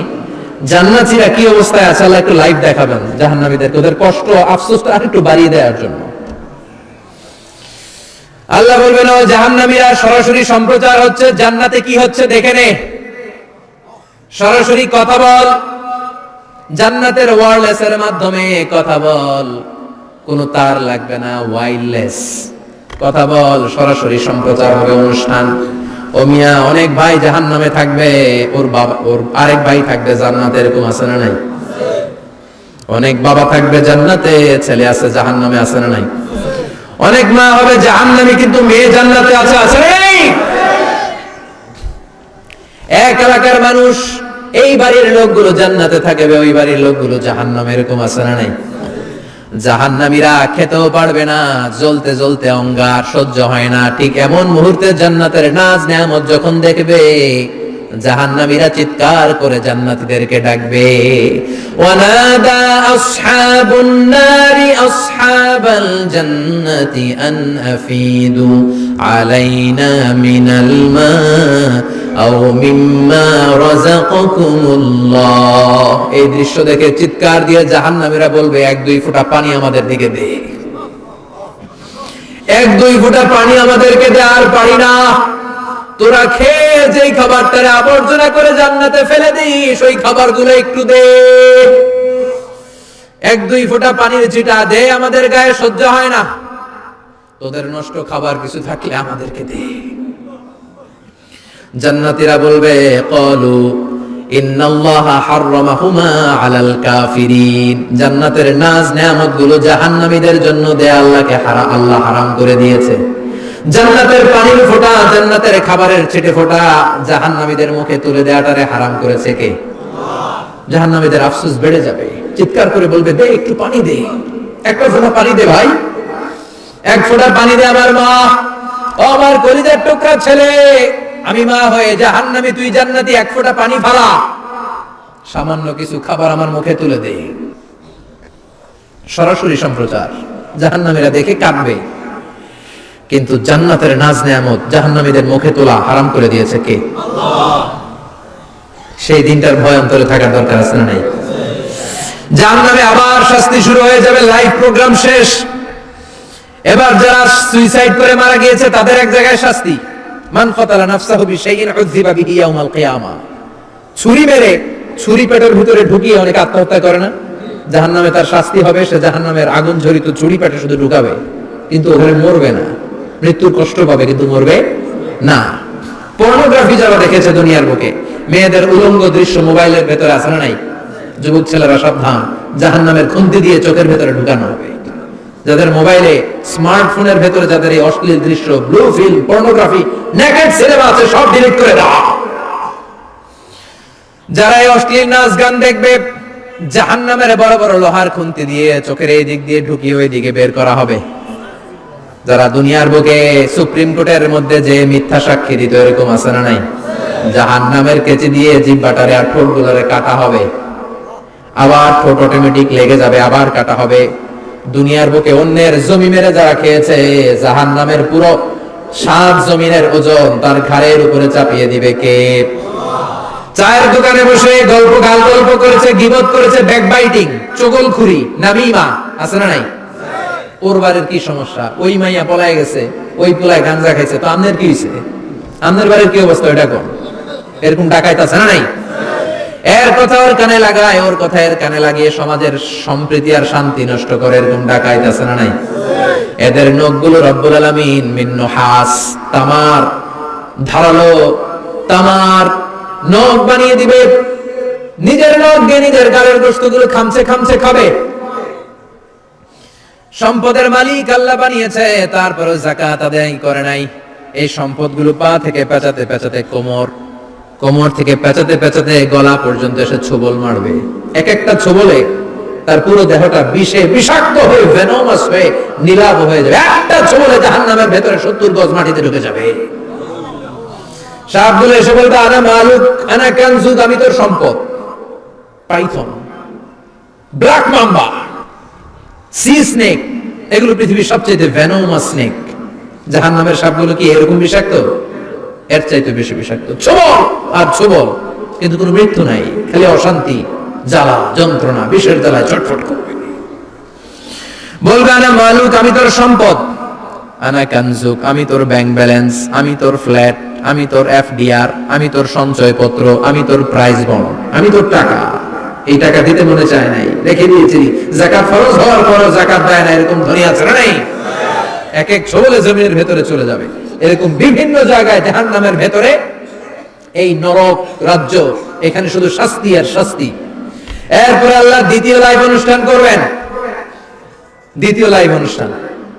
জান্নাতীরা কি অবস্থায় আছে আল্লাহ একটু লাইভ দেখাবেন জাহান্নামীদেরকে, ওদের কষ্ট আফসোসটা আরেকটু বাড়িয়ে দেওয়ার জন্য। আল্লাহ বলবেন, ও জাহান্নামীরা, সরাসরি সম্প্রচার হচ্ছে, জান্নাতে কি হচ্ছে দেখে নে, সরাসরি কথা বল। জান্নাতের ওয়্যারলেস এর মাধ্যমে কথা বল, কোনো তার লাগবে না, ওয়্যারলেস কথা বল, সরাসরি সম্প্রচার হবে অনুষ্ঠান। ও মিয়া, অনেক ভাই জাহান্নামে থাকবে, ওর বাবা, ওর আরেক ভাই থাকবে জান্নাতে, এরকম আছে না নাই? অনেক বাবা থাকবে জান্নাতে, ছেলে আছে জাহান্নামে, আছে না নাই? অনেক মা হবে জাহান্নামী কিন্তু মেয়ে জান্নাতে আছে, আছে না নাই? এক এলাকার মানুষ, এই বাড়ির লোকগুলো জান্নাতে থাকবে, ওই বাড়ির লোকগুলো জাহান্নামে, এরকম আছে না নাই? জাহান্নামীরা খেতেও পারবে না, জ্বলতে জ্বলতে অঙ্গার সহ্য হয় না। ঠিক এমন মুহূর্তে জান্নাতের নাজ নেয়ামত যখন দেখবে, জাহান্নামীরা চিৎকার করে জান্নাতীদেরকে ডাকবে, ওয়ানাদা আসহাবুন নারি আসহাবাল জান্নাতি আন আফিদু আলাইনা মিনাল মা আও মিম্মা রাযাকাকুমুল্লাহ। এই দৃশ্য দেখে চিৎকার দিয়ে জাহান্নামীরা বলবে, 1-2 ফোঁটা পানি আমাদের দিকে দে, 1-2 ফোঁটা পানি আমাদেরকে দে, আর পারি না। তোরা খেয়ে যেই খাবারটারে আবর্জনা করে জান্নাতে ফেলে দিস, ওই খাবারগুলো একটু দে। এক দুই ফোঁটা পানির ছিটা দে, আমাদের গায়ে সহ্য হয় না, তোদের নষ্ট খাবার কিছু থাকলে আমাদেরকে দে। জান্নাতীরা বলবে ক্বালু ইন্নাল্লাহা হাররামাহুমা আলাল কাফিরিন, জান্নাতের নাজ নেয়ামত গুলো জাহান্নামীদের জন্য দেয়া আল্লাহ হারাম করে দিয়েছে। জান্নাতের পানির ফোঁটা, জান্নাতের খাবারের ছিটে ফোঁটা জাহান্নামীদের মুখে তুলে দেয়াটারে হারাম করেছে কে? জাহান্নামীদের আফসোস বেড়ে যাবে, চিৎকার করে বলবে দে একটু পানি দে, একটা ফোঁটা পানি দে ভাই, এক ফোঁটা পানি দে আমার মা, ও আমার কলিজার টুকরা ছেলে, আমি মা হয়ে জাহান্নামী, তুই জান্নাতি, এক ফোঁটা পানি ফালা, সামান্য কিছু খাবার আমার মুখে তুলে দে। সরাসরি সম্প্রচার, জাহান্নামীরা দেখে কাঁদবে। কিন্তু জান্নাতের নাজ নেয়ামত জাহান্নামীদের মুখে তোলা হারাম করে দিয়েছে কে? আল্লাহ। সেই দিনটার ভয় অন্তরে থাকার দরকার আছে না নাই? জাহান্নামে আবার শাস্তি শুরু হয়ে যাবে, লাইভ প্রোগ্রাম শেষ। এবার যারা সুইসাইড করে মারা গিয়েছে তাদের এক জায়গায় শাস্তি। মান কাতালা নাফসাহু বিশাইইন উযযিবা বিহি ইয়াউমাল কিয়ামা, ছুরি মেরে ছুরি পেটের ভিতরে ঢুকিয়ে অনেকে আত্মহত্যা করে না, জাহান্নামে তার শাস্তি হবে, সে জাহান্নামের আগুন ঝরিত ছুরি পেটে শুধু ঢুকাবে, কিন্তু ওখানে মরবে না, মৃত্যুর কষ্ট পাবে কিন্তু মরবে না। পর্নোগ্রাফি যারা দেখেছে দুনিয়ার বুকে, মেয়েদের উলঙ্গ দৃশ্য মোবাইলের ভেতরে আছে না নাই? যুবক ছেলেরা সাবধান, জাহান্নামের খুন্তি দিয়ে চোখের ভেতরে ঢুকানো হবে। যাদের মোবাইলে স্মার্টফোনের ভেতরে যাদের এই অশ্লীল দৃশ্য, blue film, pornography, naked cinema আছে সব ডিলিট করে দাও। যারা এই অশ্লীল নাচ গান দেখবে, জাহান্নামের বড় বড় লোহার খুন্তি দিয়ে চোখের এই দিক দিয়ে ঢুকিয়ে ওই দিকে বের করা হবে। যারা দুনিয়ার বুকে সুপ্রিম কোর্টের মধ্যে যে মিথ্যা সাক্ষী দিত, এরকম আছে না নাই? জাহান্নামের কেচি দিয়ে জিহ্বাটারে আর ঠোঁটগুলোরে কাটা হবে, আবার ঠোঁট অটোমেটিক লেগে যাবে, আবার কাটা হবে। দুনিয়ার বুকে অন্যের জমি মেরে যারা খেয়েছে, জাহান্নামের পুরো 7 জমিনের ওজন তার ঘাড়ের উপরে চাপিয়ে দিবে কে? চায়ের দোকানে বসে গল্প করেছে, গীবত করেছে, ব্যাকবাইটিং, চগলখুরি, নামিমা, আছে না নাই? ওর বাড়ির কি সমস্যা, ওই মাইয়া পলায় গেছে, ওই পোলায় গাঞ্জা খাইছে, তো আমনের কি হইছে? আমনের বাড়ির কি অবস্থা, এটা কোন? এরকম ডাকাইত আছে না নাই? এর কথা ওর কানে লাগায়, ওর কথা এর কানে লাগিয়ে সমাজের সম্প্রীতি আর শান্তি নষ্ট করে, এরকম ডাকাইত আছে না নাই? এদের নখগুলো রব্বুল আলামিন মিন নুহাস, তামার, ধারালো তামার নখ বানিয়ে দিবে। নিজের নখ দিয়ে নিজের গালের গোশতগুলো খামচে খামচে খাবে। সম্পদের মালিক আল্লাহ বানিয়েছে, তারপরে যাকাত আদায় করে নাই। এই সম্পদগুলো পা থেকে পেঁচাতে পেঁচাতে কোমর থেকে পেঁচাতে পেঁচাতে গলা পর্যন্ত এসে ছোবল মারবে। এক একটা ছোবলে তার পুরো দেহটা বিষে বিষাক্ত হয়ে, ভেনোমাস হয়ে, নীলাভ হয়ে যাবে। একটা ছোবলে জাহান্নামের ভেতরে 70 গজ মাটিতে ঢুকে যাবে। সাপগুলো এসে বলবে আনা মালুক আনা কানজুক, আমি তোর সম্পদ। Python, black mamba, C snake, এগুলো পৃথিবীর সবচেয়ে ভেনোমাস স্নেক। জাহান্নামের সাপগুলো কি এরকম বিষাক্ত? এর চাইতে বেশি বিষাক্ত। ছোবল আর ছোবল, কিন্তু কোনো মৃত্যু নাই, খালি অশান্তি, জ্বালা, যন্ত্রণা, বিষের জ্বালায় ছটফট করবে। বলবে আনা মালুক, আমি তোর সম্পদ। আনা কানজুক, আমি তোর ব্যাংক ব্যালেন্স, আমি তোর ফ্ল্যাট, আমি তোর এফডিআর, আমি তোর সঞ্চয়পত্র, আমি তোর প্রাইজ বন্ড, আমি তোর টাকা। এই টাকা দিতে মনে চায় নাই, রেখে দিয়েছি। যাকাত ফরজ হওয়ার পরও যাকাত দেয় না, এরকম ধনী আছে না নাই? এক এক ছোবলে জমিনের ভেতরে চলে যাবে। এরকম বিভিন্ন জায়গায় জাহান্নামের ভেতরে এই নরক রাজ্য, এখানে শুধু শাস্তি আর শাস্তি। এরপরে আল্লাহ দ্বিতীয় লাইভ অনুষ্ঠান করবেন, দ্বিতীয় লাইভ অনুষ্ঠান,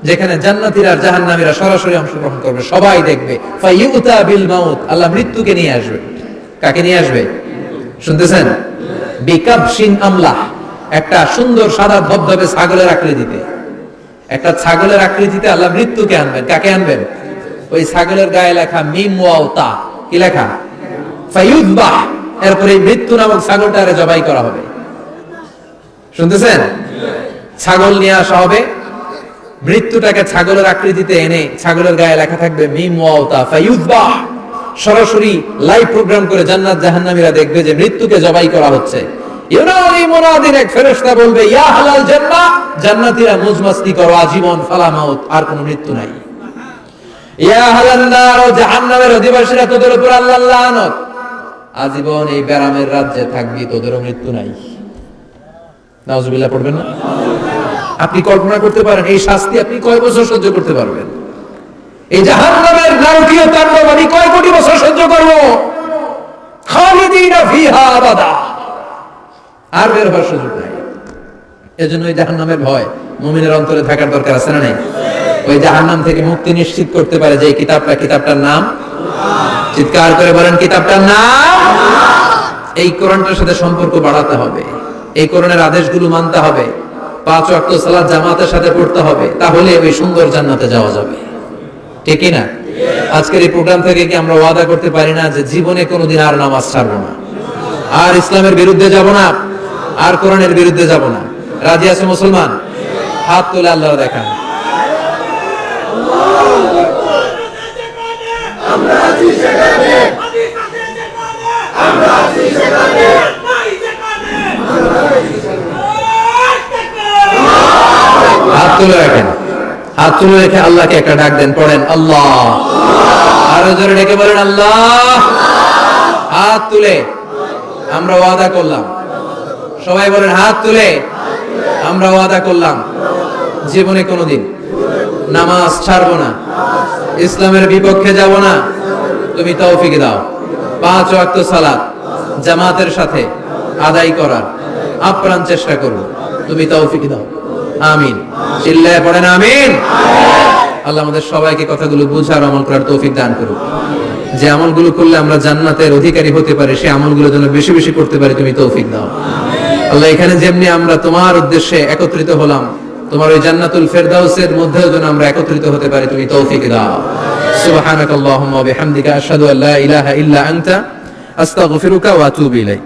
যেখানে জান্নাতীরা আর জাহান্নামীরা সরাসরি অংশগ্রহণ করবে, সবাই দেখবে। ফাইউতা বিল মাউত, আল্লাহ মৃত্যুকে নিয়ে আসবে। কাকে নিয়ে আসবে শুনতেছেন? বিকাবশিন আমলাহ, একটা সুন্দর সাদা ধবধবে ছাগলের আকৃতিতে, একটা ছাগলের আকৃতিতে আল্লাহ মৃত্যুকে আনবেন। কাকে আনবেন? ওই ছাগলের গায়ে লেখা মিম ওয়াও তা, কি লেখা? ফাইউযবাহ। এরপরে মৃত্যু নামক ছাগলটারে জবাই করা হবে। শুনতেছেন? ছাগল নিয়ে আসা হবে, মৃত্যুটাকে ছাগলের আকৃতিতে এনে ছাগলের গায়ে লেখা থাকবে মিম ওয়াও তা ফাইউযবাহ। সরাসরি লাইভ প্রোগ্রাম করে জান্নাত জাহান্নামীরা দেখবে যে মৃত্যুকে জবাই করা হচ্ছে। ইউনাদি মুনাদিন, এক ফেরেশতা বলবে ইয়া আহলাল জান্নাহ, জান্নাতীরা মুজমাস্তি করো আজীবন, ফালা মাউত, আর কোনো মৃত্যু নাই। ইয়া আহলান নার, জাহান্নামের অধিবাসীরা, তোদের উপর আল্লাহর লানত, আজীবন এই ব্যারামের রাজ্যে থাকবি, তোদেরও মৃত্যু নাই। নাউজুবিল্লাহ পড়বেন না? আপনি কল্পনা করতে পারেন এই শাস্তি আপনি কয় বছর সহ্য করতে পারবেন? এই জাহান্নামের নারকীয় তাণ্ডব আমি কয় কোটি বছর সহ্য করব? খালিদিনা ফিহা আবাদা, আর বের হওয়ার সুযোগ নাই। এজন্য ওই জাহান্নামের ভয় মুমিনের অন্তরে থাকার দরকার আছে না নাই? ওই জাহান্নাম থেকে মুক্তি নিশ্চিত করতে পারে যে কিতাবটার নাম, চিৎকার করে বলেন কিতাবটার নাম। এই কোরআনটার সাথে সম্পর্ক বাড়াতে হবে, এই কোরআনের আদেশগুলো মানতে হবে, 5 ওয়াক্ত সালাত জামাতের সাথে পড়তে হবে, তাহলে ওই সুন্দর জান্নাতে যাওয়া যাবে। ঠিক কি না? আজকের এই প্রোগ্রাম থেকে কি আমরা ওয়াদা করতে পারি না যে জীবনে কোনোদিন আর নামাজ ছাড়বো না, আর ইসলামের বিরুদ্ধে যাব না, আর কোরআনের বিরুদ্ধে যাব না? রাজি আছে মুসলমান? হাত তুলে আল্লাহ দেখান। হাত তুলে রাখেন, হাত তুলে রেখে আল্লাহকে একটা ডাক দেন, পড়েন আল্লাহ। আরো জোরে ডেকে বলেন আল্লাহ। হাত তুলে আমরা ওয়াদা করলাম, সবাই বলেন হাত তুলে আমরা ওয়াদা করলাম জীবনে কোনোদিন নামাজ ছাড়বো না, ইসলামের বিপক্ষে যাব না। তুমি তৌফিক দাও 5 ওয়াক্ত সালাত জামাতের সাথে আদায় করার আপ্রাণ চেষ্টা করব, তুমি তৌফিক দাও। আমিন। চিল্লায় পড়েন আমিন। আল্লাহ আমাদের সবাইকে কথাগুলো বুঝার আমল করার তৌফিক দান করুক। যে আমলগুলো করলে আমরা জান্নাতের অধিকারী হতে পারি, সেই আমলগুলো যেন বেশি বেশি করতে পারি, তুমি তৌফিক দাও। আল্লাহ এখানে যেমনি আমরা তোমার উদ্দেশ্যে একত্রিত হলাম, তোমার ওই জান্নাতুল ফেরদাউসের মধ্যেও যেন আমরা একত্রিত হতে পারি, তুমি তৌফিক দাও। সুবহানাকাল্লাহুম্মা ওয়া বিহামদিকা আশহাদু আল্লা ইলাহা ইল্লা আনতা আস্তাগফিরুকা ওয়া আতুবু ইলাইক।